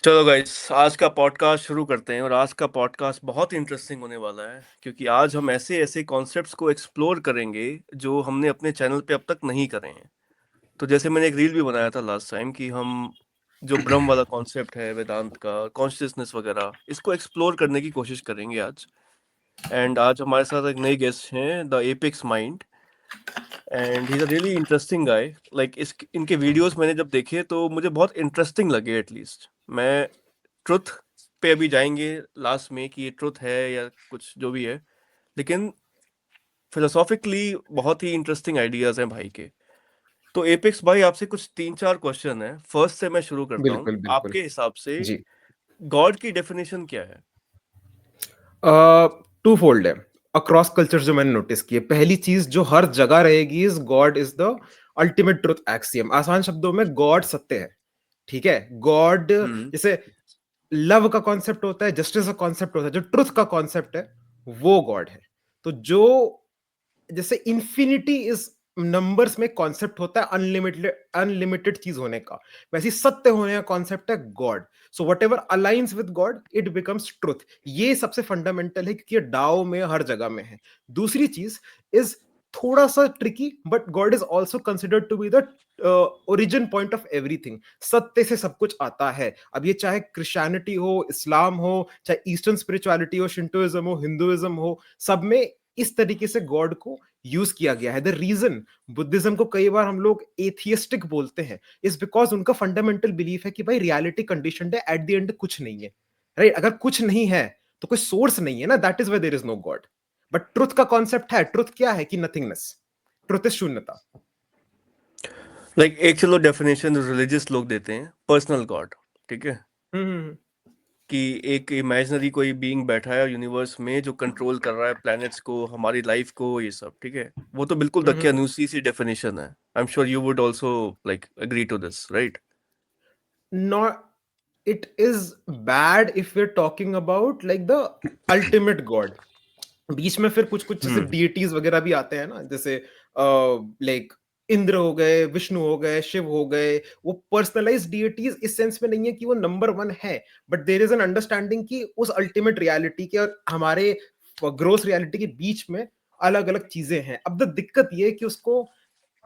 चलो गाइस, आज का पॉडकास्ट शुरू करते हैं। और आज का पॉडकास्ट बहुत इंटरेस्टिंग होने वाला है, क्योंकि आज हम ऐसे ऐसे कॉन्सेप्ट्स को एक्सप्लोर करेंगे जो हमने अपने चैनल पे अब तक नहीं करे हैं। तो जैसे मैंने एक रील भी बनाया था लास्ट टाइम कि हम जो ब्रह्म वाला कॉन्सेप्ट है, वेदांत का कॉन्शियसनेस वगैरह, इसको एक्सप्लोर करने की कोशिश करेंगे आज। एंड आज हमारे साथ एक नई गेस्ट हैं, the apex mind. And he is a really interesting guy. Like इस इनके वीडियोस मैंने जब देखे तो मुझे बहुत इंटरेस्टिंग लगे। एटलीस्ट मैं ट्रुथ पे अभी जाएंगे लास्ट में कि ये ट्रुथ है या कुछ जो भी है, लेकिन फिलोसॉफिकली बहुत ही इंटरेस्टिंग आइडियाज हैं भाई के। तो एपेक्स भाई, आपसे कुछ 3-4 क्वेश्चन है। फर्स्ट से मैं शुरू करता हूँ। बिल्कुल बिल्कुल। आपके हिसाब से जी। गॉड की डेफिनेशन क्या है? टू फोल्ड है अक्रॉस कल्चर जो मैंने नोटिस की है। पहली चीज जो हर जगह रहेगी is God is the ultimate truth axiom. आसान शब्दों में गॉड सत्य है। ठीक है। गॉड हम्म। जैसे लव का कॉन्सेप्ट होता है, जस्टिस का कॉन्सेप्ट होता है, जो ट्रुथ का कॉन्सेप्ट है वो गॉड है। तो जो जैसे इंफिनिटी इज नंबर्स में कॉन्सेप्ट होता है अनलिमिटेड अनलिमिटेड चीज होने का, वैसे ही सत्य होने का कॉन्सेप्ट है God. So what ever aligns with God it becomes truth. ये सबसे फंडामेंटल है क्योंकि ये डाओ में हर जगह में है। दूसरी चीज इज थोड़ा सा tricky, but God is also considered to be the origin point of everything. सत्य से सब कुछ आता है। अब ये चाहे क्रिश्चियनिटी हो, इस्लाम हो, चाहे ईस्टर्न स्पिरिचुअलिटी हो, शिंटोइज्म हो, हिंदुइज्म हो, सब में इस तरीके से गॉड को यूज किया गया है। द रीजन बुद्धिज्म को कई बार हम लोग एथियस्टिक बोलते हैं इज बिकॉज उनका फंडामेंटल बिलीफ है कि भाई रियलिटी कंडीशनड है, एट द एंड कुछ नहीं है। राइट? अगर कुछ नहीं है तो कोई सोर्स नहीं है ना, that is why there is no God. But truth का कॉन्सेप्ट है। ट्रुथ क्या है? कि नथिंगनेस। ट्रुथ इज शून्यता। लाइक एक चलो डेफिनेशन रिलीजियस लोग देते हैं, पर्सनल गॉड। ठीक है, हम्म। कि एक इमेजिनरी कोई बीइंग बैठा है यूनिवर्स में जो कंट्रोल कर रहा है प्लैनेट्स को, हमारी लाइफ को, ये सब। ठीक है, वो तो बिल्कुल दकियानूसी सी डेफिनेशन है। I am sure you would also like agree to this, right? Not, it is bad if we're talking about like the ultimate god. बीच में फिर कुछ कुछ जैसे हम्म। डीटीज वगैरह भी आते हैं ना, जैसे लाइक इंद्र हो गए, विष्णु हो गए, शिव हो गए। वो पर्सनलाइज डीटीज इस सेंस में नहीं है कि वो नंबर वन है, but there is an understanding कि उस अल्टीमेट रियलिटी के और हमारे ग्रोस रियलिटी के बीच में अलग अलग चीजें हैं। अब द दिक्कत ये है कि उसको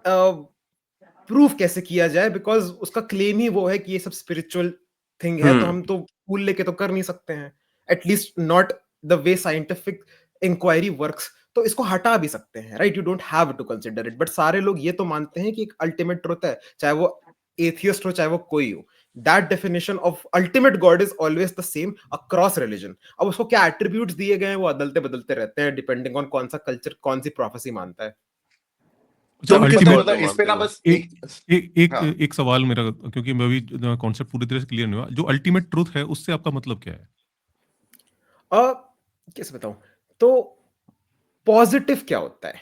प्रूफ कैसे किया जाए, बिकॉज उसका क्लेम ही वो है कि ये सब स्पिरिचुअल थिंग है, तो हम्म। हम तो फूल लेके तो कर नहीं सकते हैं, at least not the way scientific inquiry works. तो इसको हटा भी सकते हैं, right? You don't have to consider it, but सारे लोग ये तो मानते हैं कि एक अल्टीमेट ट्रुथ है, चाहे वो एथियस्ट हो चाहे वो कोई हो। That definition of ultimate God is always the same across religion. अब उसको क्या एट्रीब्यूट्स दिए गए हैं वो बदलते बदलते रहते हैं, डिपेंडिंग ऑन कौन सा कल्चर कौन सी प्रोफेसी मानता है। अच्छा, तुम किस अल्टीमेट गॉड में इस पे मानते ना हो? बस एक एक एक एक हाँ एक सवाल मेरा, क्योंकि मैं अभी कॉन्सेप्ट पूरी तरह से क्लियर नहीं हुआ। जो अल्टीमेट ट्रूथ है उससे आपका मतलब क्या है? कैसे बताऊं? तो पॉजिटिव क्या होता है?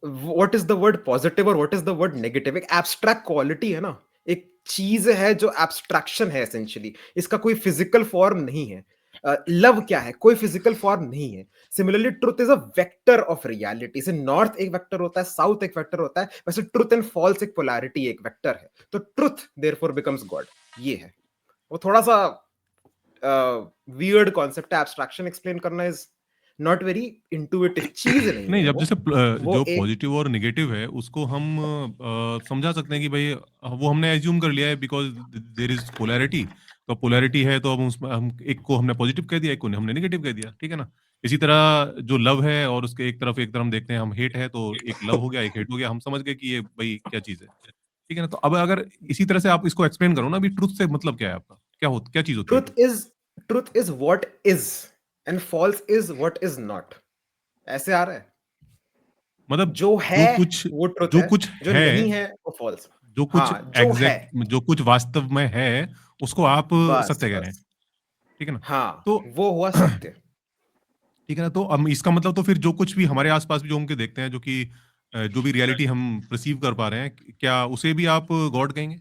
What is the word positive और what is the word negative? एक एब्स्ट्रैक्ट क्वालिटी है ना, एक चीज है जो एब्स्ट्रैक्शन है एसेंशियली, इसका कोई फिजिकल फॉर्म नहीं है। लव क्या है? कोई फिजिकल फॉर्म नहीं है। Similarly truth is a vector of reality. से नॉर्थ एक वेक्टर होता है, साउथ एक वेक्टर होता है, वैसे ट्रुथ एंड फॉल्स एक पोलैरिटी, एक वेक्टर है। तो ट्रुथ देयरफॉर बिकम्स गॉड। ये है। वो थोड़ा सा वियर्ड कॉन्सेप्ट है। एब्स्ट्रैक्शन एक्सप्लेन करना इज नॉट वेरी इंटुइटिव। चीज नहीं नहीं, है जब वो। जैसे वो जो एक पॉजिटिव और नेगेटिव है उसको हम समझा सकते हैं कि भाई वो हमने एज्यूम कर लिया है बिकॉज देयर इज पोलैरिटी। तो पोलैरिटी है तो हम उसमें हम एक को हमने पॉजिटिव कह दिया, एक को हमने नेगेटिव कह दिया, ठीक है ना? इसी तरह जो लव है और उसके एक तरफ हम देखते हैं हम हेट है, तो एक लव हो गया एक हेट हो गया, हम समझ गए कि ये भाई क्या चीज है, ठीक है ना? तो अब अगर इसी तरह से आप इसको एक्सप्लेन करो ना, अभी ट्रुथ से मतलब क्या है आपका, क्या चीज होती है truth truth? Is truth is what is and false is what is not. ऐसे आ रहा है। मतलब जो है जो कुछ वो ट्रुथ जो है, कुछ जो है, नहीं है वो फॉल्स। जो कुछ हाँ, जो है। एग्जैक्ट, जो कुछ वास्तव में है उसको आप बस सत्य कह रहे हैं, बस। ठीक है ना? हाँ, तो वो हुआ सत्य। ठीक है ना, तो अब इसका मतलब तो फिर जो कुछ भी हमारे आसपास भी जो हम के देखते हैं, जो कि जो भी रियलिटी हम परसीव कर पा रहे हैं, क्या उसे भी आप गॉड कहेंगे?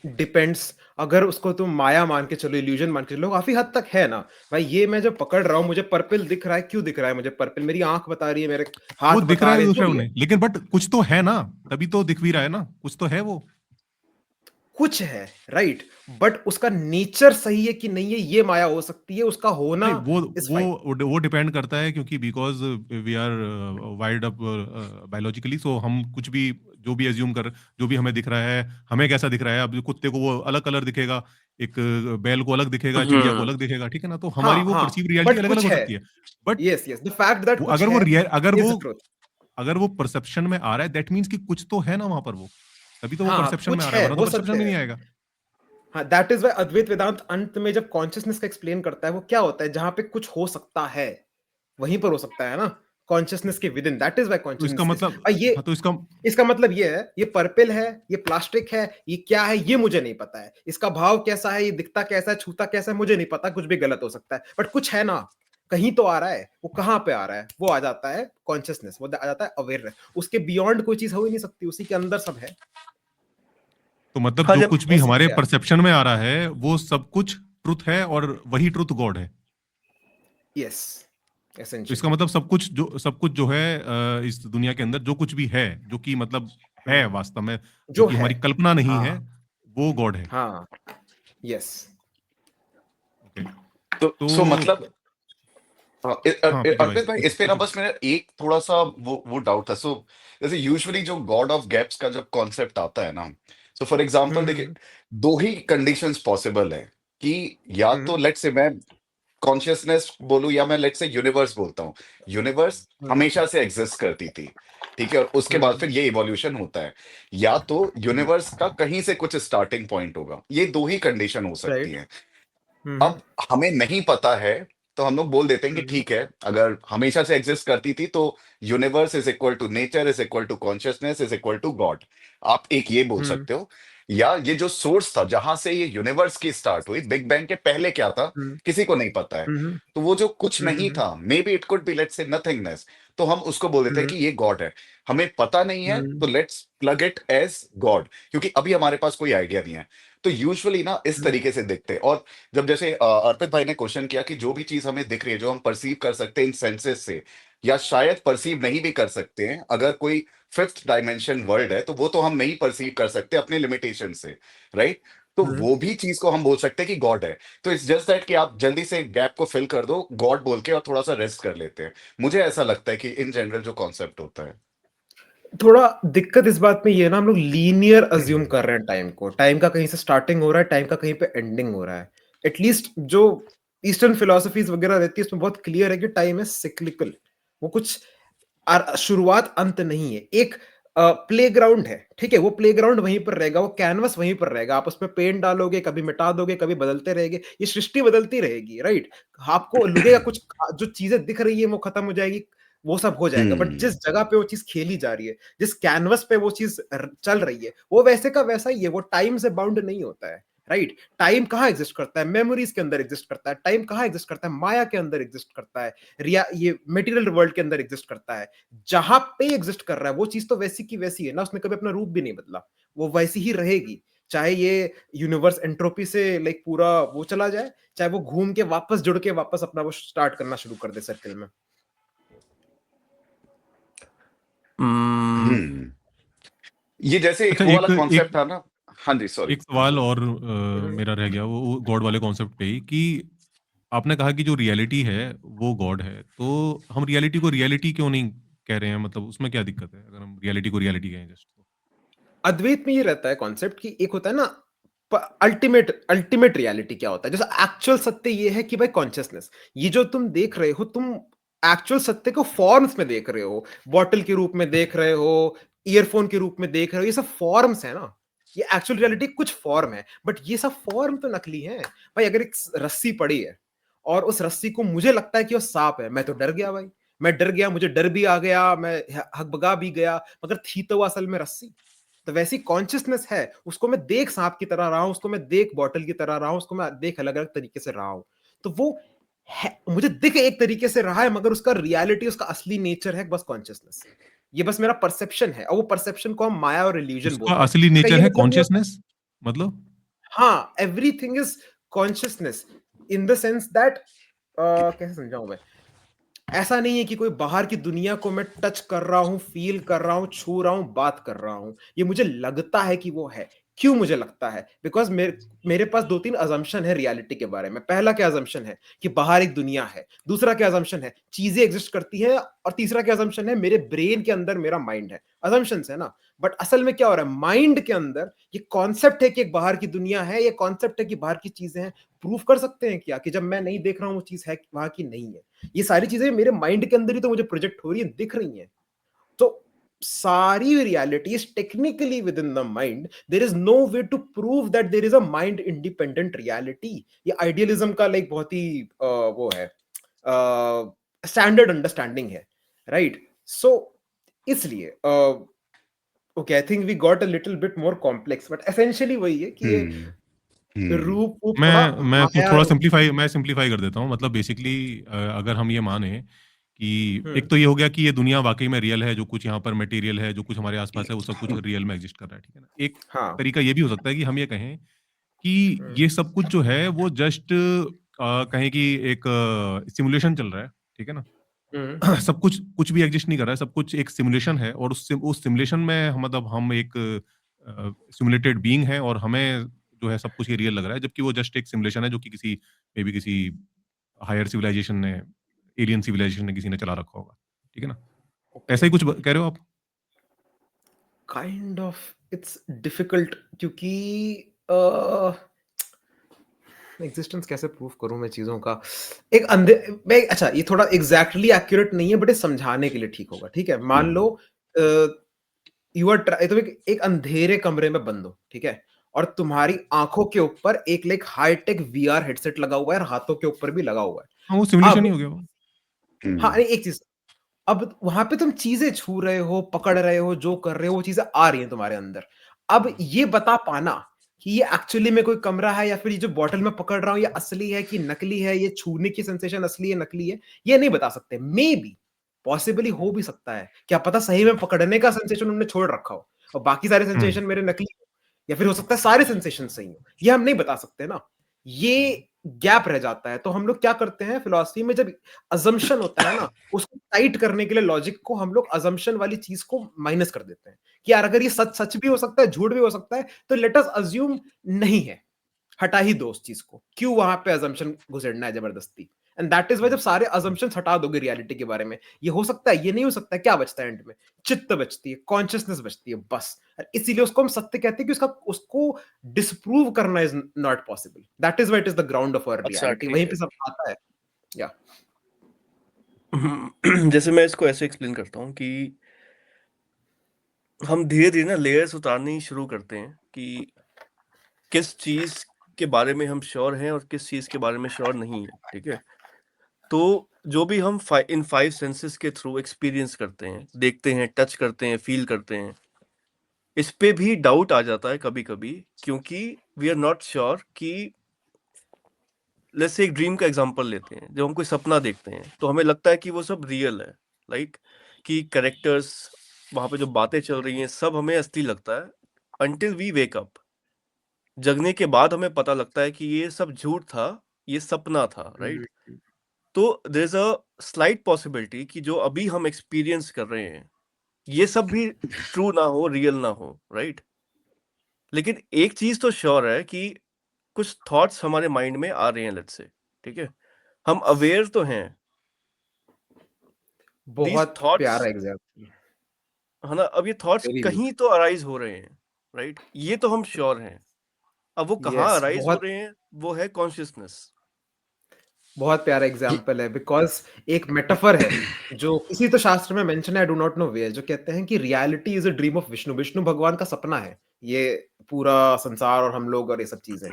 डिपेंड्स। अगर उसको तुम माया मान के चलो, इल्यूजन मान के चलो, काफी हद तक है ना भाई। ये मैं जब पकड़ रहा हूँ, मुझे पर्पल दिख रहा है। क्यों दिख रहा है मुझे पर्पल? मेरी आंख बता रही है, मेरे वो हाथ दिख बता रहा है रहे हैं, जो दूसरा भी है। उन्हें, लेकिन बट कुछ तो है ना, तभी तो दिख भी रहा है ना, कुछ तो है वो। कुछ है, राइट, बट उसका नेचर सही है कि नहीं है, ये माया हो सकती है, उसका होना नहीं, इज फाइन। वो डिपेंड करता है, क्योंकि because we are wired up biologically, so हम कुछ भी जो भी एज्यूम कर, जो भी हमें दिख रहा है, हमें कैसा दिख रहा है। अब कुत्ते को वो अलग कलर दिखेगा, एक बैल को अलग दिखेगा, चिड़िया को हम्म अलग दिखेगा, ठीक है ना। तो हमारी हाँ वो हाँ, परसीव रियलिटी बट अलग अलग कुछ हो है। सकती है। But yes yes, the fact that वो कुछ अगर वो है रियल इज द ट्रुथ। अगर वो परसेप्शन में आ रहा है, दैट मीन्स कि कुछ तो है ना वहां पर, वो तभी तो वो हाँ हाँ, परसेप्शन में कुछ आ रहा है, है, वरना तो हो परसेप्शन सकते में नहीं हैं। आएगा। हाँ, दैट इज वाई अद्वैत वेदांत अंत में जब कॉन्शियसनेस का एक्सप्लेन करता है, वो क्या होता है, जहां पे कुछ हो सकता है वहीं पर हो सकता है ना, कॉन्शियसनेस के within, that is why तो इसका कॉन्शियसनेस। मतलब, और ये हाँ, तो इसका इसका मतलब ये है, ये पर्पल है, ये प्लास्टिक है, ये क्या है ये मुझे नहीं पता है, इसका भाव कैसा है, ये दिखता कैसा है, छूता कैसा है, मुझे नहीं पता, कुछ भी गलत हो सकता है, बट कुछ है ना, कहीं तो आ रहा है। वो कहाँ पे आ रहा है? वो आ जाता है कॉन्शियसनेस, वो आ जाता है अवेयरनेस। उसके बियॉन्ड कोई चीज हो ही नहीं सकती, उसी के अंदर सब है। तो मतलब हाँ जो जब कुछ भी ऐसी हमारे क्या? परसेप्शन में आ रहा है, वो सब कुछ ट्रुथ है, और वही ट्रुथ गॉड है। यस, तो इसका एसेंशियली। मतलब सब कुछ जो है इस दुनिया के अंदर, जो कुछ भी है, जो कि मतलब है वास्तव में, जो जो कि है, हमारी कल्पना नहीं है, हाँ वो गॉड है। हाँ, यस। ओके। तो तो सो मतलब हाँ, पीके भाई। अर्पित भाई, इस पे ना बस मेरा एक थोड़ा सा वो डाउट था। सो जैसे यूजुअली जो गॉड ऑफ गैप्स का जब कॉन्सेप्ट आता है ना, सो फॉर एग्जांपल देखिए, हम्म दो ही कंडीशंस पॉसिबल है कि या तो हम्म लेट्स से मैं कॉन्शियसनेस बोलूं या मैं लेट्स से यूनिवर्स बोलता हूँ। यूनिवर्स हम्म हमेशा से एग्जिस्ट करती थी, ठीक है, और उसके बाद हम्म फिर ये इवोल्यूशन होता है। या तो यूनिवर्स का कहीं से कुछ स्टार्टिंग पॉइंट होगा, ये दो ही कंडीशन हो सकती राइट। हैं। हम्म अब हमें नहीं पता है, तो हम लोग बोल देते हैं कि हम्म ठीक है, अगर हमेशा से एग्जिस्ट करती थी तो universe is equal to nature is equal to consciousness is equal to God. आप एक ये बोल हम्म सकते हो। या ये जो सोर्स था जहां से ये यूनिवर्स की स्टार्ट हुई, बिग बैंग के पहले क्या था, हम्म किसी को नहीं पता है। हम्म तो वो जो कुछ नहीं हम्म था, may be it could be let's say nothingness, तो हम उसको बोल देते हैं हम्म कि ये गॉड है। हमें पता नहीं है हम्म तो let's plug it as God, क्योंकि अभी हमारे पास कोई आइडिया नहीं है। तो यूजुअली ना इस हम्म तरीके से दिखते हैं। और जब जैसे अर्पित भाई ने क्वेश्चन किया कि जो भी चीज हमें दिख रही है, जो हम परसीव कर सकते हैं इन सेंसेस से, या शायद परसीव नहीं भी कर सकते हैं, अगर कोई फिफ्थ डायमेंशन वर्ल्ड है, तो वो तो हम नहीं परसीव कर सकते अपने लिमिटेशन से, राइट। तो हम्म। वो भी चीज को हम बोल सकते हैं कि गॉड है। तो इट्स जस्ट दैट कि आप जल्दी से गैप को फिल कर दो गॉड बोल के और थोड़ा सा रेस्ट कर लेते हैं। मुझे ऐसा लगता है कि इन जनरल जो कॉन्सेप्ट होता है। थोड़ा दिक्कत इस बात में ये है ना, हम लोग लीनियर अज्यूम कर रहे हैं टाइम को, टाइम का कहीं से स्टार्टिंग हो रहा है, टाइम का कहीं पे एंडिंग हो रहा है। एटलीस्ट जो ईस्टर्न फिलोसफीज वगैरह रहती है उसमें बहुत क्लियर है कि टाइम इज सिक्लिकल। वो कुछ शुरुआत अंत नहीं है, एक प्लेग्राउंड है, ठीक है, वो प्लेग्राउंड वहीं पर रहेगा, वो कैनवस वहीं पर रहेगा, आप उसमें पेंट डालोगे, कभी मिटा दोगे, कभी बदलते रहेंगे, ये सृष्टि बदलती रहेगी, राइट। आपको लगेगा कुछ जो चीजें दिख रही है वो खत्म हो जाएगी, वो सब हो जाएगा, बट हम्म जिस जगह पे वो चीज खेली जा रही है, जिस कैनवस पे वो चीज चल रही है, वो वैसे का वैसा ही है, वो टाइम से बाउंड नहीं होता है, राइट। टाइम कहाँ एग्जिस्ट करता है? मेमोरीज के अंदर एग्जिस्ट करता है। टाइम कहाँ एग्जिस्ट करता है? माया के अंदर एग्जिस्ट करता है, रिया ये मटेरियल वर्ल्ड के अंदर एग्जिस्ट करता है। जहां पे एग्जिस्ट कर रहा है वो चीज तो वैसी की वैसी है ना, उसने कभी अपना रूप भी नहीं बदला, वो वैसी ही रहेगी। चाहे ये यूनिवर्स एंट्रोपी से लाइक पूरा वो चला जाए, चाहे वो घूम के वापस जुड़ के वापस अपना वो स्टार्ट करना शुरू कर दे सर्कल में। हम्म, हम्म ये जैसे एक अच्छा, वो वाला एक एक कॉन्सेप्ट था ना। हाँ जी, सॉरी, एक हाँ सवाल बोलिए। और मेरा रह गया, वो गॉड वाले कॉन्सेप्ट पे ही, कि आपने कहा कि जो रियलिटी है वो गॉड है, तो हम रियलिटी को रियलिटी क्यों नहीं कह रहे हैं? मतलब उसमें क्या दिक्कत है अगर हम रियलिटी को रियलिटी कहें जस्ट? अद्वैत में ये रहता है कॉन्सेप्ट कि एक होता है ना अल्टीमेट अल्टीमेट रियलिटी, क्या होता है जैसे एक्चुअल सत्य ये है कि भाई कॉन्शियसनेस, ये जो तुम देख रहे हो, तुम एक्चुअल सत्य को फॉर्म्स में देख रहे हो, बॉटल के रूप में देख रहे हो, ईयरफोन के रूप में देख रहे हो, ये सब फॉर्म्स है ना। ये एक्चुअल रियलिटी कुछ फॉर्म है, बट ये सब फॉर्म तो नकली है। भाई अगर एक रस्सी पड़ी है और उस रस्सी को मुझे लगता है कि वो सांप है, मैं तो डर गया भाई, मैं डर गया, मुझे डर भी आ गया, मैं हकबगा भी गया, मगर थी तो वो असल में रस्सी। तो वैसी कॉन्शियसनेस है, उसको मैं देख सांप की तरह रहा हूं, उसको मैं देख बॉटल की तरह रहा हूं, उसको मैं देख अलग अलग तरीके से रहा हूं। तो वो है, मुझे दिख एक तरीके से रहा है, मगर उसका रियलिटी, उसका असली नेचर है बस कॉन्शियसनेस। ये बस मेरा परसेप्शन है, और वो परसेप्शन को हम माया और इल्यूजन उसका बोलते हैं। असली इसका नेचर ये है मतलब नहीं होता। कॉन्शियसनेस, मतलब? हाँ, everything is consciousness, in the sense that कैसे समझाऊं मैं, ऐसा नहीं है कि कोई बाहर की दुनिया को मैं टच कर रहा हूं, फील कर रहा हूं, छू रहा हूं, बात कर रहा हूं, ये मुझे लगता है कि वो है। क्यों मुझे लगता है? बिकॉज मेरे पास 2-3 अजम्पशन है रियलिटी के बारे में। पहला क्या अजम्पशन है कि बाहर एक दुनिया है, दूसरा क्या अजम्पशन है चीजें एग्जिस्ट करती हैं, और तीसरा क्या अजम्पशन है मेरे ब्रेन के अंदर मेरा माइंड है। अजम्पशंस है ना, बट असल में क्या हो रहा है माइंड के अंदर? ये कॉन्सेप्ट है कि एक बाहर की दुनिया है, ये कॉन्सेप्ट है कि बाहर की चीजें हैं। प्रूफ कर सकते हैं क्या कि जब मैं नहीं देख रहा हूं वो चीज है वहां की नहीं है? ये सारी चीजें मेरे माइंड के अंदर ही तो मुझे प्रोजेक्ट हो रही है, दिख रही हैं। तो सारी reality is technically within the mind. There is no way to prove that there is a mind independent reality. ये आइडियलिज्म का लाइक बहुत ही वो है, स्टैंडर्ड अंडरस्टैंडिंग है, राइट? सो इसलिए okay, I think we got a little bit more complex, but essentially वही है कि ये रूप वूप थोड़ा मैं तो माया। थोड़ा सिंप्लीफाई कर देता हूँ। मतलब बेसिकली अगर हम ये माने कि एक तो ये हो गया कि ये दुनिया वाकई में रियल है, जो कुछ यहाँ पर मटेरियल है, जो कुछ हमारे आसपास है, वो सब कुछ रियल में एग्जिस्ट कर रहा है, ठीक है ना। एक हाँ। तरीका ये भी हो सकता है कि हम ये कहें कि ये सब कुछ जो है वो जस्ट कहें कि एक सिमुलेशन चल रहा है, ठीक है ना। सब कुछ भी एग्जिस्ट नहीं कर रहा है, सब कुछ एक सिमुलेशन है, और उस सिमुलेशन में मतलब हम एक सिमुलेटेड बीइंग है, और हमें जो है सब कुछ ये रियल लग रहा है, जबकि वो जस्ट एक सिमुलेशन है जो कि किसी मे बी किसी हायर सिविलाइजेशन ने, एलियन सिविलाइजेशन ने किसी ने चला रखा होगा, ठीक है ना। ऐसा ही कुछ कह रहे हो आप? काइंड ऑफ इट्स डिफिकल्ट, क्योंकि एग्जिस्टेंस कैसे प्रूफ करूं मैं चीजों का? एक अंधे मैं, अच्छा ये थोड़ा एग्जैक्टली एक्यूरेट नहीं है, बट ये समझाने के लिए ठीक होगा। ठीक है, मान लो यू आर तुम एक अंधेरे कमरे में बंद हो, ठीक है, और तुम्हारी आंखों के ऊपर एक लाइक हाईटेक वीआर हेडसेट लगा हुआ है, और हाथों के ऊपर भी लगा हुआ है। हाँ, वो सिमुलेशन अब ही हो गया वो। हाँ नहीं, एक चीज, अब वहां पे तुम चीजें छू रहे हो, पकड़ रहे हो, जो कर रहे हो वो चीजें आ रही हैं तुम्हारे अंदर। अब ये बता पाना कि ये एक्चुअली में कोई कमरा है, या फिर ये जो बॉटल में पकड़ रहा हूं ये असली है कि नकली है, ये छूने की सेंसेशन असली है नकली है, ये नहीं बता सकते। मे बी पॉसिबली हो भी सकता है, क्या पता सही में पकड़ने का सेंसेशन उन्होंने छोड़ रखा हो और बाकी सारे सेंसेशन मेरे नकली हो, या फिर हो सकता है सारे सेंसेशन सही हो। ये हम नहीं बता सकते ना, ये गैप रह जाता है। तो हम लोग क्या करते हैं फिलॉसफी में, जब अजम्पशन होता है ना, उसको टाइट करने के लिए लॉजिक को हम लोग अजम्पशन वाली चीज को माइनस कर देते हैं कि यार अगर ये सच सच भी हो सकता है, झूठ भी हो सकता है, तो लेट अस अज्यूम नहीं है, हटा ही दो उस चीज को। क्यों वहां पे अजम्पशन घुसेड़ना है जबरदस्ती? एंड दैट इज वाई जब सारे अजम्पशंस हटा दोगे रियलिटी के बारे में, ये हो सकता है, ये नहीं हो सकता है, क्या बचता है एंड में? चित्त बचती है, कॉन्शियसनेस बचती है, बस। इसीलिए उसको हम सत्य कहते हैं कि उसका उसको डिसप्रूव करना is not possible. That is why it is the ground of our अच्छा रियलिटी, ठीक वहीं है। पे सब आता है। या जैसे मैं इसको ऐसे एक्सप्लेन करता हूँ कि हम धीरे-धीरे ना लेयर्स उतारनी शुरू करते हैं कि किस चीज़ के बारे में हम श्योर हैं और किस चीज़ के बारे में श्योर नहीं है, ठीक है? तो जो भी हम इन 5 सेंसेस के थ्रू एक्सपीरियंस करते हैं, देखते हैं, टच करते हैं, फ़ील करते हैं, इस पे भी डाउट आ जाता है कभी-कभी, क्योंकि वी आर नॉट श्योर कि लेट्स से एक ड्रीम का एग्जांपल लेते हैं। जब हम कोई सपना देखते हैं, तो हमें लगता है कि वो सब रियल है, लाइक कि कैरेक्टर्स, वहाँ पे जो बातें चल रही हैं, सब हमें असली लगता है अंटिल वी वेक अप। जगने के बाद हमें पता लगता है कि ये सब झूठ था, ये सपना था, राइट? तो there is a slight possibility कि जो अभी हम एक्सपीरियंस कर रहे हैं, ये सब भी ट्रू ना हो, रियल ना हो, राइट? लेकिन एक चीज़ तो श्योर है कि कुछ थॉट्स हमारे माइंड में आ रहे हैं, लेट्स से, ठीक है? हम अवेयर तो हैं। दीज़ बहुत थॉट्स, प्यारा एग्जांपल। है ना? अब ये थॉट्स वेरी कहीं तो अराइज़ हो रहे हैं, राइट? ये तो हम श्योर हैं। अब वो कहाँ यस, अराइज़ हो बहुत रहे हैं, वो है कॉन्शियसनेस। बहुत प्यारा ये- एग्जाम्पल है, बिकॉज एक मेटाफर है जो किसी तो शास्त्र में मेंशन है, I do not know where, जो कहते हैं कि reality is a dream of Vishnu. Vishnu भगवान का सपना है ये पूरा संसार और हम लोग और ये सब चीजें।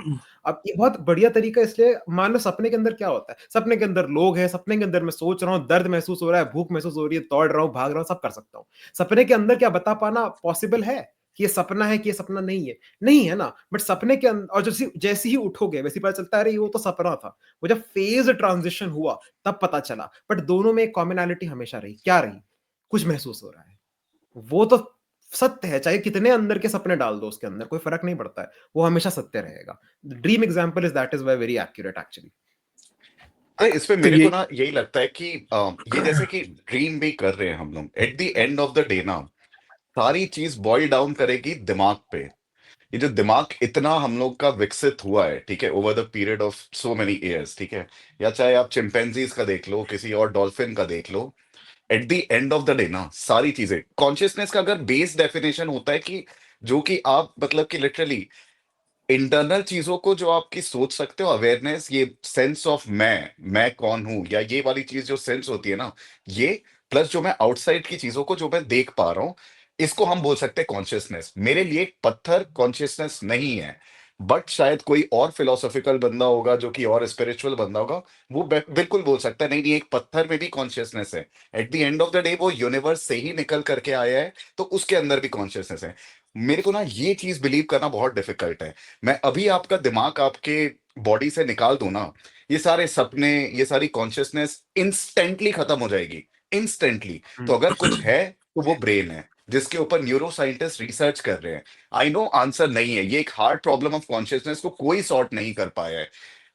अब ये बहुत बढ़िया तरीका, इसलिए मान लो सपने के अंदर क्या होता है, सपने के अंदर लोग हैं, सपने के अंदर मैं सोच रहा हूँ, दर्द महसूस हो रहा है, भूख महसूस हो रही है, दौड़ रहा हूँ, भाग रहा हूँ, सब कर सकता हूँ। सपने के अंदर क्या बता पाना पॉसिबल है कि ये सपना है कि ये सपना नहीं है? नहीं है ना। बट सपने के अंदर, और जैसे जैसे ही उठोगे वैसे ही पता चलता है अरे वो तो सपना था। वो जब फेज ट्रांजिशन हुआ तब पता चला, बट दोनों में एक कॉमनैलिटी हमेशा रही, क्या रही? कुछ महसूस हो रहा है, वो तो सत्य है, चाहे कितने अंदर के सपने डाल दो उसके अंदर, कोई फर्क नहीं पड़ता है, वो हमेशा सत्य रहेगा। Dream example is that is why very accurate actually. अरे इस पे तो मेरे ये को ना यही लगता है कि ये जैसे कि ड्रीम भी कर रहे हैं हम लोग, eight the end of the day ना सारी चीज बॉइल डाउन करेगी दिमाग पे। ये जो दिमाग इतना हम लोग का विकसित हुआ है, ठीक है, over the period of so many years, ठीक है, या चाहे आप चिंपैंजीज का देख लो, किसी और डॉल्फिन का देख लो, at the end of the day ना सारी चीजें कॉन्शियसनेस का अगर बेस डेफिनेशन होता है कि जो कि आप मतलब कि लिटरली इंटरनल चीजों को जो आपकी सोच सकते हो, अवेयरनेस, ये सेंस ऑफ मैं कौन हूं, या ये वाली चीज जो सेंस होती है ना, ये प्लस जो मैं आउटसाइड की चीजों को जो मैं देख पा रहा हूं, इसको हम बोल सकते हैं कॉन्शियसनेस। मेरे लिए एक पत्थर कॉन्शियसनेस नहीं है, बट शायद कोई और फिलोसॉफिकल बंदा होगा जो कि और स्पिरिचुअल बंदा होगा, वो बिल्कुल बोल सकता है नहीं नहीं, एक पत्थर में भी कॉन्शियसनेस है। Eight the end of the day वो यूनिवर्स से ही निकल करके आया है, तो उसके अंदर भी कॉन्शियसनेस है। मेरे को ना ये चीज बिलीव करना बहुत डिफिकल्ट है। मैं अभी आपका दिमाग आपके बॉडी से निकाल दूं ना, ये सारे सपने, ये सारी कॉन्शियसनेस इंस्टेंटली खत्म हो जाएगी, इंस्टेंटली। तो अगर कुछ है तो वो ब्रेन है, जिसके ऊपर न्यूरो साइंटिस्ट रिसर्च कर रहे हैं। आई नो आंसर नहीं है, ये एक हार्ड प्रॉब्लम ऑफ कॉन्शियसनेस को कोई सॉर्ट नहीं कर पाया है।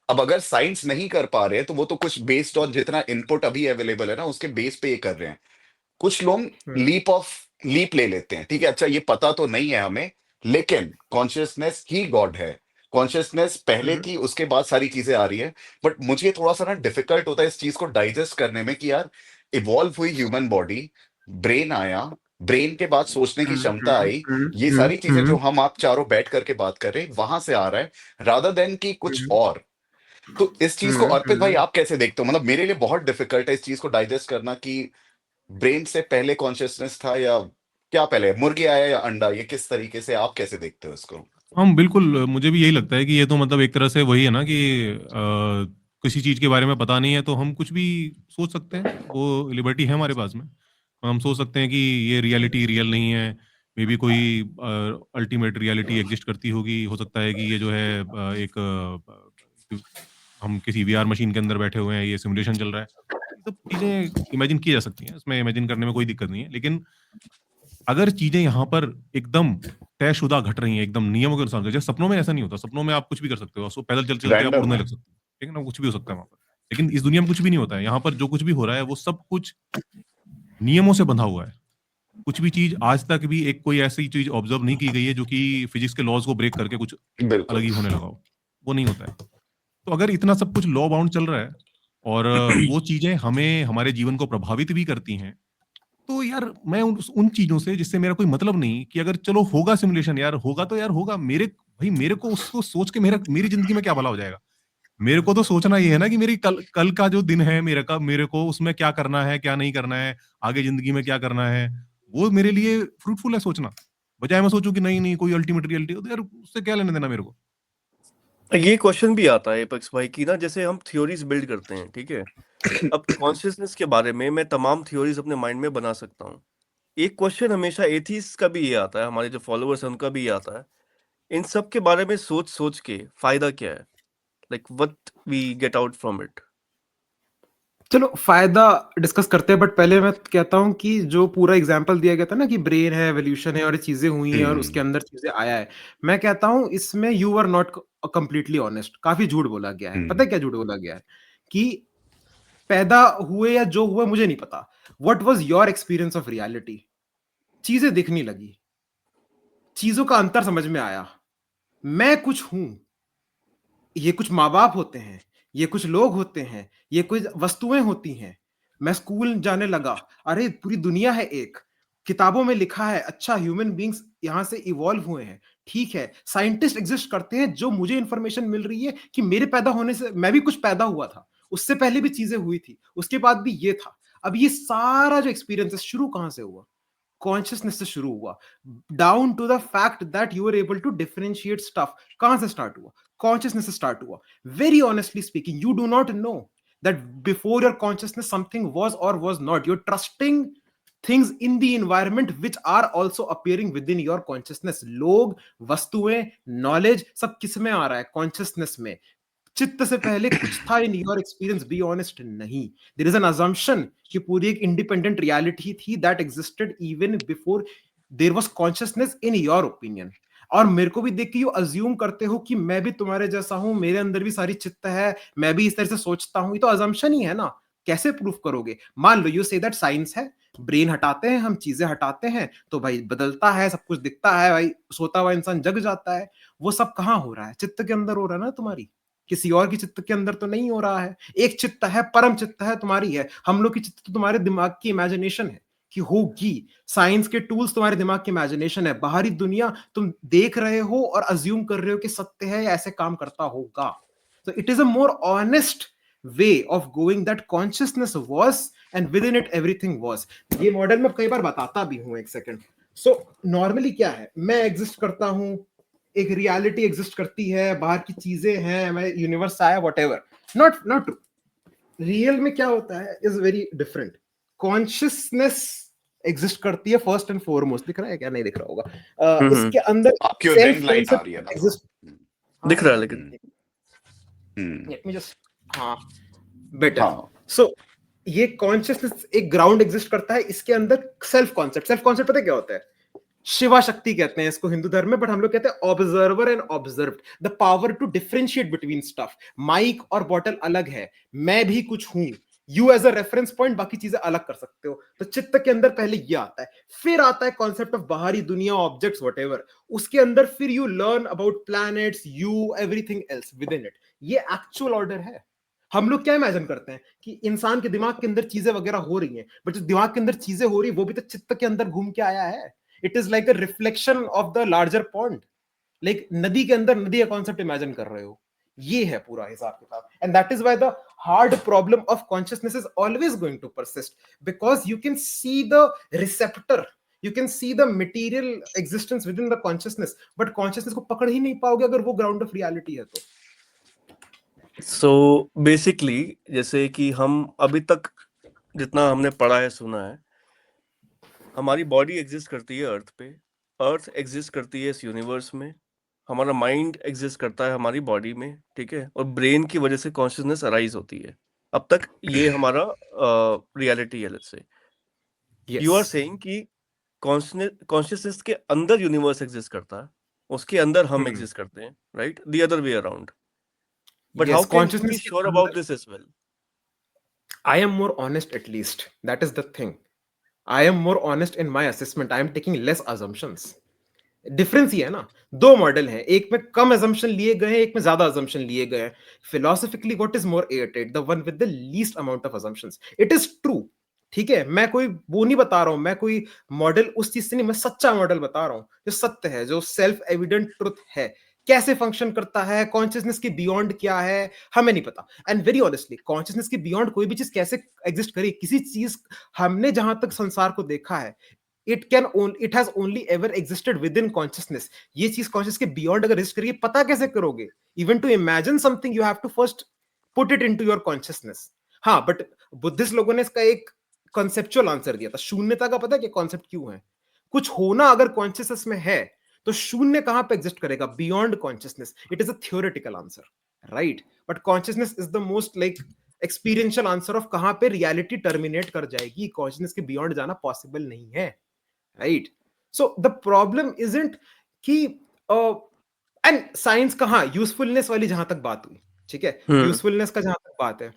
अब अगर साइंस नहीं कर पा रहे हैं तो वो तो कुछ बेस्ड ऑन जितना इनपुट अभी अवेलेबल है ना, उसके बेस पे ये कर रहे हैं। कुछ लोग लीप ले लेते हैं, ठीक है, अच्छा ये पता तो नहीं है हमें, लेकिन कॉन्शियसनेस ही गॉड है। कॉन्शियसनेस पहले थी, उसके बाद सारी चीजें आ रही है। बट मुझे थोड़ा सा ना डिफिकल्ट होता है इस चीज को डाइजेस्ट करने में कि यार इवॉल्व हुई ह्यूमन बॉडी, ब्रेन आया, ब्रेन के बाद सोचने की क्षमता आई, ये सारी चीजें जो हम आप चारों बैठ करके बात कर रहे हैं वहां से आ रहा है, रादर देन कि कुछ और। तो इस चीज को अर्पित भाई आप कैसे देखते हो? मतलब मेरे लिए बहुत डिफिकल्ट है इस चीज को डाइजेस्ट करना कि ब्रेन से पहले कॉन्शियसनेस था, या क्या पहले मुर्गी आया या अंडा, ये किस तरीके से आप कैसे देखते हो इसको? हम बिल्कुल, मुझे भी यही लगता है कि ये तो मतलब एक तरह से वही है ना कि किसी चीज के बारे में पता नहीं है तो हम कुछ भी सोच सकते हैं, वो लिबर्टी है हमारे पास में। हम सोच सकते हैं कि ये रियलिटी रियल नहीं है, मे बी कोई अल्टीमेट रियलिटी एग्जिस्ट करती होगी। हो सकता है कि ये जो है एक हम किसी वीआर मशीन के अंदर बैठे हुए हैं, ये सिमुलेशन चल रहा है। ये सब चीजें इमेजिन की जा सकती हैं, इसमें इमेजिन करने में कोई दिक्कत नहीं है। लेकिन अगर चीजें यहाँ पर एकदम तयशुदा घट रही हैं, एकदम नियमों के अनुसार, जैसे सपनों में ऐसा नहीं होता। सपनों में आप कुछ भी कर सकते हो, सो पैदल चलते चलते आप रैंडम उड़ने है। लग सकते हो, ठीक है ना, कुछ भी हो सकता है वहां पर। लेकिन इस दुनिया में कुछ भी नहीं होता है। यहाँ पर जो कुछ भी हो रहा है वो सब कुछ नियमों से बंधा हुआ है। कुछ भी चीज आज तक भी एक कोई ऐसी चीज ऑब्जर्व नहीं की गई है जो कि फिजिक्स के लॉज को ब्रेक करके कुछ अलग बिल्कुल। ही होने लगा हो। वो नहीं होता है। तो अगर इतना सब कुछ लॉ बाउंड चल रहा है और वो चीजें हमें हमारे जीवन को प्रभावित भी करती हैं, तो यार मैं उन चीजों से जिससे मेरा कोई मतलब नहीं, कि अगर चलो होगा सिमुलेशन, यार होगा तो यार होगा, मेरे को उसको सोच के मेरी जिंदगी में क्या भला हो जाएगा। मेरे को तो सोचना ये है ना कि मेरी कल कल का जो दिन है मेरे को उसमें क्या करना है, क्या नहीं करना है, आगे जिंदगी में क्या करना है, वो मेरे लिए फ्रूटफुल है सोचना। बजाय मैं सोचूं कि नहीं नहीं कोई अल्टीमेट रियलिटी, तो यार उससे क्या लेने देना मेरे को। ये क्वेश्चन भी आता है एपेक्स भाई की ना, जैसे हम थ्योरीज बिल्ड करते हैं, ठीक है। अब कॉन्शियसनेस के बारे में मैं तमाम थ्योरीज अपने माइंड में बना सकता हूँ। एक क्वेश्चन हमेशा एथीस्ट का भी ये आता है, हमारे जो फॉलोअर्स हैं उनका भी ये आता है, इन सब के बारे में सोच सोच के फायदा क्या है, like what we get out from it. चलो फायदा डिस्कस करते हैं, बट पहले मैं कहता हूं कि जो पूरा एग्जांपल दिया गया था ना कि ब्रेन है, एवोल्यूशन है और ये चीजें हुई हैं और उसके अंदर चीजें आया है, मैं कहता हूं इसमें you are not completely honest. काफी झूठ बोला गया है। पता है क्या झूठ बोला गया है? कि पैदा हुए या जो हुए मुझे नहीं पता, what was your experience of reality. चीजें दिखने लगी, चीजों का अंतर समझ में आया, मैं कुछ हूं, ये कुछ माँ बाप होते हैं, ये कुछ लोग होते हैं, ये कुछ वस्तुएं होती हैं। मैं स्कूल जाने लगा, अरे पूरी दुनिया है एक, किताबों में लिखा है, अच्छा ह्यूमन बींग्स यहां से इवॉल्व हुए हैं, ठीक है, साइंटिस्ट एग्जिस्ट करते हैं, जो मुझे इंफॉर्मेशन मिल रही है कि मेरे पैदा होने से मैं भी कुछ पैदा हुआ था, उससे पहले भी चीजें हुई थी, उसके बाद भी ये था। अब ये सारा जो एक्सपीरियंस है शुरू कहां से हुआ? कॉन्शियसनेस से शुरू हुआ, down to the fact that you are able to differentiate stuff. कहां से स्टार्ट हुआ? कॉन्शियसनेस से स्टार्ट हुआ। Very honestly speaking, you do not know that before your consciousness something was or was not. You're trusting things in the environment which are also appearing within your consciousness. लोग, वस्तुएं, knowledge सब किस में आ रहा है? consciousness में। चित्त से पहले कुछ था in your experience? Be honest, नहीं। देयर इज एन अजम्पशन कि पूरी एक इंडिपेंडेंट रियलिटी थी that existed even before there was consciousness in your opinion. और मेरे को भी देख के यू अज्यूम करते हो कि मैं भी तुम्हारे जैसा हूं, मेरे अंदर भी सारी चित्त है, मैं भी इस तरह से सोचता हूं, ये तो अजम्पशन ही है ना। कैसे प्रूफ करोगे? मान लो यू से दैट साइंस है, ब्रेन हटाते हैं हम, चीजें हटाते हैं तो भाई बदलता है, सब कुछ दिखता है भाई, सोता हुआ इंसान जग जाता है। वो सब कहाँ हो रहा है? चित्त के अंदर हो रहा है ना तुम्हारी, किसी और की चित्त के अंदर तो नहीं हो रहा है। एक चित्त है, परम चित्त है तुम्हारी है। हम लोग की चित्त तो तुम्हारे दिमाग की इमेजिनेशन है कि होगी। साइंस के टूल्स तुम्हारे दिमाग की इमेजिनेशन है। बाहरी दुनिया तुम देख रहे हो और अज्यूम कर रहे हो कि सत्य है या ऐसे काम करता होगा। तो it is a more honest way of going, that consciousness was and with in it everything was. ये मॉडल मैं कई बार बताता भी हूं, एक सेकंड। सो नॉर्मली क्या है, मैं एग्जिस्ट करता हूं, एक रियलिटी एग्जिस्ट करती है, बाहर की चीजें हैं, मैं यूनिवर्स आया, व्हाटएवर। Not true. रियल में क्या होता है is very different. Consciousness exist करती है फर्स्ट एंड फॉरमोस्ट। दिख रहा है क्या? नहीं दिख रहा होगा। उसके अंदर आपकी और सेल्फ रिंग लाइट आ कॉन्सेप्ट रही है ना। एग्जिस्ट। दिख रहा है लेकिन। लेट मी जस्ट, हाँ बेटर। हाँ सो ये कॉन्शियसनेस एक ग्राउंड एग्जिस्ट करता है, इसके अंदर सेल्फ कॉन्सेप्ट। सेल्फ कॉन्सेप्ट पता है क्या होता है? शिवा शक्ति कहते हैं इसको हिंदू धर्म में, बट हम लोग कहते हैं observer and observed. The power to differentiate between stuff. Mic और बॉटल अलग है, मैं भी कुछ हूं, you as a reference point, बाकी चीजें अलग कर सकते हो। तो चित्त के अंदर पहले ये आता है, फिर आता है कॉन्सेप्ट ऑफ बाहरी दुनिया, ऑब्जेक्ट्स, व्हाटएवर। उसके अंदर फिर you learn about planets, you, everything else with in it. ये एक्चुअल ऑर्डर है। हम लोग क्या इमेजिन करते हैं कि इंसान के दिमाग के अंदर चीजें वगैरह हो रही हैं, बट जो दिमाग के अंदर चीजें हो रही है वो भी तो चित्त के अंदर घूम के आया है। It is like a reflection of the larger pond. Like नदी के अंदर नदी का कॉन्सेप्ट इमेजिन कर रहे हो। ये है पूरा हिसाब किताब, and that is why the hard problem of consciousness is always going to persist, because you can see the receptor, you can see the material existence within the consciousness, but consciousness को पकड़ ही नहीं पाओगे अगर वो ground of reality है तो। So basically जैसे कि हम अभी तक जितना हमने पढ़ा है, सुना है, हमारी बॉडी एग्जिस्ट करती है अर्थ पे, अर्थ एग्जिस्ट करती है इस यूनिवर्स में, हमारा माइंड एग्जिस्ट करता है हमारी बॉडी में, ठीक है, और ब्रेन की वजह से कॉन्शियसनेस अराइज होती है। अब तक ये हमारा रियलिटी है। Let's say you are saying कि कॉन्शियसनेस के अंदर यूनिवर्स एग्जिस्ट करता है, उसके अंदर हम एग्जिस्ट करते हैं, right? The other way around. But how can we be sure about this as well? I am more honest, at least. That is the thing. I am more honest in my assessment. I am taking less assumptions. Difference ये है ना, दो model हैं, एक में कम assumption लिए गए हैं, एक में ज्यादा assumption लिए गए हैं। Philosophically, what is more airtight? The one with the least amount of assumptions. It is true. ठीक है, मैं कोई वो नहीं बता रहा हूं, मैं कोई मॉडल उस चीज से नहीं, मैं सच्चा मॉडल बता रहा हूं जो सत्य है, जो सेल्फ एविडेंट ट्रुथ है। कैसे फंक्शन करता है, कॉन्शियसनेस के बियॉन्ड क्या है, हमें नहीं पता। एंड वेरी ऑनेस्टली, कॉन्शियसनेस के बियॉन्ड कोई भी चीज कैसे एग्जिस्ट करे, किसी चीज, हमने जहां तक संसार को देखा है, it has only ever existed within consciousness. ये चीज कॉन्शियस के बियॉन्ड अगर एग्जिस्ट करेगी, पता कैसे करोगे? Even to imagine something you have to first put it into your consciousness. हाँ, बट बुद्धिस्ट लोगों ने इसका एक कॉन्सेप्चुअल आंसर दिया था। शून्यता का पता है क्या कॉन्सेप्ट क्यों है? कुछ होना अगर कॉन्शियसनेस में है तो शून्य कहां पे एग्जिस्ट करेगा? Beyond consciousness. It is a theoretical answer, right? But consciousness is the most like experiential answer of कहां पे रियलिटी टर्मिनेट कर जाएगी। कॉन्शियसनेस के बियॉन्ड जाना पॉसिबल नहीं है, right? So the problem isn't कि एंड साइंस कहां यूजफुलनेस वाली जहां तक बात हुई, ठीक है, यूजफुलनेस का जहां तक बात है,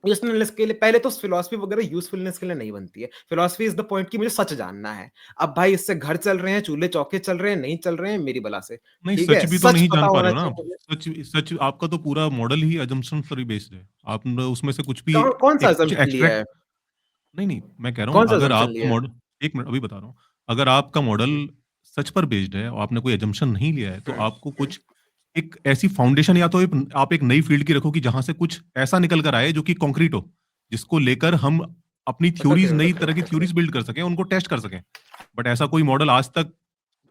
यूजफुलनेस के लिए पहले तो फिलॉसफी वगैरह यूजफुलनेस के लिए नहीं बनती है। फिलॉसफी इज द पॉइंट कि मुझे सच जानना है। अब भाई इससे घर चल रहे हैं, चूल्हे चौके चल रहे हैं, नहीं चल रहे हैं, मेरी बला से, नहीं, ठीक सच है, भी तो सच नहीं पता जान पा होना रहे हो ना आप। चाहिए। सच आपका तो पूरा मॉडल ही अजम्पशन पर बेस्ड है। आप उसमें से कुछ भी कौन सा कुछ assumption लिया है? एक्सट्रैक्ट नहीं, मैं कह रहा हूँ कौन सा अगर assumption आपका लिया है? मॉडल, एक मिनट अभी बता रहा हूँ, अगर आपका मॉडल सच पर बेस्ड है और आपने कोई अजम्पशन नहीं लिया है, तो आपको कुछ एक ऐसी फाउंडेशन, या तो आप एक नई फील्ड की रखो कि जहां से कुछ ऐसा निकल कर आए जो कि कॉन्क्रीट हो, जिसको लेकर हम अपनी पता थ्योरीज, क्यों नई रखा तरह की है? थ्योरीज बिल्ड कर सकें, उनको टेस्ट कर सकें। बट ऐसा कोई मॉडल आज तक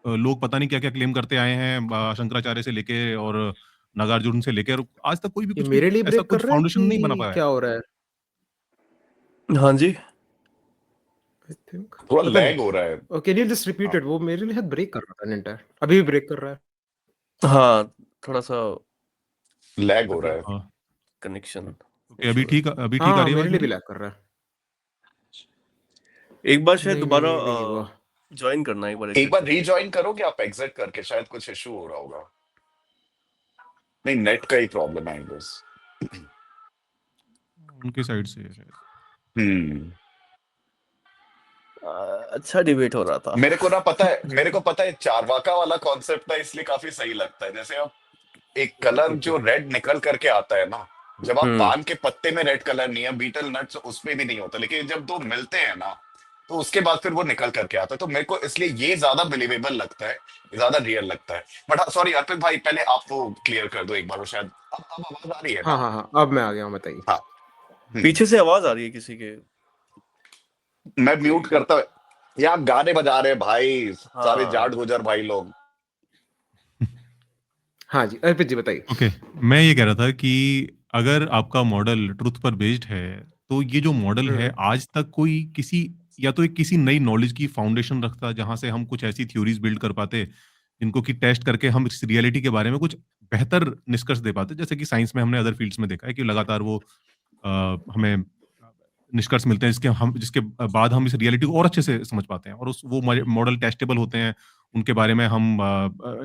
लोग पता नहीं क्या क्या क्लेम करते आए हैं, शंकराचार्य से लेके और नागार्जुन से लेकर आज तक कोई भी ये कुछ भी मेरे लिए ऐसा ब्रेक कर कुछ रहा है फाउंडेशन नहीं बना कि पाया है। क्या हो रहा है? हाँ जी। आई थिंक थोड़ा पता लैग नहीं। हो रहा है। Okay, can you just repeat it? वो मेरे लिए ब्रेक कर रहा था एंटायर, अभी भी ब्रेक कर रहा है। हाँ, थोड़ा सा लैग हो रहा है। हाँ, कनेक्शन ओके, इशू है। अभी ठीक आ हाँ, रही है मेरे आवाज लिए भी मेरी? लैग कर रहा है। एक बार शायद नहीं नहीं दोबारा नहीं, अभी नहीं हुआ। ज्वाइन करना, एक बार एक एग्जिट बार करके। रीजॉइन करोगे आप एग्जिट करके, शायद कुछ इशू हो रहा होगा। नहीं, नेट का ही प्रॉब्लम है बस। उनके साइड से है शायद। हम्म अच्छा डिबेट हो रहा था। मेरे को पता है चारवाका वाला कॉन्सेप्ट है, इसलिए काफी सही लगता है। जैसे अब एक कलर ओके। जो रेड निकल करके आता है ना, जब आप हम्म। पान के पत्ते में रेड कलर नहीं है, बीटल नट्स उसमें भी नहीं होता, लेकिन जब दो मिलते हैं ना तो उसके बाद फिर वो निकल करके आता है। तो मेरे को इसलिए ये ज्यादा बिलीवेबल लगता है, ज्यादा रियल लगता है। बट सॉरी अर्पित भाई, पहले आप वो क्लियर कर दो एक बार, वो शायद अब आवाज आ रही है हाँ ना? हाँ हाँ, अब मैं आ गया हूँ, बताइए। हाँ। पीछे से आवाज आ रही है किसी के। मैं म्यूट करता हूँ। यहाँ गाने बजा रहे हैं भाई, सारे हाँ। जाट गुजर भाई लोग। हाँ जी, अर्पित जी बताइए। ओके, मैं ये कह रहा था कि अगर आपका मॉडल ट्रुथ पर बेस्ड है, तो ये जो मॉडल है आज तक कोई किसी या तो एक किसी नई नॉलेज की फाउंडेशन रखता जहां से हम कुछ ऐसी थ्योरीज बिल्ड कर पाते जिनको कि टेस्ट करके हम इस रियलिटी के बारे में कुछ बेहतर निष्कर्ष दे पाते, जैसे कि साइंस में हमने अदर फील्ड्स में देखा है कि लगातार वो हमें निष्कर्ष मिलते हैं जिसके बाद हम इस रियलिटी को और अच्छे से समझ पाते हैं और उस वो मॉडल टेस्टेबल होते हैं, उनके बारे में हम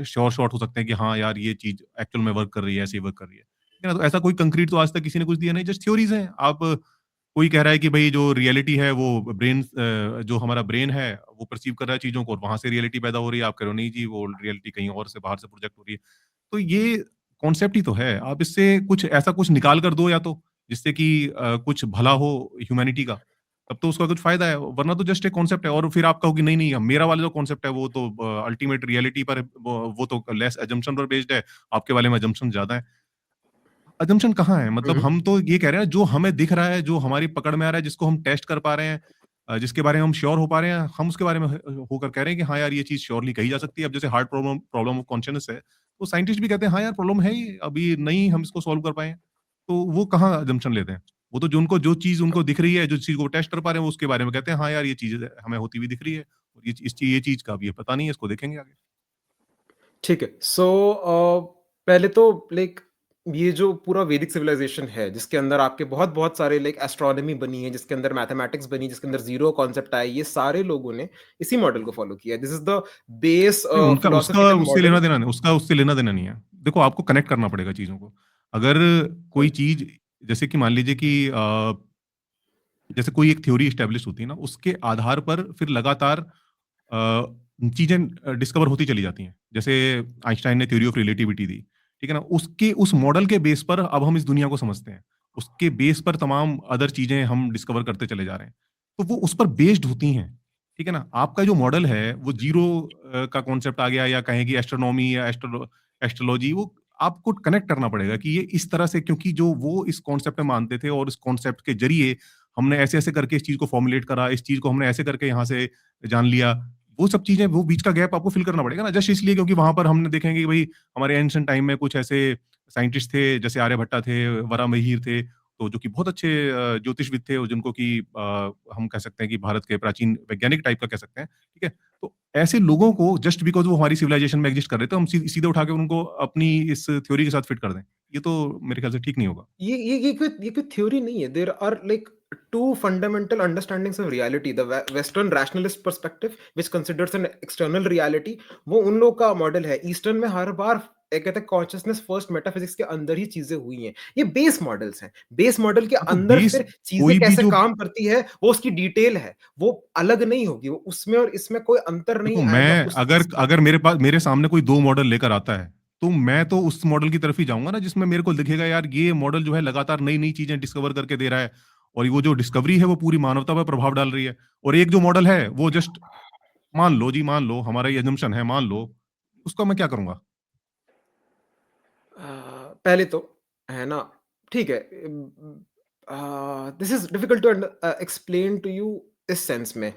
श्योर शॉट हो सकते हैं कि हाँ यार ये चीज एक्चुअल में वर्क कर रही है, ऐसे ही वर्क कर रही है। ठीक है ना? तो ऐसा कोई कंक्रीट तो आज तक किसी ने कुछ दिया नहीं, जस्ट थ्योरीज हैं। आप कोई कह रहा है कि भाई जो रियलिटी है वो जो हमारा ब्रेन है वो परसीव कर रहा है चीजों को और वहां से रियलिटी पैदा हो रही है। आप कह रहे हो नहीं जी वो रियलिटी कहीं और से बाहर से प्रोजेक्ट हो रही है। तो ये कॉन्सेप्ट ही तो है। आप इससे कुछ ऐसा कुछ निकाल कर दो या तो जिससे कि कुछ भला हो ह्यूमैनिटी का, तब तो उसका कुछ फायदा है, वरना तो जस्ट एक कॉन्सेप्ट है। और फिर आप कहोगे नहीं नहीं मेरा वाला जो कॉन्सेप्ट है वो तो अल्टीमेट रियलिटी पर वो तो लेस अजम्पशन पर बेस्ड है, आपके वाले में अजम्पशन ज्यादा है। अजम्पशन कहाँ है? मतलब हम तो ये कह रहे हैं जो हमें दिख रहा है, जो हमारी पकड़ में आ रहा है, जिसको हम टेस्ट कर पा रहे हैं, जिसके बारे में हम श्योर हो पा रहे हैं, हम उसके बारे में होकर कह रहे हैं कि हाँ यार ये चीज श्योरली कही जा सकती है। अब जैसे heart problem problem of consciousness है, तो साइंटिस्ट भी कहते हैं हाँ यार प्रॉब्लम है ही, अभी नहीं हम इसको सॉल्व कर पाए हैं। तो वो कहाँ अजम्पशन लेते हैं? वो तो जो चीज उनको दिख रही है, जो चीज को टेस्ट कर पा रहे हैं, वो उसके बारे में कहते हैं हाँ यार ये चीज हमें होती हुई दिख रही है और ये चीज का अभी पता नहीं है, इसको देखेंगे आगे। ठीक है। सो पहले तो लाइक ये जो पूरा वैदिक सिविलाइजेशन है जिसके अंदर आपके बहुत बहुत सारे लाइक एस्ट्रोनॉमी बनी है, जिसके अंदर मैथमेटिक्स बनी, जिसके अंदर जीरो कॉन्सेप्ट आया, ये सारे लोगों ने इसी मॉडल को फॉलो किया। दिस इज द बेस नहीं, उनका उसका फिलोसफिकल उससे मॉडल। लेना देना नहीं, उसका उससे लेना देना नहीं है। देखो आपको कनेक्ट करना पड़ेगा चीजों को। अगर कोई चीज जैसे कि मान लीजिए कि जैसे कोई एक थ्योरी एस्टेब्लिश होती है ना, उसके आधार पर फिर लगातार चीजें डिस्कवर होती चली जाती हैं। जैसे आइंस्टाइन ने थ्योरी ऑफ रिलेटिविटी दी, ठीक है ना? उसके उस मॉडल के बेस पर अब हम इस दुनिया को समझते हैं। उसके बेस पर तमाम अदर चीजें हम डिस्कवर करते चले जा रहे हैं। तो वो उस पर बेस्ड होती हैं, ठीक है ना? आपका जो मॉडल है वो जीरो का कॉन्सेप्ट आ गया या कहें कि एस्ट्रोनॉमी या एस्ट्रोलॉजी, वो आपको कनेक्ट करना पड़ेगा कि ये इस तरह से, क्योंकि जो वो इस कॉन्सेप्ट में मानते थे और इस कॉन्सेप्ट के जरिए हमने ऐसे-ऐसे करके इस चीज को फॉर्मुलेट करा, इस चीज को हमने ऐसे करके यहाँ से जान लिया। वो सब चीजें, वो बीच का गैप आपको फिल करना पड़ेगा ना, जस्ट इसलिए क्योंकि वहां पर हमने देखेंगे कि भाई हमारे एंशिएंट टाइम में कुछ ऐसे साइंटिस्ट थे जैसे आर्यभट्टा थे, वराहमिहिर थे, तो जो कि बहुत अच्छे ज्योतिषविद थे और जिनको कि हम कह सकते हैं कि भारत के प्राचीन वैज्ञानिक टाइप का कह सकते हैं, ठीक है? तो ऐसे लोगों को जस्ट बिकॉज़ वो हमारी सिविलाइजेशन में एग्जिस्ट कर रहे थे, हम सीधे उठा के उनको अपनी इस थ्योरी के साथ फिट कर दें। ये तो मेरे ख्याल से ठीक नहीं होगा। ये कोई थ्योरी नहीं है। There are like two fundamental understandings of reality. The western rationalist perspective which considers an external reality, वो उन लोग का मॉडल है। ईस्टर्न में हर बार एक कहते हैं कॉन्शियसनेस फर्स्ट मेटाफिजिक्स के अंदर ही चीजें हुई हैं। ये बेस मॉडल्स हैं। बेस मॉडल के हाँ, तो अंदर बेस फिर चीजें कोई भी कैसे जो काम करती है वो उसकी डिटेल है, वो अलग नहीं होगी। वो उसमें और इसमें कोई अंतर देखो, नहीं आएगा मैं उस अगर चीज का। अगर मेरे सामने कोई 2 मॉडल लेकर आता है, तो मैं तो उस मॉडल की तरफ ही जाऊँगा ना जिसमें मेरे को दिखेगा यार ये मॉडल जो है लगातार नई-नई चीजें डिस्कवर करके दे रहा है और वो जो डिस्कवरी है वो पूरी मानवता पर प्रभाव डाल रही है। और एक जो मॉडल है वो जस्ट मान लो जी, मान लो हमारा ये assumption है, मान लो, उसका मैं क्या करूँगा? पहले तो है ना, ठीक है। This is difficult to explain to you. इस सेंस में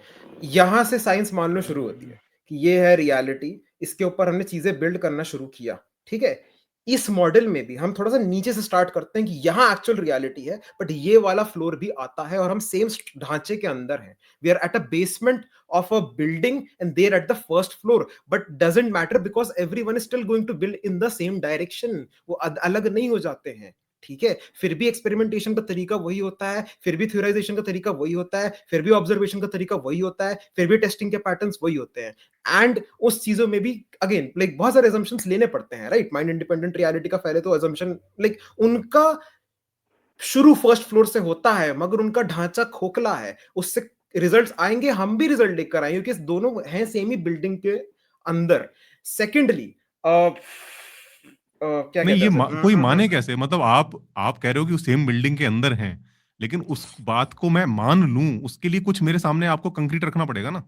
यहां से साइंस मानना शुरू होती है कि ये है रियलिटी, इसके ऊपर हमने चीजें बिल्ड करना शुरू किया, ठीक है। इस मॉडल में भी हम थोड़ा सा नीचे से स्टार्ट करते हैं कि यहाँ एक्चुअल रियलिटी है, बट ये वाला फ्लोर भी आता है और हम सेम ढांचे के अंदर हैं। We are at a basement of a building and they're at the first floor, but doesn't matter because everyone is still going to build in the same direction. वो अलग नहीं हो जाते हैं, ठीक है। फिर भी एक्सपेरिमेंटेशन का तरीका वही होता है, फिर भी थ्योराइजेशन का तरीका वही होता है, फिर भी ऑब्जर्वेशन का तरीका वही होता है, फिर भी टेस्टिंग के पैटर्न्स वही होते हैं। एंड उस चीजों में भी अगेन लाइक बहुत सारे assumptions लेने पड़ते हैं, राइट। माइंड इंडिपेंडेंट रियलिटी का पहले तो assumption लाइक उनका शुरू फर्स्ट फ्लोर से होता है, मगर उनका ढांचा खोखला है, उससे रिजल्ट्स आएंगे, हम भी रिजल्ट लेकर आएंगे क्योंकि दोनों हैं सेम ही बिल्डिंग के अंदर। सेकेंडली क्या नहीं, कहते ये हैं उसे? कोई माने कैसे? मतलब आप कह रहे हो कि सेम बिल्डिंग के अंदर हैं, लेकिन उस बात को मैं मान लूं, उसके लिए कुछ मेरे सामने आपको कंक्रीट रखना पड़ेगा ना।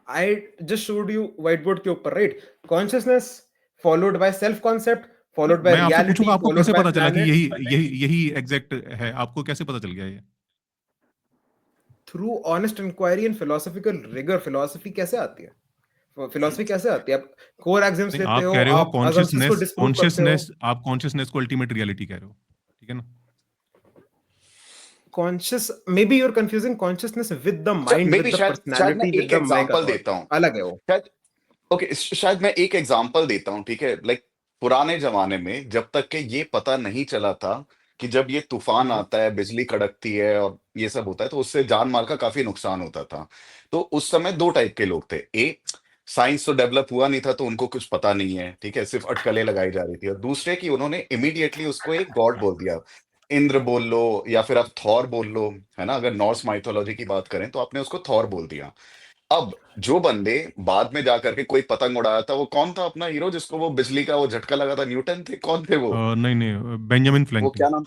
I just showed you white board के ऊपर, right? Consciousness followed by self concept, followed by मैं आपसे रियलिटी, पूछूंगा, आपको फॉलोड कैसे बाय पता चला कि प्लैनेट। यही एग्जैक्ट है? आपको कैसे पता चल गया ये? Through honest inquiry and philosophical rigour. Philosophy कैसे आती है? फिलोसफी कैसे आती है? आप कोर एग्जाम्स नहीं, लेते आप हो, कह रहे हो आप assumptions को कॉन्शियसनेस, डिस्प्रूव करते हो। आप कॉन्शियसनेस को अल्टीमेट रियलिटी कह रहे हो, ठीक है ना? Conscious, may be you are confusing consciousness with the mind, may with be the शायद मैं पर्सनालिटी, विद एक द मेगा एग्जांपल थॉट। देता हूँ। अलग है वो। शायद ओके, शायद मैं एक एग्जांपल देता हूँ, ठीक है? लाइक पुराने जमाने में जब तक के ये पता नहीं चला था कि जब ये तूफान हम्म। आता है, बिजली कड़कती है और ये सब होता है, तो उससे जान माल का काफी नुकसान होता था। तो उस समय दो टाइप के लोग थे। साइंस तो डेवलप हुआ नहीं था, तो उनको कुछ पता नहीं है, ठीक है, सिर्फ अटकलें लगाई जा रही थी। और दूसरे की उन्होंने इमीडिएटली उसको एक गॉड बोल दिया। इंद्र बोल लो या फिर आप थॉर बोल लो, है ना? अगर नॉर्स माइथोलॉजी की बात करें तो आपने उसको थॉर बोल दिया। अब जो बंदे बाद में जाकर के कोई पतंग उड़ाया था, वो कौन था अपना हीरो जिसको वो बिजली का वो झटका लगा था? न्यूटन थे? कौन थे वो? नहीं नहीं, बेंजामिन वो फ्रैंकलिन। क्या नाम?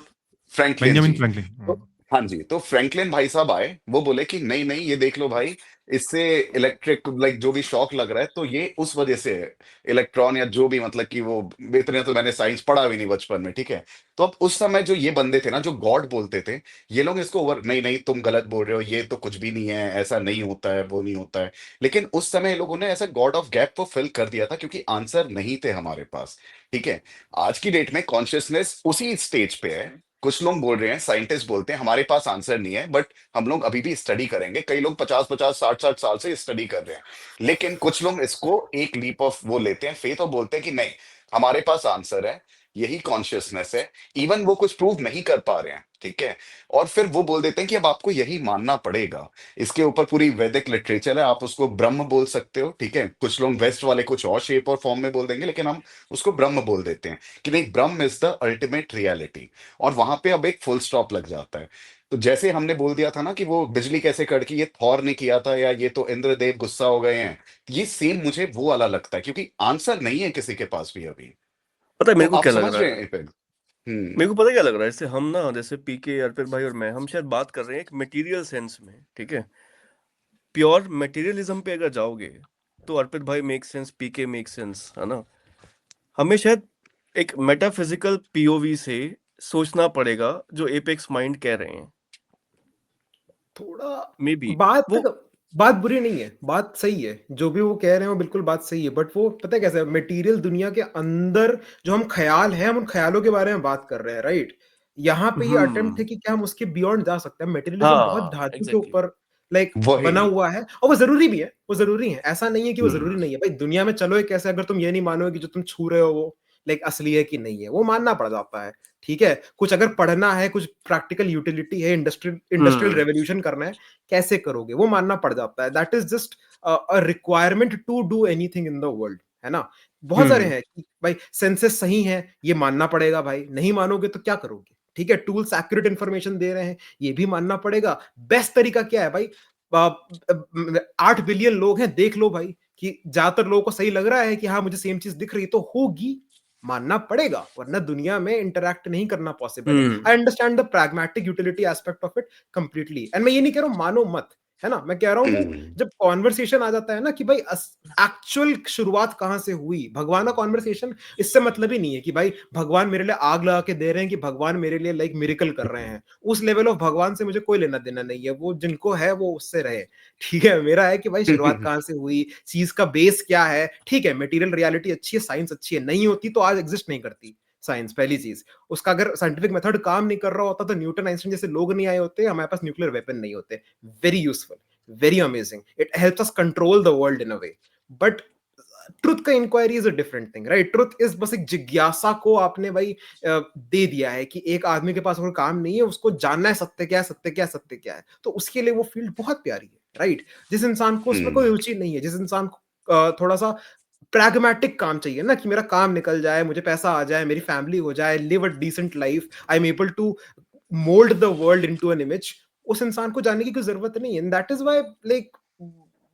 फ्रैंकलिन बेंजामिन जी। फ्रैंकलिन, तो हाँ। हाँ जी, तो फ्रैंकलिन भाई साहब आए, वो बोले कि नहीं नहीं, ये देख लो भाई, इससे इलेक्ट्रिक लाइक जो भी शॉक लग रहा है, तो ये उस वजह से है। इलेक्ट्रॉन या जो भी, मतलब कि वो, इतने तो मैंने साइंस पढ़ा भी नहीं बचपन में, ठीक है? तो अब उस समय जो ये बंदे थे ना, जो गॉड बोलते थे, ये लोग इसको ओवर, नहीं नहीं तुम गलत बोल रहे हो, ये तो कुछ भी नहीं है, ऐसा नहीं होता है, वो नहीं होता है। लेकिन उस समय लोगों ने ऐसा गॉड ऑफ गैप को फिल कर दिया था, क्योंकि आंसर नहीं थे हमारे पास, ठीक है? आज की डेट में कॉन्शियसनेस उसी स्टेज पे है। कुछ लोग बोल रहे हैं, साइंटिस्ट बोलते हैं हमारे पास आंसर नहीं है, बट हम लोग अभी भी स्टडी करेंगे। कई लोग 50-50, 60-60 साल से स्टडी कर रहे हैं। लेकिन कुछ लोग इसको एक लीप ऑफ वो लेते हैं, फेथ, और बोलते हैं कि नहीं, हमारे पास आंसर है, यही कॉन्शियसनेस है। इवन वो कुछ प्रूव नहीं कर पा रहे हैं, ठीक है? और फिर वो बोल देते हैं कि अब आपको यही मानना पड़ेगा। इसके ऊपर पूरी वैदिक लिटरेचर है, आप उसको ब्रह्म बोल सकते हो, ठीक है? कुछ लोग वेस्ट वाले कुछ और शेप और फॉर्म में बोल देंगे, लेकिन हम उसको ब्रह्म बोल देते हैं कि नहीं, ब्रह्म इज द अल्टीमेट रियलिटी। और वहां पे अब एक फुल स्टॉप लग जाता है। तो जैसे हमने बोल दिया था ना कि वो बिजली कैसे कड़की, ये थॉर ने किया था, या ये तो इंद्रदेव गुस्सा हो गए हैं, ये सेम मुझे वो वाला लगता है, क्योंकि आंसर नहीं है किसी के पास भी अभी। पता है तो मेरे को आप क्या लग समझ रहा रहे है? हैं इफेक्ट? हम्म। मेरे को पता है क्या लग रहा है, जैसे हम ना, जैसे पीके, अर्पित भाई और मैं, हम शायद बात कर रहे हैं एक मटेरियल सेंस में, ठीक है? प्योर मटेरियलिज्म पे अगर जाओगे तो अर्पित भाई मेक सेंस, पीके मेक सेंस, है ना? हमें शायद एक मेटाफिजिकल पीओवी से सोचना पड़ेगा जो एपेक्स माइंड कह रहे हैं। थोड़ा मे बी बात वो, बात बुरी नहीं है, बात सही है, जो भी वो कह रहे हैं वो बिल्कुल बात सही है। बट वो पता है कैसे, मटेरियल दुनिया के अंदर जो हम ख्याल है, हम उन ख्यालों के बारे में बात कर रहे हैं, राइट? यहाँ पे ये अटेम्प्ट है कि क्या हम उसके बियॉन्ड जा सकते हैं। मटेरियलिज्म बहुत हाँ धातु के एग्जैक्टली। ऊपर लाइक वही। बना हुआ है, और वो जरूरी भी है, वो जरूरी है, ऐसा नहीं है कि वो हम्म। जरूरी नहीं है भाई। दुनिया में चलो एक ऐसे, अगर तुम ये नहीं मानोगे कि जो तुम छू रहे हो वो लाइक असली है कि नहीं है, वो मानना पड़ जाता है, ठीक है? कुछ अगर पढ़ना है, कुछ प्रैक्टिकल यूटिलिटी है, इंडस्ट्रियल हम्म रेवोल्यूशन करना है, कैसे करोगे, वो मानना पड़ जाता है। That is just a requirement to do anything in the world, है ना? बहुत सारे हम्म हैं कि भाई सेंसेस सही हैं, ये मानना पड़ेगा भाई, नहीं मानोगे तो क्या करोगे, ठीक है? टूल्स एक्यूरेट इंफॉर्मेशन दे रहे हैं, ये भी मानना पड़ेगा। बेस्ट तरीका क्या है भाई? 8 बिलियन लोग हैं, देख लो भाई कि ज्यादातर लोगों को सही लग रहा है कि हाँ मुझे सेम चीज दिख रही है, तो होगी, मानना पड़ेगा, वरना दुनिया में इंटरैक्ट नहीं करना पॉसिबल है। I understand the pragmatic utility aspect of it completely, and मैं ये नहीं कह रहा हूं मानो मत, है ना? मैं कह रहा हूं वो हम्म। जब कॉन्वर्सेशन आ जाता है ना कि भाई एक्चुअल शुरुआत कहां से हुई, भगवान का कॉन्वर्सेशन, इससे मतलब ही नहीं है कि भाई भगवान मेरे लिए आग लगा के दे रहे हैं, कि भगवान मेरे लिए लाइक मिरेकल कर रहे हैं। उस लेवल ऑफ भगवान से मुझे कोई लेना देना नहीं है, वो जिनको है वो उससे रहे, ठीक है? मेरा है कि भाई शुरुआत कहां से हुई, चीज का बेस क्या है, ठीक है? मटेरियल रियलिटी अच्छी है, साइंस अच्छी है, नहीं होती तो आज एग्जिस्ट नहीं करती साइंस, पहली चीज। उसका अगर साइंटिफिक मेथड काम नहीं कर रहा होता तो न्यूटन आइंस्टाइन जैसे लोग नहीं आए होते, हमारे पास न्यूक्लियर वेपन नहीं होते। Very useful, very amazing, it helps us control the world in a way. But truth का inquiry is a different thing, right? Truth is बस एक जिज्ञासा को आपने भाई दे दिया है कि एक आदमी के पास कोई काम नहीं है, उसको जानना है सत्य क्या है, सत्य क्या है, सत्य क्या है, तो उसके लिए वो फील्ड बहुत प्यारी है, राइट? जिस इंसान को उसमें कोई हम्म। रुचि नहीं है, जिस इंसान को थोड़ा सा प्रैग्मेटिक काम चाहिए ना, कि मेरा काम निकल जाए, मुझे पैसा आ जाए, मेरी फैमिली हो जाए, live a decent life, I am able to mould the world into an image, उस इंसान को जानने की कोई जरूरत नहीं है। And that is why like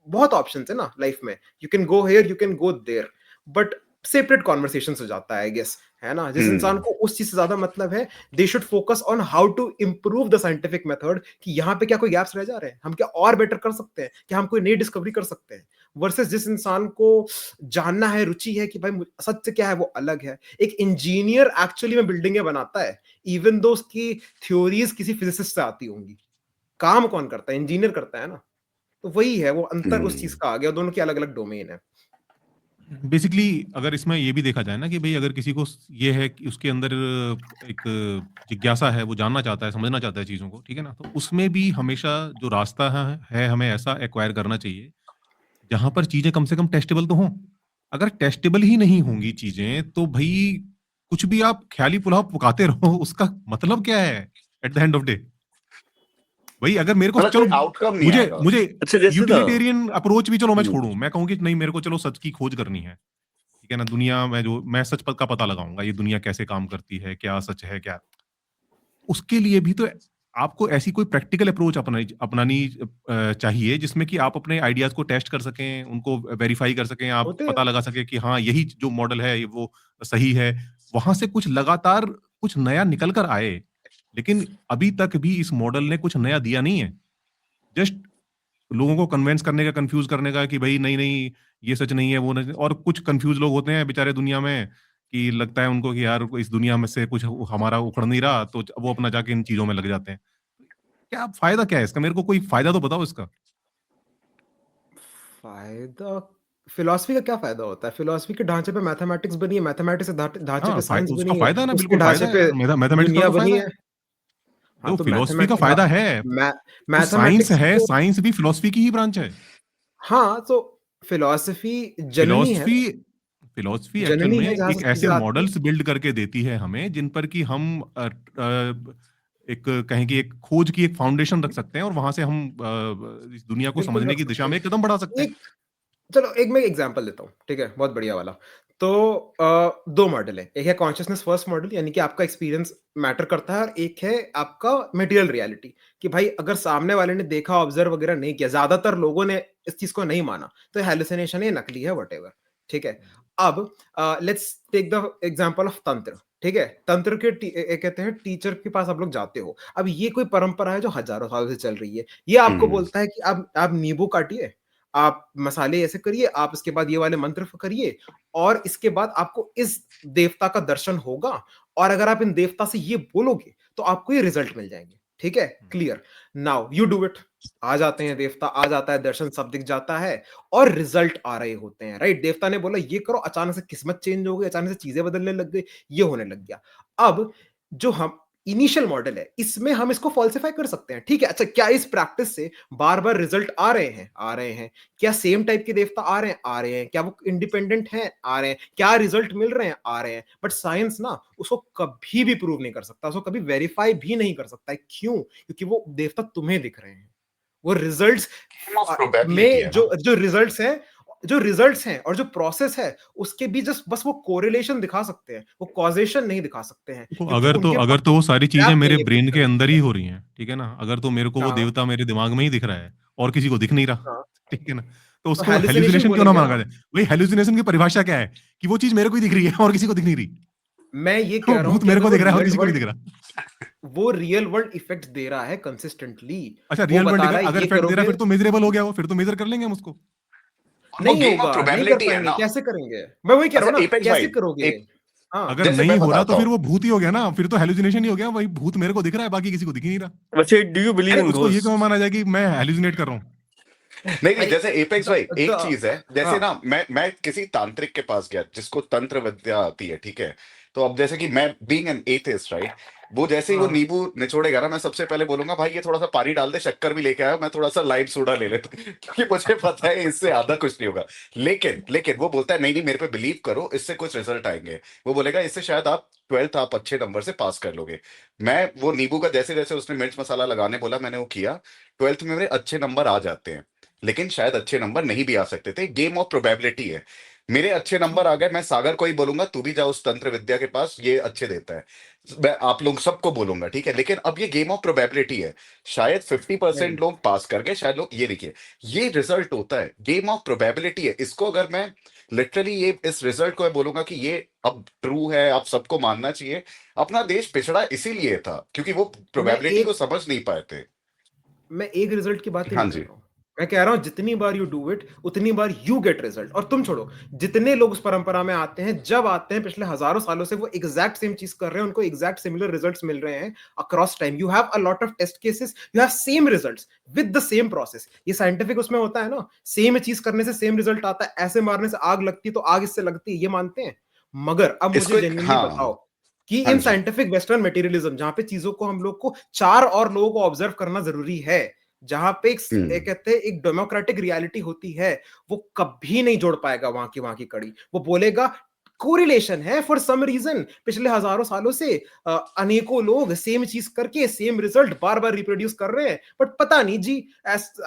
बहुत ऑप्शंस है ना लाइफ में, you can go here, you can go there, but separate conversation हो जाता है आई गेस, है ना। जिस इंसान को उस चीज से ज्यादा मतलब है, they should focus on how to improve the scientific method, कि यहाँ पे क्या कोई गैप्स रह जा रहे हैं, हम क्या और बेटर कर सकते हैं, क्या हम कोई नई डिस्कवरी कर सकते हैं, वर्सेस जिस इंसान को जानना है, रुचि है कि भाई सत्य क्या है, वो अलग है। एक इंजीनियर एक्चुअली में बिल्डिंगें बनाता है, इवन दो उसकी थ्योरीज किसी फिजिसिस्ट से आती होंगी, काम कौन करता है, इंजीनियर करता है ना। तो वही है, वो अंतर उस चीज का आ गया, दोनों की अलग अलग डोमेन है। बेसिकली अगर इसमें ये भी देखा जाए ना कि भाई अगर किसी को ये है कि उसके अंदर एक जिज्ञासा है, वो जानना चाहता है, समझना चाहता है चीजों को, ठीक है ना, तो उसमें भी हमेशा जो रास्ता है हमें ऐसा एक्वायर करना चाहिए जहां पर चीजें कम से कम टेस्टेबल तो हों। अगर टेस्टेबल ही नहीं होंगी चीजें तो भाई कुछ भी आप ख्याली पुलाव पकाते रहो, उसका मतलब क्या है eight the end of day. भाई अगर मेरे को मतलब चलो कोई आउटकम नहीं मुझे आएगा। मुझे अच्छा जैसे ना यूटिलिटेरियन अप्रोच भी चलो मैं हम्म, छोड़ूं, मैं कहूँ कि नहीं मेरे को चलो सच की खोज करनी है, ठीक है ना, दुनिया में जो मैं सच का पता लगाऊंगा, ये दुनिया कैसे काम करती है, क्या सच है क्या, उसके लिए भी तो आपको ऐसी कोई प्रैक्टिकल अप्रोच अपनानी चाहिए जिसमें कि आप अपने आइडियाज को टेस्ट कर सकें, उनको वेरीफाई कर सकें, आप होते हैं। पता लगा सकें कि हाँ यही जो मॉडल है ये वो सही है, वहां से कुछ लगातार कुछ नया निकल कर आए। लेकिन अभी तक भी इस मॉडल ने कुछ नया दिया नहीं है, जस्ट लोगों को कन्विंस करने का, कंफ्यूज करने का कि भाई नहीं नहीं ये सच नहीं है वो नहीं। और कुछ कंफ्यूज लोग होते हैं बेचारे दुनिया में कि लगता है उनको कि यार इस दुनिया में से कुछ हमारा उखड़ नहीं रहा, तो वो अपना जाके इन चीजों में लग जाते हैं। क्या फायदा क्या है इसका, मेरे को कोई फायदा तो बताओ इसका। फायदा, फिलोसफी का क्या फायदा होता है? फिलोसफी के ढांचे पे मैथमेटिक्स बनी है, मैथमेटिक्स के ढांचे हाँ पे साइंस उसका बनी है, फायदा है ना, उसके बिल्कुल फायदा ढांचे है पे यार, मैथमेटिक्स का दुनिया तो बनी फायदा है। है। हाँ देखो तो फिलोसफी का मैथमेटिक्स, फायदा है, तो साइंस मैथमेटिक्स है, को, साइंस भी फिलोसफी की ही ब्रांच है। हाँ तो फिलोसफी जननी है, फिलोसफी फिलोसफी एक्चुअल जननी में है जहां से एक ऐसे चीजें आती है। मॉडल्स बिल्ड करके देती है हमें जिन पर कि हम एक कहें कि एक खोज की एक फाउंडेशन रख सकते हैं और वहां से हम इस दुनिया को बिल्कुल समझने रख की सकते दिशा में एक कदम बढ़ा सकते हैं। हैं। एक, चलो एक मैं एग्जांपल देता हूँ, ठीक है, बहुत बढ़िया वाला। तो दो मॉडल है, एक है कॉन्शियसनेस फर्स्ट मॉडल, यानी कि आपका एक्सपीरियंस मैटर करता है, और एक है आपका मटेरियल रियलिटी, कि भाई अगर सामने वाले ने देखा, ऑब्जर्व वगैरह नहीं किया, ज्यादातर लोगों ने इस चीज को नहीं माना, तो हेलुसिनेशन है, नकली है, वटेवर, ठीक है। अब let's take the example of tantra, ठीक है। तंत्र के कहते हैं टीचर के पास आप लोग जाते हो, अब ये कोई परंपरा है जो हजारों साल से चल रही है, ये आपको हम्म, बोलता है कि आप नींबू काटिए, आप मसाले ऐसे करिए, आप इसके बाद ये वाले मंत्र करिए, और इसके बाद आपको इस देवता का दर्शन होगा, और अगर आप इन देवता से ये बोलोगे तो आपको ये रिजल्ट मिल जाएंगे, ठीक है, clear. Now you do it, आ जाते हैं देवता, आ जाता है दर्शन, सब दिख जाता है, और रिजल्ट आ रहे होते हैं, राइट। देवता ने बोला ये करो, अचानक से किस्मत चेंज हो गई, अचानक से चीजें बदलने लग गई, ये होने लग गया। अब जो हम इनिशियल मॉडल है, इसमें हम इसको फॉल्सिफाई कर सकते हैं, ठीक है। अच्छा, क्या इस प्रैक्टिस से बार बार रिजल्ट आ रहे हैं? आ रहे हैं। क्या सेम टाइप के देवता आ रहे हैं? आ रहे हैं। क्या वो इंडिपेंडेंट हैं? आ रहे हैं। क्या रिजल्ट मिल रहे हैं? आ रहे हैं। बट साइंस ना उसको कभी भी प्रूव नहीं कर सकता, उसको कभी वेरीफाई भी नहीं कर सकता है। क्यों? क्योंकि वो देवता तुम्हें दिख रहे हैं, वो रिजल्ट्स प्रोबेबिलिटी में है ना। जो रिजल्ट्स हैं और जो प्रोसेस है, उसके बीच जस्ट बस वो कोरिलेशन दिखा सकते हैं, वो कॉजेशन नहीं दिखा सकते हैं, देखो क्योंकि अगर उनके अगर पास तो वो सारी चीजें गैप मेरे नहीं है ब्रेन के पिक्चर अंदर के। ही हो रही हैं, ठीक है ना, अगर तो मेरे को वो हाँ देवता मेरे दिमाग में ही दिख रहा है और किसी को दिख नहीं रहा, हाँ, ठीक है ना, तो तो उसको हेलुसिनेशन हेलुसिनेशन क्यों ना बोलेंगे माना ना। जाए। वही हेलुसिनेशन की परिभाषा क्या है कि वो चीज मेरे को ही दिख रही है और किसी को दिख नहीं रही। मैं ये वो कह रहा हूं भूत कि मेरे अगर को दिख रहा है और किसी को नहीं दिख रहा। वो रियल वर्ल्ड इफेक्ट दे रहा है कंसिस्टेंटली, अच्छा वो रियल वर्ल्ड बता रहा है अगर ये इफेक्ट दे रहा है करोगे, फिर तो मेजरेबल हो गया, वो फिर तो मेजर कर लेंगे हम उसको। और वो नहीं गेम ऑफ होगा, नहीं कर प्रोबेबिलिटी है पाएंगे, ना। कैसे करेंगे? मैं वही कह रहा अच्छा हूं ना, एपेक्स कैसे भाई, करोगे? हाँ, अगर जैसे नहीं मैं हो रहा तो बताता फिर हूँ। वो भूत ही हो गया ना, फिर तो हेलुसिनेशन ही हो गया, वही भूत मेरे को दिख रहा है बाकी किसी को दिख ही नहीं रहा। वैसे डू यू बिलीव अरे इन उसको ये क्यों घोस्ट? माना जाए कि मैं हेलुसिनेट कर रहा हूँ। नहीं नहीं, भाई जैसे एपेक्स भाई एक द चीज है, जैसे हाँ ना मैं किसी तांत्रिक के पास गया जिसको तंत्र विद्या आती है, ठीक है। तो अब जैसे कि मैं बीइंग एन एथिस्ट राइट, वो जैसे ही वो हाँ नींबू निचोड़ेगा ना, मैं सबसे पहले बोलूंगा भाई ये थोड़ा सा पानी डाल दे, शक्कर भी लेके आया, मैं थोड़ा सा लाइम सोडा ले लेता हूं, क्योंकि मुझे पता है इससे आधा कुछ नहीं होगा। लेकिन लेकिन वो बोलता है नहीं नहीं मेरे पे बिलीव करो, इससे कुछ रिजल्ट आएंगे। वो बोलेगा इससे शायद आप 12th आप अच्छे नंबर से पास कर लोगे। मैं वो नींबू का जैसे जैसे उसने मिर्च मसाला लगाने बोला, मैंने वो किया, 12th में मेरे अच्छे नंबर आ जाते हैं। लेकिन शायद अच्छे नंबर नहीं भी आ सकते थे, गेम ऑफ प्रोबेबिलिटी है। मेरे अच्छे नंबर आ गए, मैं सागर को ही बोलूंगा तू भी जा उस तंत्र विद्या के पास, ये अच्छे देता है, मैं आप लोग सबको बोलूंगा, ठीक है। लेकिन अब ये गेम ऑफ प्रोबेबिलिटी है, शायद 50% लोग पास कर गए, शायद लोग, ये देखिए ये रिजल्ट होता है, गेम ऑफ प्रोबेबिलिटी है। इसको अगर मैं लिटरली ये इस रिजल्ट को मैं बोलूंगा कि ये अब ट्रू है, आप सबको मानना चाहिए। अपना देश पिछड़ा इसीलिए था क्योंकि वो मैं प्रोबेबिलिटी को एक समझ नहीं पाए थे। मैं एक रिजल्ट की बात ही हाँ नहीं कर जी। रहा हूँ। मैं कह रहा हूं जितनी बार यू डू इट उतनी बार यू गेट रिजल्ट। और तुम छोड़ो, जितने लोग उस परंपरा में आते हैं, जब आते हैं पिछले हजारों सालों से वो एग्जैक्ट सेम चीज कर रहे हैं, उनको एग्जैक्ट सिमिलर रिजल्ट्स मिल रहे हैं across time. You have a lot of test cases, you have same results with the same process. ये साइंटिफिक उसमें होता है ना, सेम चीज करने से सेम रिजल्ट आता है। ऐसे मारने से आग लगती है तो आग इससे लगती है, ये मानते हैं। मगर अब मुझे इसको एक, जेन्युइनली हाँ बताओ कि हाँ इन जी, साइंटिफिक वेस्टर्न मटेरियलिज्म, जहां पे चीजों को हम लोग को चार और लोगों को ऑब्जर्व करना जरूरी है, जहां पे एक कहते हैं एक डेमोक्रेटिक रियलिटी होती है, वो कभी नहीं जोड़ पाएगा वहां की कड़ी। वो बोलेगा कोरिलेशन है फॉर सम रीजन। पिछले हजारों सालों से अनेकों लोग सेम चीज करके सेम रिजल्ट बार बार रिप्रोड्यूस कर रहे हैं, बट पता नहीं जी,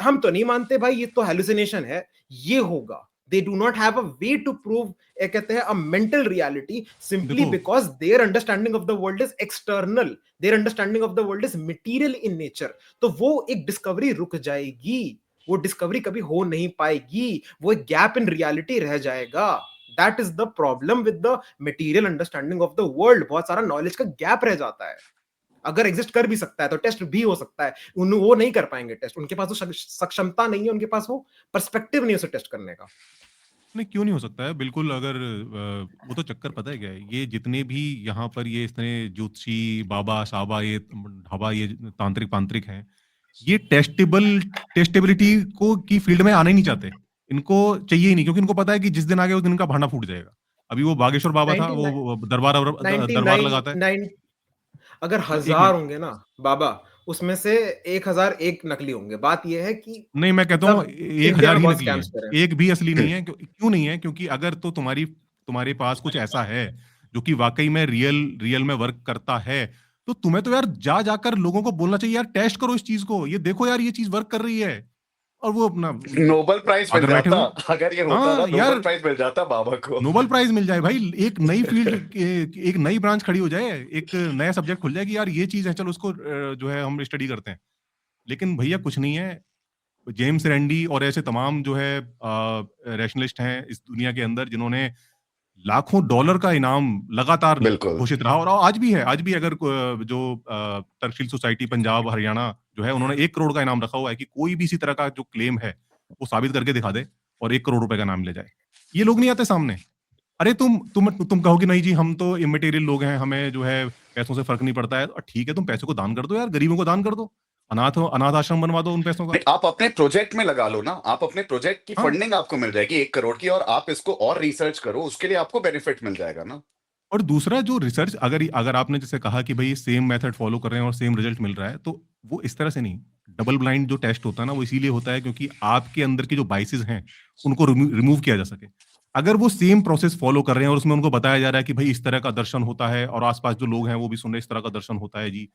हम तो नहीं मानते भाई, ये तो हेलुसिनेशन है, ये होगा। they do not have a way to prove कहते हैं a mental reality simply देखो because their understanding of the world is external, their understanding of the world is material in nature। तो वो एक डिस्कवरी रुक जाएगी, वो डिस्कवरी कभी हो नहीं पाएगी, वो एक गैप इन रियलिटी रह जाएगा। That is the problem with the material understanding of the world. बहुत सारा नॉलेज का गैप रह जाता है। अगर एग्जिस्ट कर भी सकता है तो टेस्ट भी हो सकता है, वो नहीं कर पाएंगे टेस्ट, उनके पास तो सक्षमता नहीं है, उनके पास वो पर्सपेक्टिव नहीं है उसे टेस्ट करने का। नहीं, क्यों नहीं हो सकता है? बिल्कुल। अगर वो तो चक्कर पता है क्या है, ये जितने भी यहाँ पर ये इतने ज्योतिषी बाबा साबा ये ढाबा ये तांत्रिक पांत्रिक हैं, ये टेस्टेबिलिटी को की फील्ड में आना ही नहीं चाहते। इनको चाहिए ही नहीं, क्योंकि इनको पता है कि जिस दिन आगे उस दिन इनका भांडा फूट जाएगा। अभी वो बागेश्वर बाबा था, 99 वो दरबार लगाता है 99 अगर एक हजार मिनट। होंगे ना बाबा, उसमें से 1001 नकली होंगे। बात यह है कि नहीं, मैं कहता हूँ सब 1,000 इंडिया में ही बहुत नकली स्कैम्स हैं, कर रहे एक भी असली नहीं है। क्यों नहीं है? क्योंकि अगर तो तुम्हारे पास कुछ ऐसा है जो कि वाकई में रियल रियल में वर्क करता है, तो तुम्हें तो यार जा जाकर लोगों को बोलना चाहिए, यार टेस्ट करो इस चीज को, ये देखो यार ये चीज वर्क कर रही है। और वो अपना नोबेल प्राइज मिल आकर बैठे जाता, हुए। अगर ये होता ना हाँ नोबेल यार, प्राइज मिल जाता बाबा को। नोबेल प्राइज मिल जाए भाई, एक नई फील्ड, एक नई ब्रांच खड़ी हो जाए, एक नया सब्जेक्ट खुल जाए कि यार ये चीज है, चलो उसको जो है हम स्टडी करते हैं। लेकिन भैया कुछ नहीं है। जेम्स रैंडी और ऐसे तमाम जो है रैशनलिस्ट हैं इस दुनिया के अंदर, जिन्होंने लाखों डॉलर का इनाम लगातार बिल्कुल। घोषित रहा, और आज भी है। आज भी अगर जो तर्कशील सोसाइटी पंजाब हरियाणा जो है, उन्होंने 1 करोड़ का इनाम रखा हुआ है कि कोई भी इसी तरह का जो क्लेम है वो साबित करके दिखा दे और 1 करोड़ रुपए का नाम ले जाए। ये लोग नहीं आते सामने। अरे तुम कहोगे नहीं जी, हम तो इमेटेरियल लोग हैं, हमें जो है पैसों से फर्क नहीं पड़ता है। ठीक है, तुम पैसों को दान कर दो यार, गरीबों को दान कर दो, अनाथ आश्रम बनवा दो उन पैसों का। नहीं, आप अपने प्रोजेक्ट में लगा लो ना, आप अपने प्रोजेक्ट की हाँ। फंडिंग आपको मिल जाएगी 1 करोड़ की, और आप इसको और रिसर्च करो, उसके लिए आपको बेनिफिट मिल जाएगा ना। और दूसरा जो रिसर्च, अगर आपने जैसे कहा कि भाई सेम मेथड फॉलो कर रहे हैं और सेम रिजल्ट मिल रहा है, तो वो इस तरह से नहीं। डबल ब्लाइंड जो टेस्ट होता है ना, वो इसीलिए होता है क्योंकि आपके अंदर की जो बाइसेस हैं उनको रिमूव किया जा सके। अगर वो सेम प्रोसेस फॉलो कर रहे हैं और उसमें उनको बताया जा रहा है कि भाई इस तरह का दर्शन होता है, और आसपास जो लोग हैं वो भी सुन रहे हैं इस तरह का दर्शन होता है जी,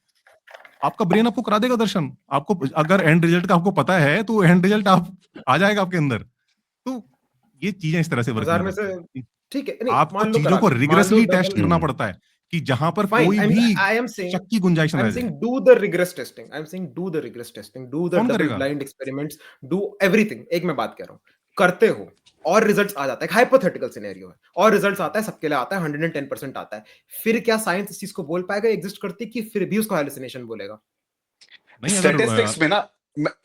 आपका ब्रेन आपको करा देगा दर्शन। आपको अगर एंड रिजल्ट का आपको पता है तो एंड रिजल्ट आप आ जाएगा आपके अंदर। तो ये चीजें इस तरह से वर्क हजार नहीं में से करती। ठीक है, नहीं आपको मान लो चीजों करा को दी, मान लो रिग्रेसली टेस्ट डबल। करना पड़ता है कि जहां पर फाइन, कोई भी आई एम शक की गुंजाइश ना रह सेइंग जाए। Do the regress testing, I am saying do the regress testing, do the कौन डबल करेगा? Blind experiments, do everything. एक मैं बात कह रहा हूं, करते हो और रिजल्ट्स आ जाता है, हाइपोथेटिकल सिनेरियो है, और रिजल्ट्स आता है, सबके लिए आता है, 110% आता है, फिर क्या साइंस इस चीज को बोल पाएगा एग्जिस्ट करती, कि फिर भी उसको हेलुसिनेशन बोलेगा? नहीं, अगर स्टैटिस्टिक्स में ना,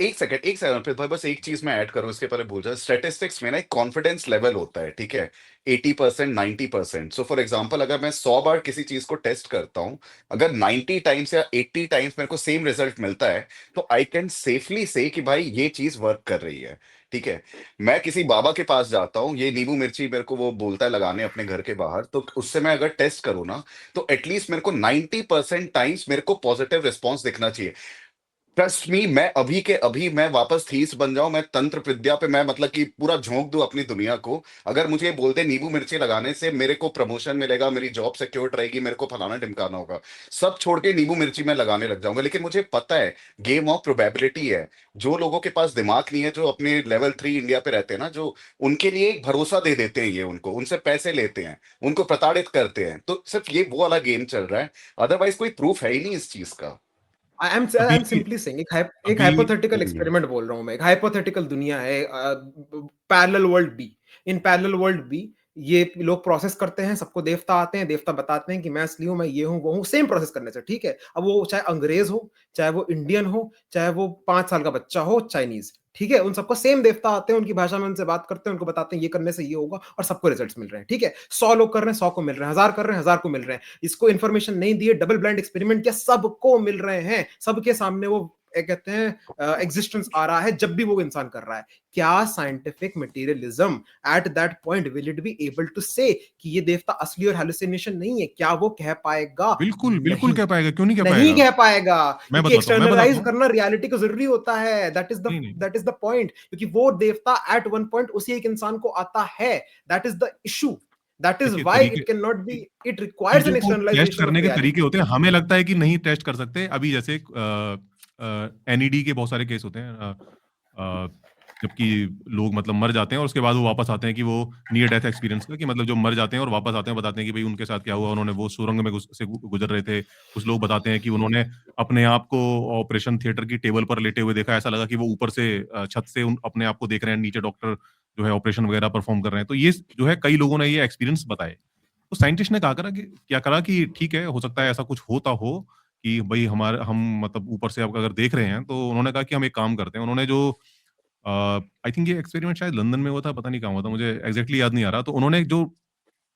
एक सेकंड फिर भाई, बस एक चीज मैं ऐड करूं इसके पहले भूल जाए। स्टैटिस्टिक्स में ना एक कॉन्फिडेंस लेवल होता है, ठीक है, 80% 90%। सो फॉर एग्जांपल, अगर मैं 100 बार किसी चीज को टेस्ट करता हूं, अगर 90 टाइम्स या 80 टाइम्स मेरे को सेम रिजल्ट मिलता है, तो आई कैन सेफली से कि भाई ये चीज वर्क कर रही है, ठीक है। मैं किसी बाबा के पास जाता हूँ, ये नींबू मिर्ची मेरे को वो बोलता है लगाने अपने घर के बाहर, तो उससे मैं अगर टेस्ट करूँ ना, तो एटलीस्ट मेरे को 90% टाइम्स मेरे को पॉजिटिव रिस्पॉन्स दिखना चाहिए। ट्रस्ट मी, मैं अभी के अभी मैं वापस थीस बन जाऊं, मैं तंत्र विद्या पे मैं मतलब कि पूरा झोंक दूं अपनी दुनिया को। अगर मुझे बोलते नींबू मिर्ची लगाने से मेरे को प्रमोशन मिलेगा, मेरी जॉब सिक्योर रहेगी, मेरे को फलाना ढिमकाना होगा, सब छोड़ के नींबू मिर्ची मैं लगाने लग जाऊंगा। लेकिन मुझे पता है गेम ऑफ प्रोबेबिलिटी है। जो लोगों के पास दिमाग नहीं है, जो अपने लेवल 3 इंडिया पे रहते हैं ना, जो उनके लिए एक भरोसा दे देते हैं, ये उनको उनसे पैसे लेते हैं, उनको प्रताड़ित करते हैं, तो सिर्फ ये वो वाला गेम चल रहा है। अदरवाइज कोई प्रूफ है ही नहीं इस चीज का। आई अभी एम सिंपली सेइंग एक अभी हाइपोथेटिकल एक्सपेरिमेंट बोल रहा हूं मैं, एक हाइपोथेटिकल दुनिया है, parallel world B. In parallel world B ये लोग प्रोसेस करते हैं, सबको देवता आते हैं, देवता बताते हैं कि मैं असली हूं, मैं ये हूं वो हूं, सेम प्रोसेस करने से, ठीक है। अब वो चाहे अंग्रेज हो, चाहे वो इंडियन हो, चाहे वो 5 साल का बच्चा हो, चाइनीज, ठीक है, उन सबको सेम देवता आते हैं, उनकी भाषा में उनसे बात करते हैं, उनको बताते हैं ये करने से ये होगा, और सबको रिजल्ट्स मिल रहे हैं, ठीक है। 100 लोग कर रहे हैं, 100 को मिल रहे हैं, 1000 कर रहे हैं, 1000 को मिल रहे हैं। इसको इन्फॉर्मेशन नहीं दिए, डबल ब्लाइंड एक्सपेरिमेंट किया, सबको मिल रहे हैं, सबके सामने वो कहते हैं एग्जिस्टेंस आ रहा है जब भी वो इंसान कर रहा है। क्या scientific materialism at that point will it be able to say कि ये देवता असली और हेलुसिनेशन नहीं है? क्या वो कह पाएगा? बिल्कुल बिल्कुल नहीं, कह पाएगा, क्यों नहीं कह नहीं पाएगा? कह पाएगा, मैं क्योंकि बताता हूँ एक्सटर्नलाइज करना रियलिटी को जरूरी होता है। नहीं नहीं दैट इज द पॉइंट, क्योंकि वो देवता एट वन पॉइंट उसी एक इंसान को आता है। That is the issue, that is देखिए व्हाई तरीके it can not be, it requires चीजों एन को टेस्ट एक्सटर्नलाइजेशन ऑफ करने के तरीके रियलिटी। होते हैं। हमें लगता है कि नहीं टेस्ट कर सकते। अभी जैसे एनईडी के बहुत सारे केस होते हैं, जबकि लोग मतलब मर जाते हैं और उसके बाद वो वापस आते हैं कि वो नियर डेथ एक्सपीरियंस का, कि मतलब जो मर जाते हैं और वापस आते हैं, बताते हैं कि भाई उनके साथ क्या हुआ, उन्होंने वो सुरंग में गुजर रहे थे। कुछ लोग बताते हैं कि उन्होंने अपने आप को ऑपरेशन थिएटर की टेबल पर लेटे हुए देखा, ऐसा लगा कि वो ऊपर से छत से अपने आप को देख रहे हैं, नीचे डॉक्टर जो है ऑपरेशन वगैरह परफॉर्म कर रहे हैं। तो ये जो है कई लोगों ने ये एक्सपीरियंस बताए। तो साइंटिस्ट ने क्या करा कि ठीक है, हो सकता है ऐसा कुछ होता हो कि भाई हम मतलब ऊपर से अगर देख रहे हैं। तो उन्होंने कहा कि हम एक काम करते हैं। उन्होंने जो आई थिंक ये एक्सपेरिमेंट शायद लंदन में हुआ था, पता नहीं कहाँ हुआ था, मुझे एग्जैक्टली याद नहीं आ रहा। तो उन्होंने जो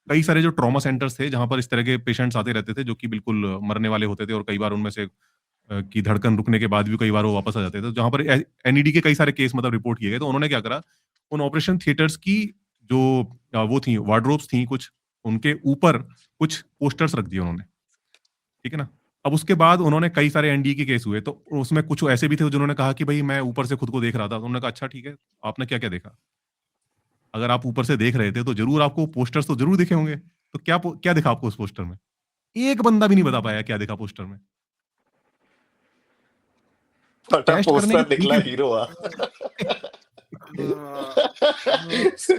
कई सारे जो ट्रॉमा सेंटर्स थे जहां पर इस तरह के पेशेंट्स आते रहते थे जो कि बिल्कुल मरने वाले होते थे, और कई बार उनमें से की धड़कन रुकने के बाद भी कई बार वो वापस आ जाते थे, जहां पर एनईडी के कई सारे केस मतलब रिपोर्ट किए गए। तो उन्होंने क्या करा, उन ऑपरेशन थिएटर्स की जो वो थी वार्डरोब्स थी कुछ, उनके ऊपर कुछ पोस्टर्स रख दिए उन्होंने, ठीक है ना। अब उसके बाद उन्होंने कई सारे एनडीए के केस हुए, तो उसमें कुछ ऐसे भी थे जिन्होंने कहा कि भाई मैं ऊपर से खुद को देख रहा था। तो उन्होंने कहा अच्छा ठीक है, आपने क्या क्या देखा? अगर आप ऊपर से देख रहे थे तो जरूर आपको पोस्टर्स तो जरूर दिखे होंगे। तो क्या दिखा आपको उस पोस्टर में? एक बंदा भी नहीं बता पाया क्या दिखा पोस्टर में। फटा टेस्ट करने के पोस्टर निकला तरीके हीरो आ।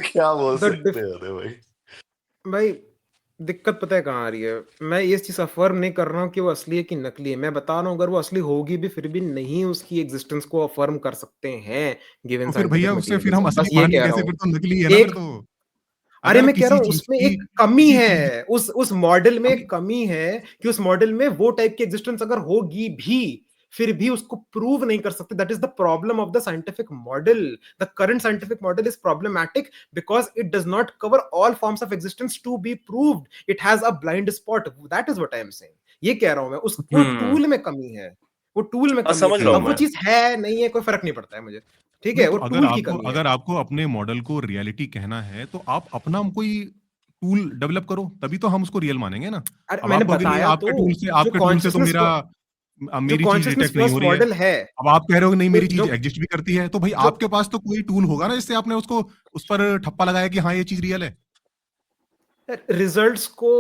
क्या बोल सकते द हैं भाई। भाई दिक्कत पता है कहाँ आ रही है? मैं ये चीज अफर्म नहीं कर रहा हूँ कि वो असली है कि नकली है। मैं बता रहा हूँ अगर वो असली होगी भी फिर भी नहीं उसकी एग्जिस्टेंस को अफर्म कर सकते हैं गिवन तो फिर भैया साइंटिफिक उससे फिर हम मटेरियलिज्म। असली बस ये मान के कह रहा कैसे? हूँ। फिर तो नकली है ना फिर एक तो। अरे अगर मैं कह रहा किसी हूँ चीज उसमें की एक कमी किसी चीज है, उस मॉडल में कमी एक कमी है कि उस मॉडल में वो टाइप की एग्जिस्टेंस अगर होगी भी फिर भी उसको प्रूव नहीं कर सकते। That is the problem of the scientific model. The current scientific model is problematic because it does not cover all forms of existence to be proved. It has a blind spot. That is what I am saying. ये कह रहा हूं मैं, उस वो tool में कमी है, वो टूल में हाँ, कमी है। समझ रहा हूँ अब वो मैं। चीज है नहीं है कोई फर्क नहीं पड़ता है मुझे, ठीक नहीं, है, तो वो अगर टूल की आपको कमी है। अगर आपको अपने मॉडल को रियलिटी कहना है तो आप अपना कोई टूल डेवलप करो, तभी तो हम उसको रियल मानेंगे ना। अरे अब मैंने आप कहोगे नहीं, बताया तो, जो आपके टूल से तो कॉन्शियसनेस जो मेरी चीज कॉन्शियसनेस डिटेक्ट नहीं हो फर्स्ट रही है। मॉडल है, अब आप कह रहे हो कि नहीं तो मेरी चीज जो एग्जिस्ट भी करती है, तो भाई जो आपके पास तो कोई टूल होगा ना जिससे आपने उसको उस पर ठप्पा लगाया कि हाँ ये चीज रियल है। रिजल्ट्स को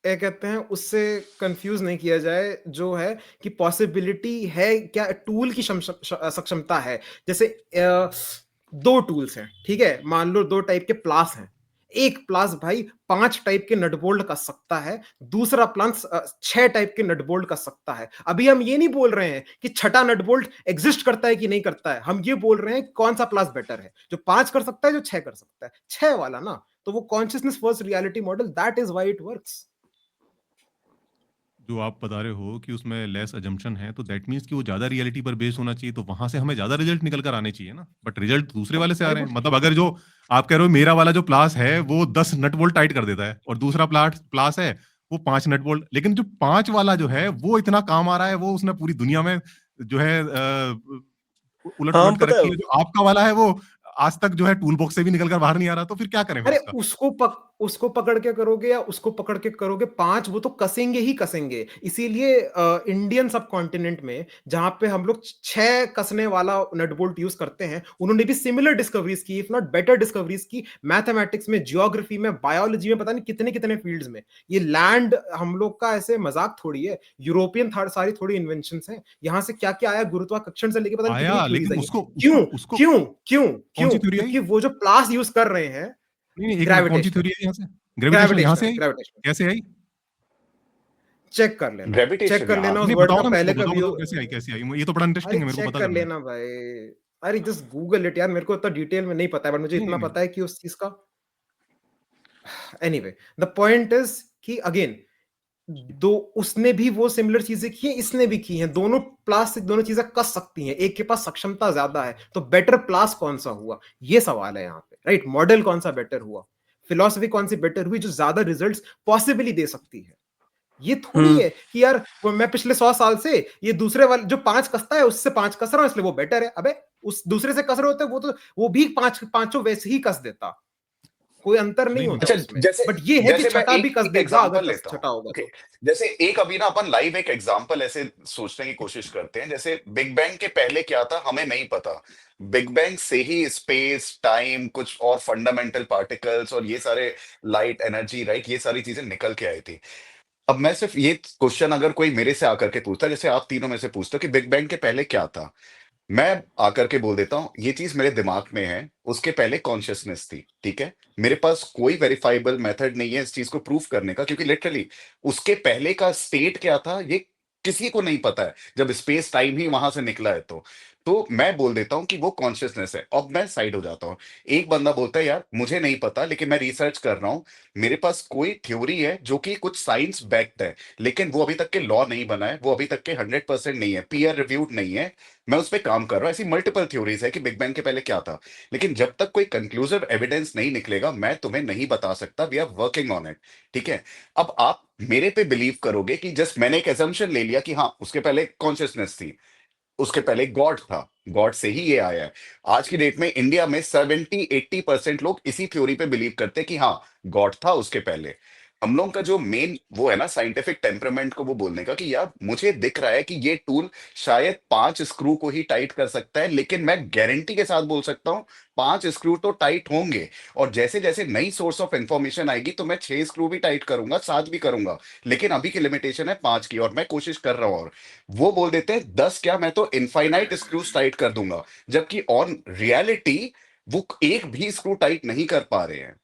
क्या कहते हैं उससे कंफ्यूज नहीं किया जाए, जो है कि पॉसिबिलिटी है क्या, टूल की सक्षमता है। जैसे 2 टूल्स हैं, ठीक है, मान लो 2 टाइप के प्लास हैं। एक प्लास भाई 5 टाइप के नट बोल्ट का सकता है, दूसरा प्लास 6 टाइप के नट बोल्ट का सकता है। अभी हम ये नहीं बोल रहे हैं कि छठा नट बोल्ट एग्जिस्ट करता है कि नहीं करता है, हम ये बोल रहे हैं कौन सा प्लास बेटर है, जो 5 कर सकता है, जो 6 कर सकता है। 6 वाला ना, तो वो consciousness first reality model, that is why it works. जो आप बता रहे हो कि उसमें लेस अजम्पशन है, तो दैट मीन्स कि वो ज्यादा रियलिटी पर बेस्ड होना चाहिए, तो वहां से हमें ज्यादा रिजल्ट निकल कर आने चाहिए ना। बट रिजल्ट दूसरे वाले से आ अरे रहे वो हैं। मतलब अगर जो आप कह रहे हो मेरा वाला जो प्लास है वो 10 नट बोल्ट टाइट कर देता है, और दूसरा प्लास है वो 5 नट बोल्ट, लेकिन जो 5 वाला जो है वो इतना काम आ रहा है, वो उसने पूरी दुनिया में जो है उलट हाँ, पुलट हम कर पता रखी है। है। जो आपका वाला है वो आज तक जो है टूल बॉक्स से भी निकल कर बाहर नहीं आ रहा, तो फिर क्या करें फिर अरे उसका? उसको पकड़ के करोगे या उसको पकड़ के करोगे, 5 वो तो कसेंगे ही कसेंगे। इसीलिए इंडियन सब कॉन्टिनेंट में जहां पे हम लोग 6 कसने वाला नट बोल्ट यूज करते हैं, उन्होंने भी सिमिलर डिस्कवरीज की, इफ नॉट बेटर डिस्कवरीज की, मैथमेटिक्स में, जियोग्राफी में, बायोलॉजी में, पता नहीं कितने कितने फील्ड्स में। ये लैंड हम लोग का ऐसे मजाक थोड़ी है, यूरोपियन सारी थोड़ी इन्वेंशंस हैं। यहाँ से क्या क्या आया, गुरुत्वाकर्षण से लेके पता नहीं आया, कितनी थ्योरीज लेकिन आई उसको हैं। क्यों उसको उसको क्यों क्यों कौन सी क्यों? थ्योरी आई? क्योंकि वो जो प्लास यूज कर रहे हैं, नहीं, एक मिनट, कौन सी थ्योरी आई यहाँ से? ग्रेविटेशनल यहाँ से आई? ग्रेविटेशनल कैसे आई? चेक कर लेना, चेक ग्रेविटेशन, कर हाँ। लेना उस नहीं, वर्ड बताओ का ना मेरे पहले को, बताओ कभी। मतलब कैसे आई? ये तो बड़ा अरे इंटरेस्टिंग है, मेरे को चेक पता कर करना है। लेना भाई, अरे जस्ट गूगल इट यार, मेरे को इतना डिटेल में नहीं पता है, बट मुझे नहीं, इतना नहीं, पता है कि उस चीज का। एनीवे, द पॉइंट इज कि अगेन, दो उसने भी वो सिमिलर चीजें की हैं, इसने भी की हैं, दोनों प्लास से दोनों चीजें कस सकती हैं, एक के पास सक्षमता ज्यादा है, तो बेटर प्लास कौन सा हुआ, ये सवाल है यहाँ पे, राइट? मॉडल कौन सा बेटर हुआ, फिलॉसफी कौन सी बेटर हुई, जो ज्यादा रिजल्ट्स पॉसिबली दे सकती है। ये थोड़ी है कि यार मैं पिछले 100 साल से ये दूसरे वाले जो 5 कसता है उससे 5 कस रहा हूं इसलिए वो बेटर है। अबे उस दूसरे से कस रहे होते वो भी पांचों वैसे ही कस देता, कोई अंतर नहीं नहीं, होता अच्छा, उसमें। जैसे बट ये है कि जैसे मैं छठा भी एक कस एक देगा अगर एग्जांपल लेता हूँ, छठा होगा ओके। तो। जैसे एक अभी ना अपन लाइव एक एग्जांपल ऐसे सोचने की कोशिश करते हैं, जैसे बिग बैंग के पहले क्या था हमें नहीं पता। बिग बैंग से ही स्पेस, टाइम, कुछ और फंडामेंटल पार्टिकल्स और ये सारे लाइट, एनर्जी, राइट, ये सारी चीजें निकल के आई थी। अब मैं सिर्फ ये क्वेश्चन अगर कोई मेरे से आकर के पूछता, जैसे आप तीनों में से पूछते हो कि बिग बैंग के पहले क्या था, मैं आकर के बोल देता हूं ये चीज मेरे दिमाग में है, उसके पहले कॉन्शियसनेस थी, ठीक है। मेरे पास कोई वेरीफाइबल मेथड नहीं है इस चीज को प्रूव करने का, क्योंकि लिटरली उसके पहले का स्टेट क्या था ये किसी को नहीं पता है, जब स्पेस टाइम ही वहां से निकला है तो मैं बोल देता हूं कि वो कॉन्शियसनेस है। अब मैं साइड हो जाता हूं। एक बंदा बोलता है यार मुझे नहीं पता लेकिन मैं रिसर्च कर रहा हूं, मेरे पास कोई थ्योरी है जो कि कुछ साइंस बैक्ड है, लेकिन वो अभी तक के लॉ नहीं बना है, वो अभी तक के 100% नहीं है, पीयर रिव्यूड नहीं है, मैं उस पर काम कर रहा हूं। ऐसी मल्टीपल थ्योरीज है कि बिग बैंग के पहले क्या था, लेकिन जब तक कोई कंक्लूसिव एविडेंस नहीं निकलेगा मैं तुम्हें नहीं बता सकता। We are working on it, ठीक है। अब आप मेरे पे बिलीव करोगे कि जस्ट मैंने एक एजम्पशन ले लिया कि हाँ उसके पहले कॉन्शियसनेस थी, उसके पहले गॉड था, गॉड से ही ये आया है। आज की डेट में इंडिया में 70-80% लोग इसी थ्योरी पे बिलीव करते हैं कि हाँ गॉड था उसके पहले। हम लोगों का जो मेन वो है ना साइंटिफिक टेम्परामेंट को वो बोलने का कि यार मुझे दिख रहा है कि ये टूल शायद 5 स्क्रू को ही टाइट कर सकता है, लेकिन मैं गारंटी के साथ बोल सकता हूँ 5 स्क्रू तो टाइट होंगे, और जैसे जैसे नई सोर्स ऑफ इंफॉर्मेशन आएगी तो मैं 6 स्क्रू भी टाइट करूंगा, 7 भी करूंगा, लेकिन अभी की लिमिटेशन है 5 की और मैं कोशिश कर रहा हूं। और वो बोल देते हैं 10 क्या, मैं तो इनफाइनाइट स्क्रूज टाइट कर दूंगा, जबकि ऑन रियलिटी वो एक भी स्क्रू टाइट नहीं कर पा रहे हैं।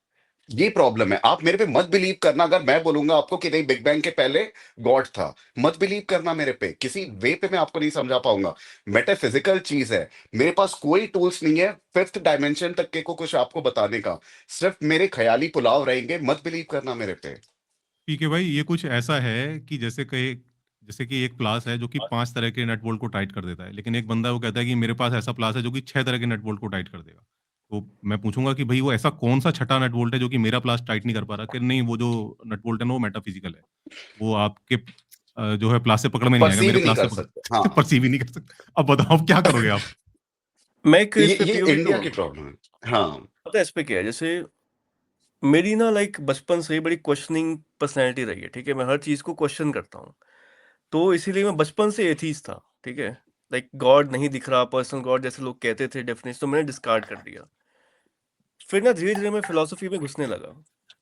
ये प्रॉब्लम है। आप मेरे पे मत बिलीव करना अगर मैं बोलूंगा आपको कि नहीं बिग बैंग के पहले गॉड था, मत बिलीव करना मेरे पे, किसी वे पे मैं आपको नहीं समझा पाऊंगा। मेटाफिजिकल चीज है, मेरे पास कोई टूल्स नहीं है फिफ्थ डायमेंशन तक के को कुछ आपको बताने का, सिर्फ मेरे ख्याली पुलाव रहेंगे, मत बिलीव करना मेरे पे। ठीक है भाई, ये कुछ ऐसा है कि जैसे कि एक प्लास है जो कि 5 तरह के नट बोल्ट को टाइट कर देता है, लेकिन एक बंदा वो कहता है कि मेरे पास ऐसा प्लास है जो कि 6 तरह के नट बोल्ट को टाइट कर देगा। तो मैं पूछूंगा कि भाई वो ऐसा कौन सा छठा नट बोल्ट है जो कि मेरा प्लास टाइट नहीं कर पा रहा, कि नहीं वो जो नट बोल्ट है ना वो मेटाफिजिकल है, वो आपके जो है प्लास से पकड़ में नहीं आएगा, परसीव मेरे ही नहीं प्लास से कर सकते, हाँ। पकड़ परसीव ही नहीं कर सकते। अब बताओ अब क्या करोगे आप? मैं एक इस पे ये पीओवी इंडिया दूं, की प्रॉब्लम है, हाँ। पता है इस पे क्या है? जैसे मेरी ना लाइक बचपन से ही बड़ी क्वेश्चनिंग पर्सनैलिटी रही है, ठीक है। मैं हर चीज को क्वेश्चन करता हूँ, तो इसीलिए मैं बचपन से एथीस्ट था, ठीक है। लाइक गॉड नहीं दिख रहा, पर्सनल गॉड जैसे लोग कहते थे डेफिनेशन, तो मैंने डिस्कार्ड कर दिया। फिर ना धीरे धीरे मैं फिलोसफी में घुसने लगा,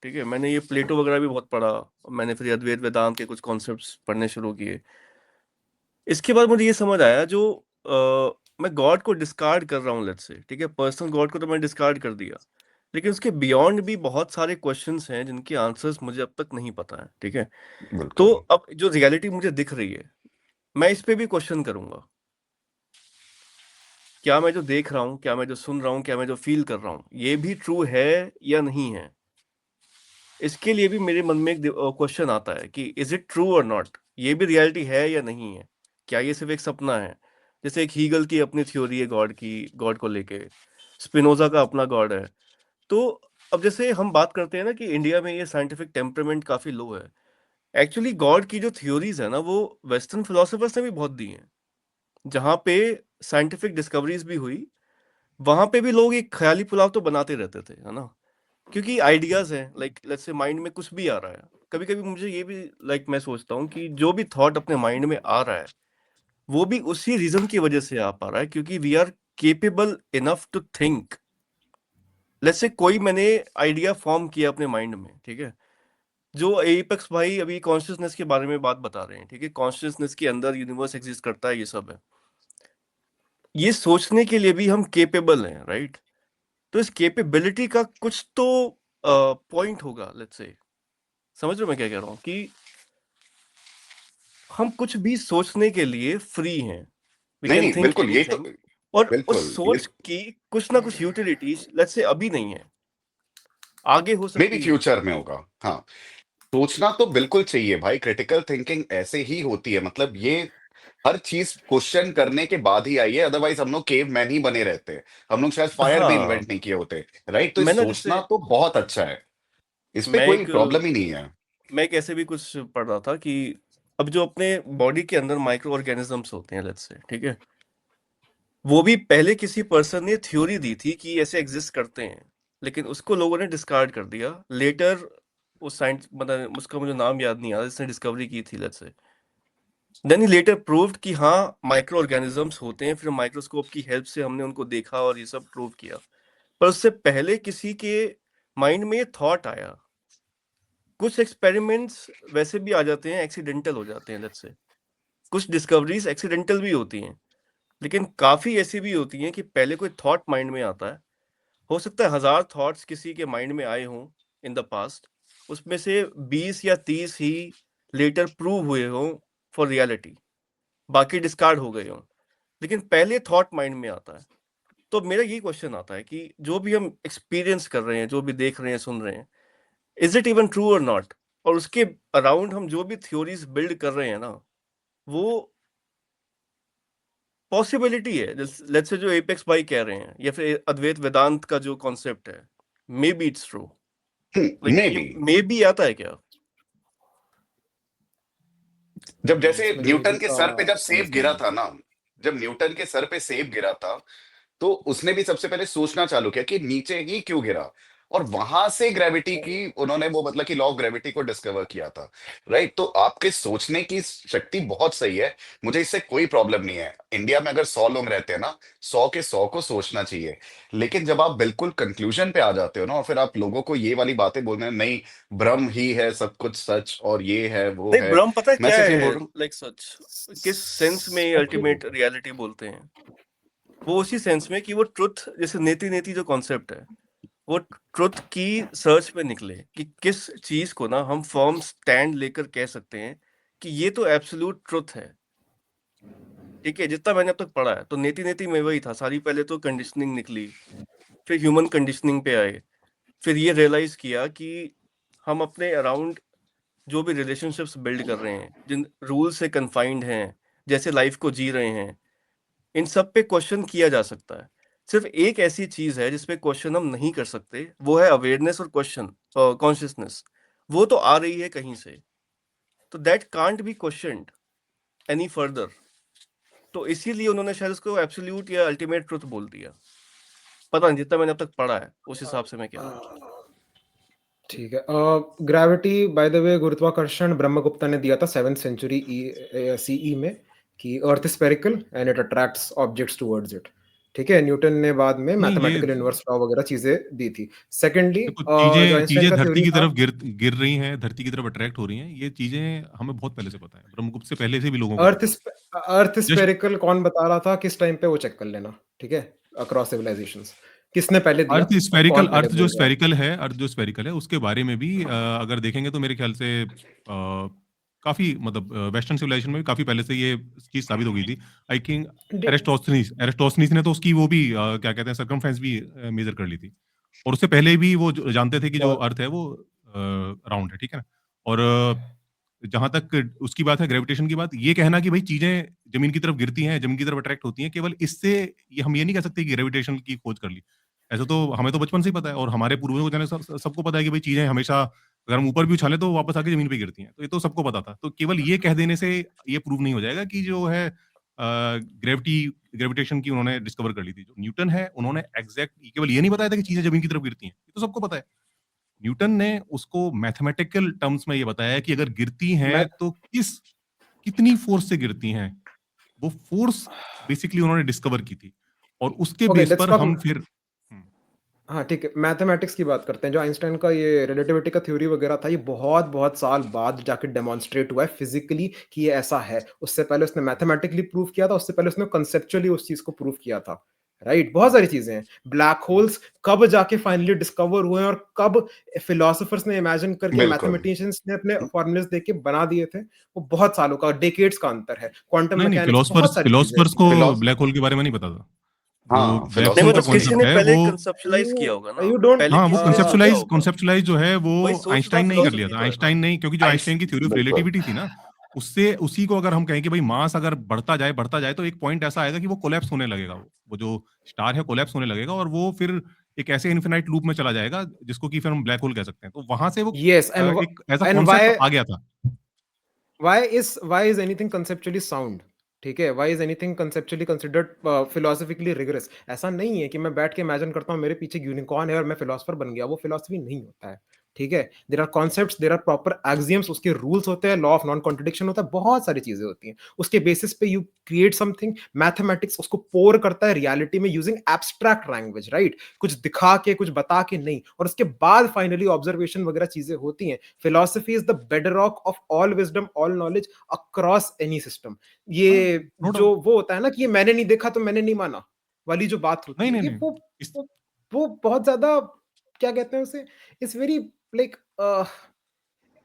ठीक है। मैंने ये प्लेटो वगैरह भी बहुत पढ़ा, मैंने फिर अद्वैत वेदांत के कुछ कॉन्सेप्ट्स पढ़ने शुरू किए। इसके बाद मुझे ये समझ आया जो मैं गॉड को डिस्कार्ड कर रहा हूँ, लेट्स से, ठीक है, पर्सनल गॉड को तो मैं डिस्कार्ड कर दिया, लेकिन उसके बियॉन्ड भी बहुत सारे क्वेश्चंस हैं जिनके आंसर्स मुझे अब तक नहीं पता है, ठीक है। तो बिल्कुल। अब जो रियलिटी मुझे दिख रही है, मैं इस पे भी क्वेश्चन करूंगा, क्या मैं जो देख रहा हूँ, क्या मैं जो सुन रहा हूँ, क्या मैं जो फील कर रहा हूँ, ये भी ट्रू है या नहीं है। इसके लिए भी मेरे मन में एक क्वेश्चन आता है कि इज इट ट्रू और नॉट, ये भी रियलिटी है या नहीं है, क्या ये सिर्फ एक सपना है। जैसे एक हीगल की अपनी थ्योरी है गॉड की, गॉड को लेके, स्पिनोजा का अपना गॉड है। तो अब जैसे हम बात करते हैं ना कि इंडिया में ये साइंटिफिक टेम्परामेंट काफी लो है, एक्चुअली गॉड की जो थ्योरीज है ना वो वेस्टर्न फिलोसफर्स ने भी बहुत दी हैं, जहाँ पे साइंटिफिक डिस्कवरीज भी हुई, वहां पे भी लोग एक ख्याली पुलाव तो बनाते रहते थे, है ना। क्योंकि आइडियाज हैं, लाइक लेट्स से माइंड में कुछ भी आ रहा है, कभी कभी मुझे ये भी मैं सोचता हूँ कि जो भी थॉट अपने माइंड में आ रहा है वो भी उसी रीजन की वजह से आ पा रहा है क्योंकि we are capable enough to think. Let's say कोई मैंने आइडिया फॉर्म किया अपने माइंड में, ठीक है, जो एपेक्स भाई अभी कॉन्शियसनेस के बारे में बात बता रहे हैं, ठीक है, कॉन्शियसनेस के अंदर यूनिवर्स एग्जिस्ट करता है, ये सब है, ये सोचने के लिए भी हम केपेबल हैं, राइट? तो इस केपेबिलिटी का कुछ तो पॉइंट होगा, लेट्स से, समझ रहे हो मैं क्या कह रहा हूँ, कि हम कुछ भी सोचने के लिए फ्री हैं, वी नहीं कैन नहीं, थिंक बिल्कुल, ये तो एनीथिंग, और उस बिल्कुल ये सोच की कुछ ना कुछ यूटिलिटीज लेट्स से अभी नहीं है, आगे हो मे बी सकती है। फ्यूचर में होगा। हाँ, सोचना तो बिल्कुल चाहिए भाई, क्रिटिकल थिंकिंग ऐसे ही होती है, मतलब ये हर चीज क्वेश्चन करने के बाद ही आई है, अदरवाइज हम लोग केव मैन ही बने रहते, हम लोग शायद फायर भी हाँ, इन्वेंट नहीं किए होते। राइट, तो ये मैं ना सोचना जैसे तो बहुत अच्छा है, इस पे मैं कोई एक प्रॉब्लम ही नहीं है। मैं एक ऐसे भी कुछ पढ़ रहा था कि अब जो अपने बॉडी के अंदर माइक्रो ऑर्गेनिजम्स होते हैं, लेट्स से, ठीक है, वो भी पहले किसी पर्सन ने थ्योरी दी थी कि ऐसे एग्जिस्ट करते हैं, लेकिन उसको लोगों ने डिस्कार्ड कर दिया लेटर। उस साइंस मतलब उसका मुझे नाम याद नहीं आ रहा जिसने डिस्कवरी की थी, let's say, then he letter proved कि हाँ माइक्रो ऑर्गेनिजम्स होते हैं, फिर माइक्रोस्कोप की हेल्प से हमने उनको देखा और ये सब प्रूव किया। पर उससे पहले किसी के माइंड में ये थॉट आया। कुछ एक्सपेरिमेंट्स वैसे भी आ जाते हैं, एक्सीडेंटल हो जाते हैं, लेट्स से, कुछ डिस्कवरीज एक्सीडेंटल भी होती हैं, लेकिन काफी ऐसी भी होती हैं कि पहले कोई थॉट माइंड में आता है, हो सकता है 1000 थॉट्स किसी के माइंड में आए हों इन द पास्ट, उसमें से 20 या 30 ही लेटर प्रूव हुए हों फॉर रियलिटी, बाकी डिस्कार्ड हो गए हों, लेकिन पहले थॉट माइंड में आता है। तो मेरा यही क्वेश्चन आता है कि जो भी हम एक्सपीरियंस कर रहे हैं, जो भी देख रहे हैं, सुन रहे हैं, इज इट इवन ट्रू और नॉट? और उसके अराउंड हम जो भी थ्योरीज बिल्ड कर रहे हैं ना, वो पॉसिबिलिटी है, लेट्स से जो एपेक्स भाई कह रहे हैं या फिर अद्वैत वेदांत का जो कॉन्सेप्ट है, maybe it's true. Like may ये बी, मे बी आता है क्या? जब जैसे इसमें मे न्यूटन बी के का सर पे जब सेब सेंस गिरा नहीं है। था ना, जब न्यूटन के सर पे सेब गिरा था, तो उसने भी सबसे पहले सोचना चालू किया कि नीचे ही क्यों गिरा, और वहां से ग्रेविटी की उन्होंने वो मतलब कि लॉ ऑफ ग्रेविटी को डिस्कवर किया था। राइट, तो आपके सोचने की शक्ति बहुत सही है, मुझे इससे कोई प्रॉब्लम नहीं है। इंडिया में अगर 100 लोग रहते हैं ना, 100 के 100 को सोचना चाहिए। लेकिन जब आप बिल्कुल कंक्लूजन पे आ जाते हो ना, और फिर आप लोगों को ये वाली बातें बोल रहे हैं, नहीं ब्रह्म ही है सब कुछ सच, और ये है वो नहीं, है। ब्रह्म पता है मैं क्या सिर्फ ये है, बोल रहा हूँ। लाइक सच किस सेंस में अल्टीमेट रियलिटी बोलते हैं? वो उसी सेंस में कि वो ट्रुथ, जैसे नेति नेति जो कॉन्सेप्ट है, वो ट्रुथ की सर्च पे निकले कि किस चीज को ना हम फर्म स्टैंड लेकर कह सकते हैं कि ये तो एब्सोल्यूट ट्रुथ है। ठीक है, जितना मैंने अब तक पढ़ा है तो नेति नेति में वही था, सारी पहले तो कंडीशनिंग निकली, फिर ह्यूमन कंडीशनिंग पे आए, फिर ये रियलाइज किया कि हम अपने अराउंड जो भी रिलेशनशिप्स बिल्ड कर रहे हैं, जिन रूल से कन्फाइंड हैं, जैसे लाइफ को जी रहे हैं, इन सब पे क्वेश्चन किया जा सकता है। सिर्फ एक ऐसी चीज है जिसपे क्वेश्चन हम नहीं कर सकते, वो है अवेयरनेस और क्वेश्चन कॉन्शियसनेस। वो तो आ रही है कहीं से, तो that can't be questioned any further. तो इसीलिए उन्होंने शायद उसको एब्सोल्यूट या अल्टीमेट ट्रुथ बोल दिया। पता नहीं, जितना मैंने अब तक पढ़ा है उस हिसाब से मैं कह रहा हूँ। ठीक है। ग्रेविटी बाय द वे, गुरुत्वाकर्षण ब्रह्मगुप्ता ने दिया था 7th सेंचुरी सीई में, कि earth spherical and it attracts objects towards it. ठीक है, न्यूटन ने बाद में नहीं, ये मैथमेटिकल इनवर्स लॉ वगैरह चीजें दी थी। सेकेंडली देखो, जो चीजें आइंस्टाइन चीजें का धरती थ्योरी की था, तरफ गिर गिर रही हैं, धरती की तरफ अट्रैक्ट हो रही हैं, ये चीजें हमें बहुत पहले से पता है, ब्रह्मगुप्त से पहले से भी लोगों को अर्थ पता है। अर्थ जस्ट स्फेरिकल कौन बता रहा था किस टाइम पे, वो चेक कर लेना। ठीक है, अक्रॉस सिविलाइजेशंस किसने पहले दिया और कौन पहले बोल रहा है। अर्थ जो स्फेरिकल है उसके बारे में भी अगर देखेंगे तो मेरे ख्याल से काफी मतलब वेस्टर्न सिविलाइजेशन में भी काफी पहले से ये चीज साबित हो गई थी। आई थिंक एरिस्टोस्थनीज ने तो उसकी वो भी क्या कहते हैं सर्कमफ्रेंस भी मेजर कर ली थी, और उससे पहले भी वो जानते थे कि जो और अर्थ है वो राउंड है, ठीक है ना। और जहां तक उसकी बात है, ग्रेविटेशन की बात, ये कहना कि भाई चीजें जमीन की तरफ गिरती हैं, जमीन की तरफ अट्रैक्ट होती हैं, केवल इससे ये हम ये नहीं कह सकते कि ग्रेविटेशन की खोज कर ली। ऐसा तो हमें तो बचपन से ही पता है, और हमारे पूर्वजों को जाने सबको पता है कि भाई चीजें हमेशा अगर हम ऊपर भी उछालें तो वापस आके जमीन पे गिरती हैं, तो ये तो सबको पता था। तो केवल ये कह देने से ये प्रूव नहीं हो जाएगा कि जो है ग्रेविटेशन की उन्होंने डिस्कवर कर ली थी। जो न्यूटन है, उन्होंने एग्जैक्ट केवल ये नहीं बताया था कि चीजें जमीन की तरफ गिरती हैं, ये तो सबको पता है। न्यूटन ने उसको मैथमेटिकल टर्म्स में ये बताया कि अगर गिरती हैं मैं तो कितनी फोर्स से गिरती हैं, वो फोर्स बेसिकली उन्होंने डिस्कवर की थी, और उसके ओके, बेस लेट्स पर टॉक। हम फिर हाँ ठीक है, मैथमेटिक्स की बात करते हैं। जो आइंस्टाइन का ये रिलेटिविटी का थ्योरी वगैरह था, ये बहुत बहुत साल बाद जाके डेमोन्स्ट्रेट हुआ है फिजिकली कि ये ऐसा है। उससे पहले उसने मैथमेटिकली प्रूव किया था, उससे पहले उसने कंसेप्चुअली उस चीज को प्रूव किया था। राइट, बहुत सारी चीजें हैं। ब्लैक होल्स कब जाके फाइनली डिस्कवर हुए हैं और कब फिलोसोफर्स ने इमेजिन करके, बिल्कुल। मैथमेटिशियंस ने अपने फॉर्मूलेस देके बना दिए थे, वो बहुत सालों का, डेकेड्स का अंतर है। क्वांटम नहीं, मैकेनिक्स, बहुत फिलोसफर्स सारी चीजें फिलोसफर्स ऐसी को हैं। फिलोस ब्लैक होल के बारे में नहीं पता था। जो हाँ, ब्लैक नहीं होल का मतलब फिलोसफर्स किसी को ने कॉन्सेप्ट है पहले वो, कंसेप्चुलाइज किया होगा ना, यू डोंट पहले हाँ, वो किसी ने किया होगा, कंसेप्चुलाइज जो है वो वही सोर्स ऑफ आइंस्टाइन नहीं कर लिया फिलोसफी था। तो है। आइंस्टाइन नहीं, क्योंकि जो आइंस आइंस्टाइन की थ्योरी ऑफ बिल्कुल। रिलेटिविटी थी ना, उससे उसी को अगर हम कहें कि भाई मास अगर बढ़ता जाए तो एक पॉइंट ऐसा आएगा कि वो कोलैप्स होने लगेगा, वो जो स्टार है कोलैप्स होने लगेगा, और वो फिर एक ऐसे इन्फिनाइट लूप में चला जाएगा जिसको कि फिर हम ब्लैक होल कह सकते हैं। तो वहां से वो यस, एक ऐसा एंड कॉन्सेप्ट आ गया था। why is anything conceptually sound? ठीक है, why is anything conceptually considered philosophically rigorous? ऐसा नहीं है कि मैं बैठ के इमेजिन करता हूँ मेरे पीछे यूनिकॉर्न है और मैं फिलोसफर बन गया, वो फिलोसफी नहीं होता है। ठीक है, there are concepts, there are proper axioms, उसके रूल्स होते हैं, लॉ ऑफ नॉन कॉन्ट्रडिक्शन होता है, बहुत सारी चीजें होती हैं। उसके बेसिस पे यू क्रिएट समथिंग। मैथमेटिक्स उसको पोर करता है रियलिटी में यूजिंग एब्स्ट्रैक्ट लैंग्वेज, राइट, कुछ दिखा के, कुछ बता के नहीं, और उसके बाद फाइनली ऑब्जर्वेशन वगैरह चीजें होती हैं। Philosophy is the bedrock of all wisdom, all knowledge across any system. ये नो जो डाउट। वो होता है ना कि ये मैंने नहीं देखा तो मैंने नहीं माना वाली जो बात होती नहीं है, नहीं ये नहीं इस वो, वो बहुत ज्यादा, क्या कहते हैं उसे, it's very like,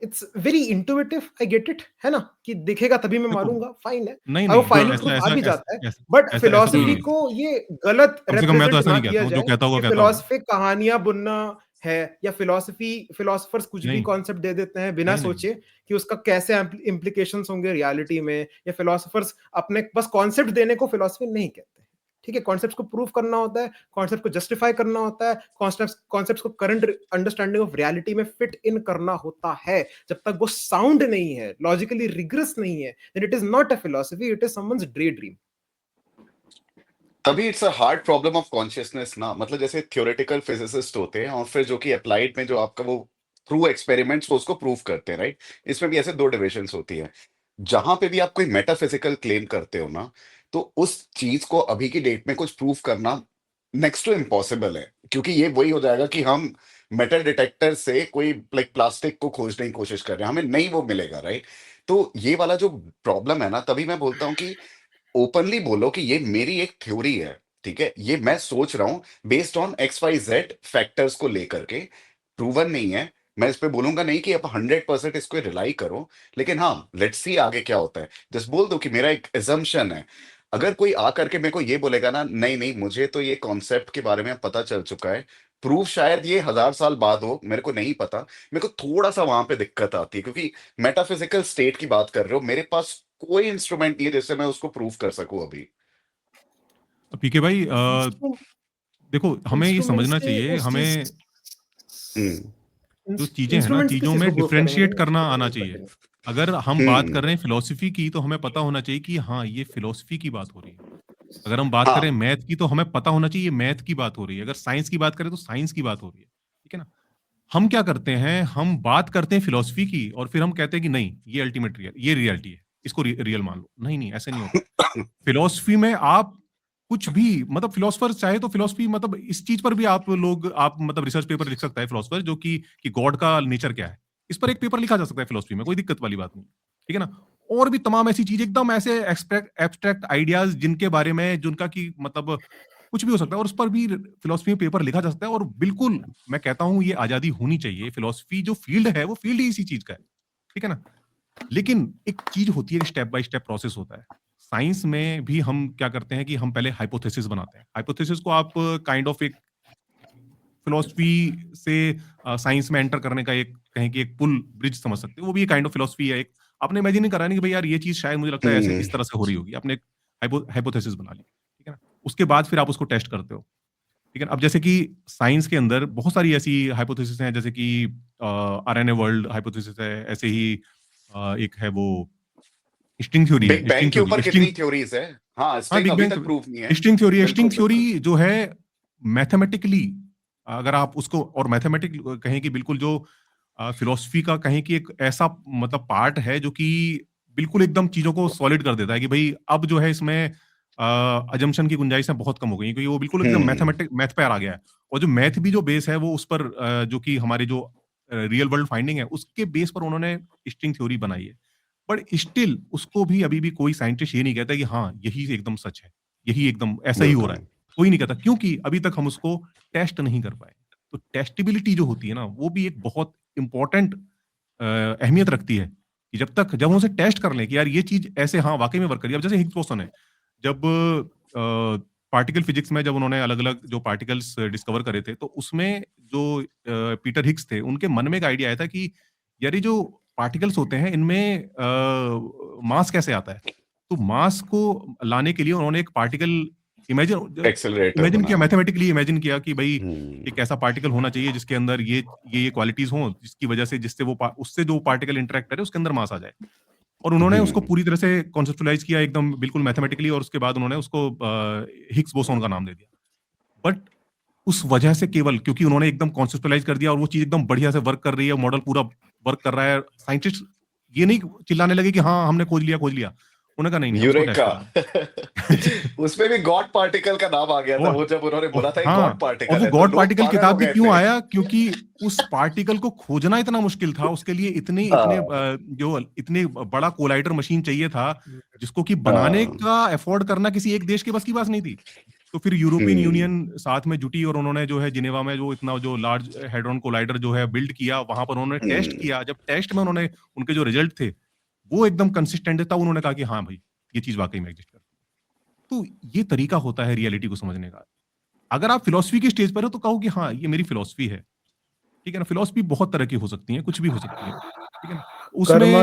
it's very intuitive, I get it, है ना, कि दिखेगा तभी मैं देखो, मानूंगा, फाइन है। नहीं और वो नहीं जो फाइनल ऐसा ट्रूथ आ ऐसा भी ऐसा जाता है। ऐसा बट ऐसा ऐसा तो नहीं फिलोसफी है। को ये गलत कम से कम मैं तो रिप्रेजेंट ऐसा ना नहीं कहता किया हूँ, जो जाए कहता होगा कि कहता होगा। फिलोसफी कहानियां बुनना है, या फिलोसफर्स कुछ भी नहीं कॉन्सेप्ट दे देते हैं बिना नहीं नहीं सोचे कि उसका कैसे इम्प्लीकेशंस होंगे रियलिटी में। या फिलोसफर्स अपने बस कॉन्सेप्ट देने को फिलोसफी नहीं कहते। ठीक है, कॉन्सेप्ट्स को प्रूव करना होता है, कॉन्सेप्ट को जस्टिफाई करना होता है, कॉन्सेप्ट्स को करंट अंडरस्टैंडिंग ऑफ रियलिटी में फिट इन करना होता है। जब तक वो साउंड नहीं है, लॉजिकली रिग्रेस नहीं है, then it is not a philosophy, it is someone's daydream. तभी it's a hard problem of consciousness ना, मतलब जैसे थ्योरेटिकल फिजिसिस्ट होते हैं और फिर जो कि अप्लाइड में जो आपका वो थ्रू एक्सपेरिमेंट्स वो उसको प्रूव करते हैं, राइट। इसमें भी ऐसे दो डिविजन्स होती है। जहां पे भी आप कोई मेटाफिजिकल क्लेम करते हो ना, तो उस चीज को अभी की डेट में कुछ प्रूव करना नेक्स्ट टू इम्पॉसिबल है, क्योंकि ये वही हो जाएगा कि हम मेटल डिटेक्टर से कोई लाइक प्लास्टिक को खोजने की कोशिश कर रहे हैं, हमें नहीं वो मिलेगा, राइट। तो ये वाला जो प्रॉब्लम है ना, तभी मैं बोलता हूँ कि ओपनली बोलो कि ये मेरी एक थ्योरी है, ठीक है, ये मैं सोच रहा हूं based on X Y Z factors को लेकर के, प्रूवन नहीं है। मैं इस पे बोलूंगा नहीं कि आप 100% इसको रिलाई करो, लेकिन हाँ, लेट्स सी आगे क्या होता है। जस्ट बोल दो कि मेरा एक एजम्पशन है। अगर कोई आकर के मेरे को ये बोलेगा ना, नहीं नहीं मुझे तो ये कॉन्सेप्ट के बारे में पता चल चुका है, प्रूफ शायद ये 1000 साल बाद हो, मेरे को नहीं पता, मेरे को थोड़ा सा वहां पे दिक्कत आती है, क्योंकि मेटाफिजिकल स्टेट की बात कर रहे हो, मेरे पास कोई इंस्ट्रूमेंट नहीं है जिससे मैं उसको प्रूव कर सकूं अभी। पीके भाई, देखो हमें ये इंस्ट्रूमेंट समझना से चाहिए, उस चीज, हमें जो चीजें हैं ना, इंस्ट्रूमेंट से किस चीजों चीज में को प्रूव करेंगे, डिफरेंशिएट करना बताइए आना इस चाहिए। बारे में। अगर हम बात हम्म। कर रहे हैं फिलोसफी की, तो हमें पता होना चाहिए कि हाँ, ये फिलोसफी की बात हो रही है। अगर हम बात करें हाँ। मैथ की, तो हमें पता होना चाहिए मैथ की बात हो रही है। अगर साइंस की बात करें तो साइंस की बात हो रही है, ठीक है ना। हम क्या करते हैं, हम बात करते हैं फिलोसफी की और फिर हम कहते हैं कि नहीं, ये अल्टीमेट रियल, ये रियलिटी है, इसको रियल मान लो। नहीं नहीं, ऐसे नहीं होता। फिलोसफी में आप कुछ भी, मतलब फिलोसफर चाहे तो फिलोसफी, मतलब इस चीज पर भी आप मतलब रिसर्च पेपर लिख सकता है फिलोसफर, जो कि गॉड का नेचर क्या है, इस पर एक पेपर लिखा जा सकता है फिलोसफी में, कोई दिक्कत वाली बात नहीं, ठीक है ना। और भी तमाम ऐसी चीज, एकदम ऐसे एब्स्ट्रैक्ट आइडियाज जिनके बारे में, जिनका की मतलब कुछ भी हो सकता है, और उस पर भी फिलोसफी में पेपर लिखा जा सकता है। और बिल्कुल मैं कहता हूं ये आजादी होनी चाहिए। फिलोसफी जो फील्ड है, वो फील्ड ही इसी चीज का है, ठीक है ना। लेकिन एक चीज होती है, स्टेप बाय स्टेप प्रोसेस होता है। साइंस में भी हम क्या करते हैं कि हम पहले हाइपोथेसिस बनाते हैं। हाइपोथेसिस को आप काइंड ऑफ एक फिलोसफी से साइंस में एंटर करने का एक, कहें कि एक पुल ब्रिज समझ सकते हो। वो भी काइंड ऑफ फिलोसफी है। एक आपने इमेजिन नहीं करा नहीं कि भाई यार ये चीज शायद मुझे लगता है ऐसे हम्म। इस तरह से हो रही होगी, आपने एक हाइपोथेसिस बना ली, ठीक है ना। उसके बाद फिर आप उसको टेस्ट करते हो, ठीक है। अब जैसे कि साइंस के अंदर बहुत सारी ऐसी हाइपोथेसिस हैं, जैसे कि आरएनए वर्ल्ड हाइपोथेसिस है, ऐसे ही एक है वो स्ट्रिंग थ्योरी बिग है, बैंग स्ट्रिंग के ऊपर थ्योरी, स्ट्रिंग, कितनी थ्योरीज है। हाँ, हाँ स्ट्रिंग बिग अभी बैंग, तक प्रूफ नहीं है। स्ट्रिंग थ्योरी है। बिल्कुल स्ट्रिंग थ्योरी बिल्कुल। जो है मैथमेटिकली अगर आप उसको और मैथमेटिक्स कहें कि बिल्कुल जो फिलॉसफी का कहें कि एक ऐसा मतलब पार्ट है जो कि बिल्कुल एकदम चीजों को सॉलिड कर देता है कि भाई अब जो है इसमें अजम्पशन की गुंजाइशें बहुत कम हो गई हैं, क्योंकि वो बिल्कुल एकदम मैथ पे आ गया है। और जो मैथ भी जो बेस है वो उस पर जो कि हमारे जो रियल वर्ल्ड फाइंडिंग है उसके बेस पर उन्होंने स्ट्रिंग थ्योरी बनाई है। बट स्टिल उसको भी अभी भी कोई साइंटिस्ट ये नहीं कहता कि हाँ यही एकदम सच है, यही एकदम ऐसा ही हो रहा है, कोई नहीं कहता, क्योंकि अभी तक हम उसको टेस्ट नहीं कर पाए। तो टेस्टिबिलिटी जो होती है ना वो भी एक बहुत इंपॉर्टेंट अहमियत रखती है कि जब हम उसे टेस्ट कर लें कि यार ये चीज ऐसे हाँ वाकई में वर्क कर रही है। अब जैसे हिग्स बोसन है, जब पार्टिकल फिजिक्स में जब उन्होंने अलग अलग जो पार्टिकल्स डिस्कवर करे थे तो उसमें जो पीटर हिग्स थे उनके मन में एक आइडिया आया था कि यार ये जो पार्टिकल्स होते हैं इनमें मास कैसे आता है। तो मास को लाने के लिए उन्होंने एक पार्टिकल एक्सेलरेटर इमेजिन किया, बना। मैथमेटिकली इमेजिन किया कि भाई एक ऐसा पार्टिकल होना चाहिए जिसके अंदर ये क्वालिटीज हों जिसकी वजह से जिससे वो उससे जो पार्टिकल इंटरेक्ट करे उसके अंदर मास आ जाए। और उन्होंने उसको पूरी तरह से कॉन्सेप्चुलाइज किया एकदम बिल्कुल मैथमेटिकली, और उसके बाद उन्होंने उसको हिग्स बोसोन का नाम दे दिया। बट उस वजह से केवल क्योंकि उन्होंने एकदम कॉन्सेप्चुलाइज कर दिया और वो चीज एकदम बढ़िया से वर्क कर रही है, मॉडल पूरा वर्क कर रहा है, साइंटिस्ट ये नहीं चिल्लाने लगे कि हाँ हमने खोज लिया। उन्होंने कहा नहीं हम उसको टेस्ट यूरेका करेंगे। उसमें भी गॉड पार्टिकल का नाम आ गया था, और वो जब उन्होंने बोला था गॉड हाँ, और पार्टिकल वो है तो गॉड लोग पार्टिकल पागल हो किताब भी गए क्यों थे। आया, क्योंकि उस पार्टिकल को खोजना इतना मुश्किल था, उसके लिए इतने बड़ा कोलाइडर मशीन चाहिए था जिसको कि बनाने का एफोर्ड करना किसी एक देश के बस की बात नहीं थी। तो फिर यूरोपियन यूनियन साथ में जुटी और उन्होंने जो है जिनेवा में जो इतना जो लार्ज हेड्रॉन कोलाइडर जो है बिल्ड किया, वहां पर उन्होंने टेस्ट किया। जब टेस्ट में उन्होंने उनके जो रिजल्ट थे वो एकदम कंसिस्टेंट था, उन्होंने कहा कि हाँ भाई ये चीज वाकई में एग्जिस्ट करती है। तो ये तरीका होता है रियलिटी को समझने का। अगर आप फिलॉसफी की स्टेज पर हो तो कहो कि हाँ ये मेरी फिलॉसफी है, ठीक है ना। फिलॉसफी बहुत तरह की हो सकती है, कुछ भी हो सकती है, ठीक है ना। कर्मा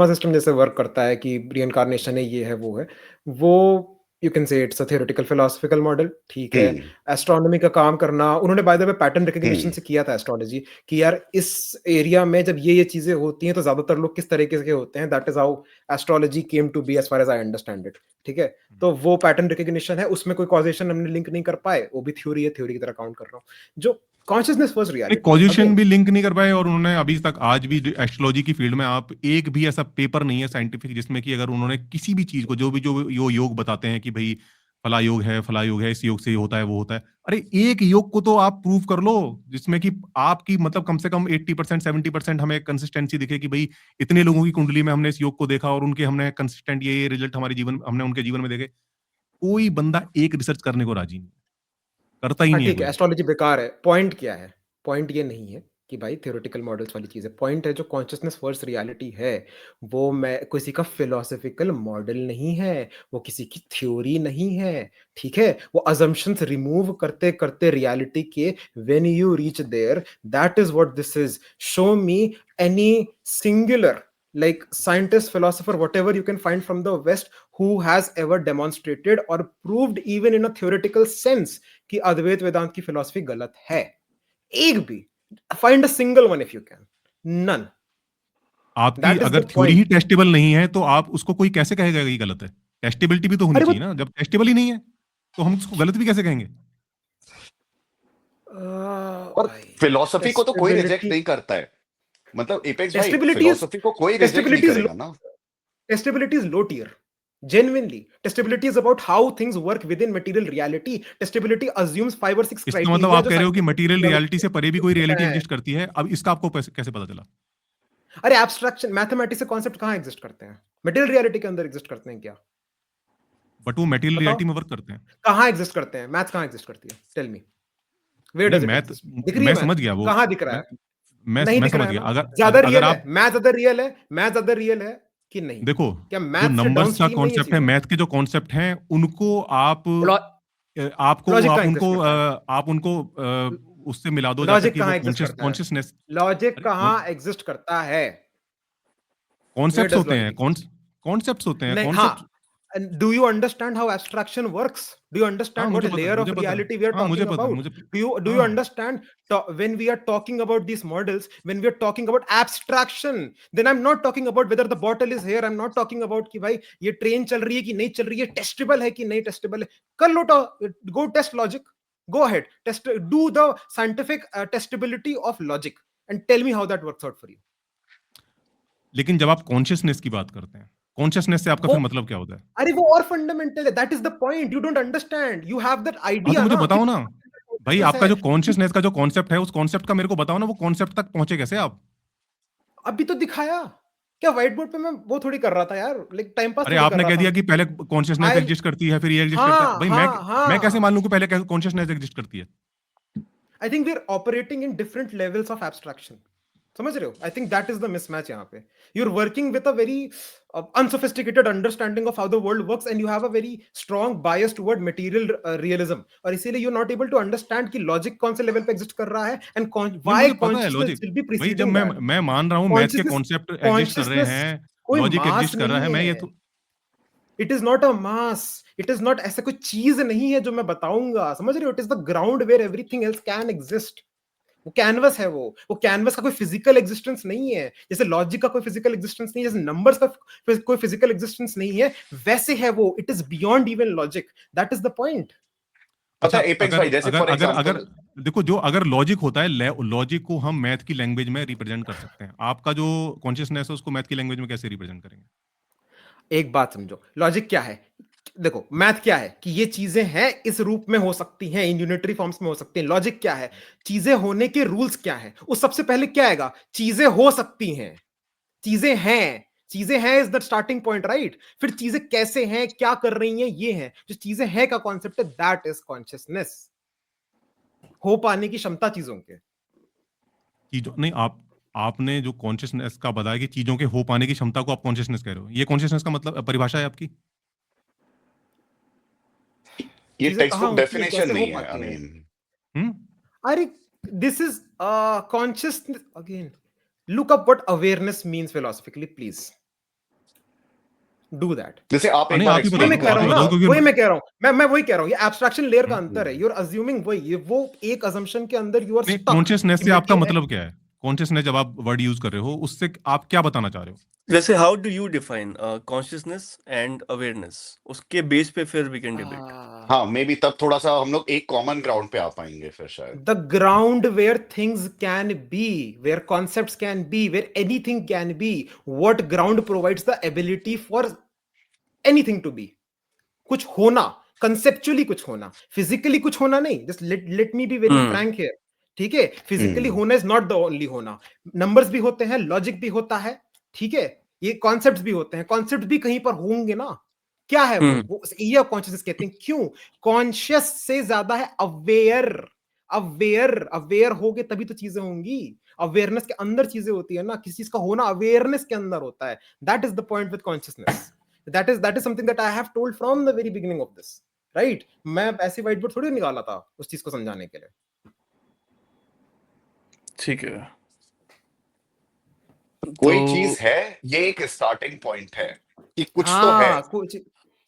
उसमें सिस्टम जैसे वर्क करता है कि रीइंकार्नेशन है, ये है वो है, वो you can say it's a theoretical philosophical model, ठीक है। एस्ट्रोनॉमी का काम करना, उन्होंने by the way pattern recognition से किया था एस्ट्रोलॉजी कि यार इस एरिया में जब ये चीजें होती हैं तो ज्यादातर लोग किस तरीके के होते हैं, that is how astrology came to be as far as I understand it, ठीक है। तो वो पैटर्न रिकग्निशन है, उसमें कोई कॉजेशन हमने लिंक नहीं कर पाए, वो भी थ्योरी है, थ्योरी की तरह काउंट कर रहा हूँ। जो कॉन्शियसनेस वाज रियलिटी कॉजिशन भी लिंक नहीं कर पाए, और उन्होंने अभी तक आज भी एस्ट्रोलॉजी की फील्ड में आप एक भी ऐसा पेपर नहीं है साइंटिफिक जिसमें कि अगर उन्होंने किसी भी चीज को जो योग बताते हैं कि भाई फला योग है, इस योग से ये होता है वो होता है, अरे एक योग को तो आप प्रूव कर लो जिसमें कि आपकी मतलब कम से कम 80% 70% हमें कंसिस्टेंसी दिखे कि भाई इतने लोगों की कुंडली में हमने इस योग को देखा और उनके हमने कंसिस्टेंट ये रिजल्ट हमने उनके जीवन में देखे। कोई बंदा एक रिसर्च करने को राजी नहीं, करता ही हाँ नहीं है ठीक है, कोई। एस्ट्रोलॉजी बेकार है। पॉइंट क्या है? पॉइंट ये नहीं है कि भाई थ्योरेटिकल मॉडल्स वाली चीज है। पॉइंट है जो कॉन्शियसनेस वर्स रियलिटी है, वो मैं किसी का फिलोसॉफिकल मॉडल नहीं है, वो किसी की थ्योरी नहीं है, ठीक है। वो अजम्पशंस रिमूव करते करते रियलिटी के when you reach there, that is what this is. Show me any singular like scientist, philosopher, whatever you can find from the west who has ever demonstrated or proved even in a theoretical sense कि अद्वैत वेदांत की philosophy गलत है। एक भी find a single one if you can, none. आपकी that is अगर the theory ही point. Testable नहीं है तो आप उसको कोई कैसे कहेगा कि गलत है। टेस्टेबिलिटी भी तो होनी अरे वो चाहिए ना, जब टेस्टेबल ही नहीं है तो हम उसको गलत भी कैसे कहेंगे। और भाई फिलोसफी को तो कोई रिजेक्ट टेस्टेबिलिटी, नहीं करता है, मतलब एपेक्स भाई टेस्टेबिलिटी इज फिलोसफी को कोई रिजेक्ट नहीं करेगा ना। Testability is low tier. Genuinely, testability is about how things work within material reality. Testability assumes 5 or 6 इसका मतलब criteria आप जो कह रहे हो कि मटेरियल रियलिटी से परे भी कोई scientific रियलिटी है। एग्जिस्ट करती है। अब इसका आपको कैसे पता चला। अरे एब्स्ट्रैक्शन मैथमेटिक्स से कॉन्सेप्ट कहां एग्जिस्ट करते हैं? मटेरियल रियलिटी के अंदर एग्जिस्ट करते हैं क्या? बट वो मटेरियल बताओ रियलिटी में वर्क करते हैं। कहां एग्जिस्ट करते हैं? मैथ्स कहां एग्जिस्ट करती है? टेल मी, वेयर नहीं डज इट मैं एग्जिस्ट? दिख रही है मैं मैथ? समझ गया वो। कहां दिख रहा मैं है? नहीं मैं दिख रहा समझ है गया। ना? अगर ज्यादा अगर रियल है, आप मैथ ज्यादा रियल है, मैथ ज्यादा रियल है कि नहीं? देखो क्या जो मैथ से नंबर्स का डाउनस्ट्रीम नहीं है कॉन्सेप्ट है, चीजें? मैथ के जो कॉन्सेप्ट हैं उनको लॉजिक कहां एग्जिस्ट करता है? आप उनको उससे मिला दो जैसा लॉजिक कि वो कहां एग्जिस्ट करता है? कॉन्शियसनेस। लॉजिक अरे कहां एग्जिस्ट करता है? वेयर कॉन्सेप्ट्स डज होते लॉजिक हैं, एग्जिस्ट? कॉन्सेप्ट्स होते हैं नहीं, कॉन्सेप्ट। हाँ। And do you understand how abstraction works? Do you हाँ understand what मुझे पता layer है, of मुझे पता है। reality we are हाँ मुझे talking पता है, about? मुझे Do you हाँ understand when we are talking about these models, when we are talking about abstraction, then I'm not talking about whether the bottle is here. I'm not talking about कि भाई ये train चल रही है कि नहीं चल रही है, टेस्टेबल है कि नहीं टेस्टेबल है। कर लो तो go test logic. Go ahead, do the scientific testability of logic and tell me how that works out for you. लेकिन जब आप कॉन्शियसनेस की बात करते हैं, कॉन्शियसनेस से आपका वो फिर मतलब क्या होता है? अरे वो और फंडामेंटल है, that is the point, you don't understand, you have that हाँ, तो आइडिया मुझे ना कि बताओ ना भाई, consciousness आपका है। जो कॉन्शियसनेस का जो कॉन्सेप्ट है, उस कॉन्सेप्ट का मेरे को बताओ ना, वो कॉन्सेप्ट तक पहुंचे कैसे आप? अभी तो दिखाया क्या, व्हाइट बोर्ड पे मैं वो थोड़ी कर रहा था यार, लाइक टाइम पास अरे थोड़ी कर आपने रहा कह था। दिया कि पहले कॉन्शियसनेस आई एग्जिस्ट करती है, फिर ये एग्जिस्ट करता है। हाँ भाई हाँ मैं कैसे हाँ, मान लूं कि पहले कॉन्शियसनेस एग्जिस्ट करती है? I think we are operating in different levels of abstraction, समझ रहे हो? I think that is the mismatch यहाँ पे। You are working with a very unsophisticated understanding of how the world works and you have a very strong bias toward material realism, और इसीलिए you're not able to understand कि logic कौन से level पे exist कर रहा है and नहीं, why मुझे पता है consciousness लॉजिक। will be भाई जब preceding that। मैं मान रहा हूँ मैथ के कॉन्शियसनेस कॉन्सेप्ट एग्जिस्ट कर रहे कॉन्शियसनेस हैं, कोई लॉजिक मास एग्जिस्ट कर रहा नहीं है, मैं ये है, तो it is not a mass, it is not, ऐसा कोई चीज नहीं है जो मैं बताऊंगा, समझ रहे हो? It is the ground where everything else can exist. वो कैनवस है, वो कैनवस का कोई फिजिकल एग्जिस्टेंस नहीं है, जैसे लॉजिक का कोई फिजिकल एग्जिस्टेंस नहीं है, जैसे नंबर्स का कोई फिजिकल एग्जिस्टेंस नहीं है, वैसे है वो, it is beyond even logic, that is the point. पता अच्छा, है एपेक्स अगर भाई, जैसे अगर फॉर अगर अगर एग्जांपल देखो, जो अगर लॉजिक होता है, लॉजिक को हम मैथ की लैंग्वेज में रिप्रेजेंट कर सकते हैं। आपका जो कॉन्शियसनेस है उसको मैथ की लैंग्वेज में कैसे रिप्रेजेंट करेंगे? एक बात समझो, लॉजिक क्या है? देखो मैथ क्या है कि ये चीजें हैं, इस रूप में हो सकती हैं, इन यूनिटरी फॉर्म्स में हो सकती हैं। लॉजिक क्या है? चीजें होने के रूल्स क्या है? उस सबसे पहले क्या आएगा? चीजें हो सकती हैं, चीजें हैं, चीजें हैं is the starting point, right? फिर चीजें कैसे हैं, क्या कर रही हैं, ये है जो चीजें हैं का कॉन्सेप्ट है, दैट इज कॉन्शियसनेस, हो पाने की क्षमता चीजों के। चीजों नहीं, आपने जो कॉन्शियसनेस का बताया कि चीजों के हो पाने की क्षमता को आप कॉन्शियसनेस कह रहे हो, ये कॉन्शियसनेस का मतलब परिभाषा है आपकी? ये चीजें टेक्स्ट कहाँ बुक होती है, डेफिनेशन कैसे हो नहीं है, आई पाती हैं? मीन हम्म अरे this is consciousness again, look up what awareness means philosophically, please do that। जैसे आप एक नहीं, बार आप ही वही बता मैं एक्सप्लेन दो, कह आप रहा ही हूँ ना, बताओ, क्योंकि वही मैं कह रहा हूँ, मैं वही कह रहा हूँ, ये एब्स्ट्रैक्शन लेयर का अंतर है। हम्म। यू आर अज्यूमिंग वही, ये वो एक अजम्पशन के अंदर यू आर नहीं, स्टक कॉन्शियसनेस कि से आपका मेरे मतलब क्या है? कॉन्शियसनेस जब आप वर्ड यूज कर रहे हो, उससे आप क्या बताना चाह रहे हो? जैसे how do you define consciousness and awareness, उसके बेस पे फिर वी कैन डिबेट। हाँ, मे बी तब थोड़ा सा हम लोग एक कॉमन ग्राउंड पे आ पाएंगे फिर शायद। the ground where things can be, where concepts can be, where anything can be, what ground provides the ability for anything to be, कुछ होना, कंसेप्चुअली कुछ होना, फिजिकली कुछ होना नहीं। Just let me be very hmm Frank here, ठीक है? Physically हम्म होना इज नॉट द ओनली होना, नंबर्स भी होते हैं, लॉजिक भी होता है, ठीक है? ये कॉन्सेप्ट्स भी होते हैं, कॉन्सेप्ट भी कहीं पर होंगे ना। क्या है हम्म वो एरिया ऑफ कॉन्शियसनेस कहते हैं। क्यों? कॉन्शियस से ज्यादा है अवेयर, अवेयर अवेयर होगे तभी तो चीजें होंगी। अवेयरनेस के अंदर चीजें होती है ना, किसी चीज का होना अवेयरनेस के अंदर होता है। That is the point with consciousness, that is something that I have told from the very beginning of this, right? मैं ऐसे व्हाइट बोर्ड थोड़ी निकाला था उस चीज को समझाने के लिए। ठीक है। कोई तो चीज है, ये एक स्टार्टिंग पॉइंट है कि कुछ तो है, हाँ कुछ, ये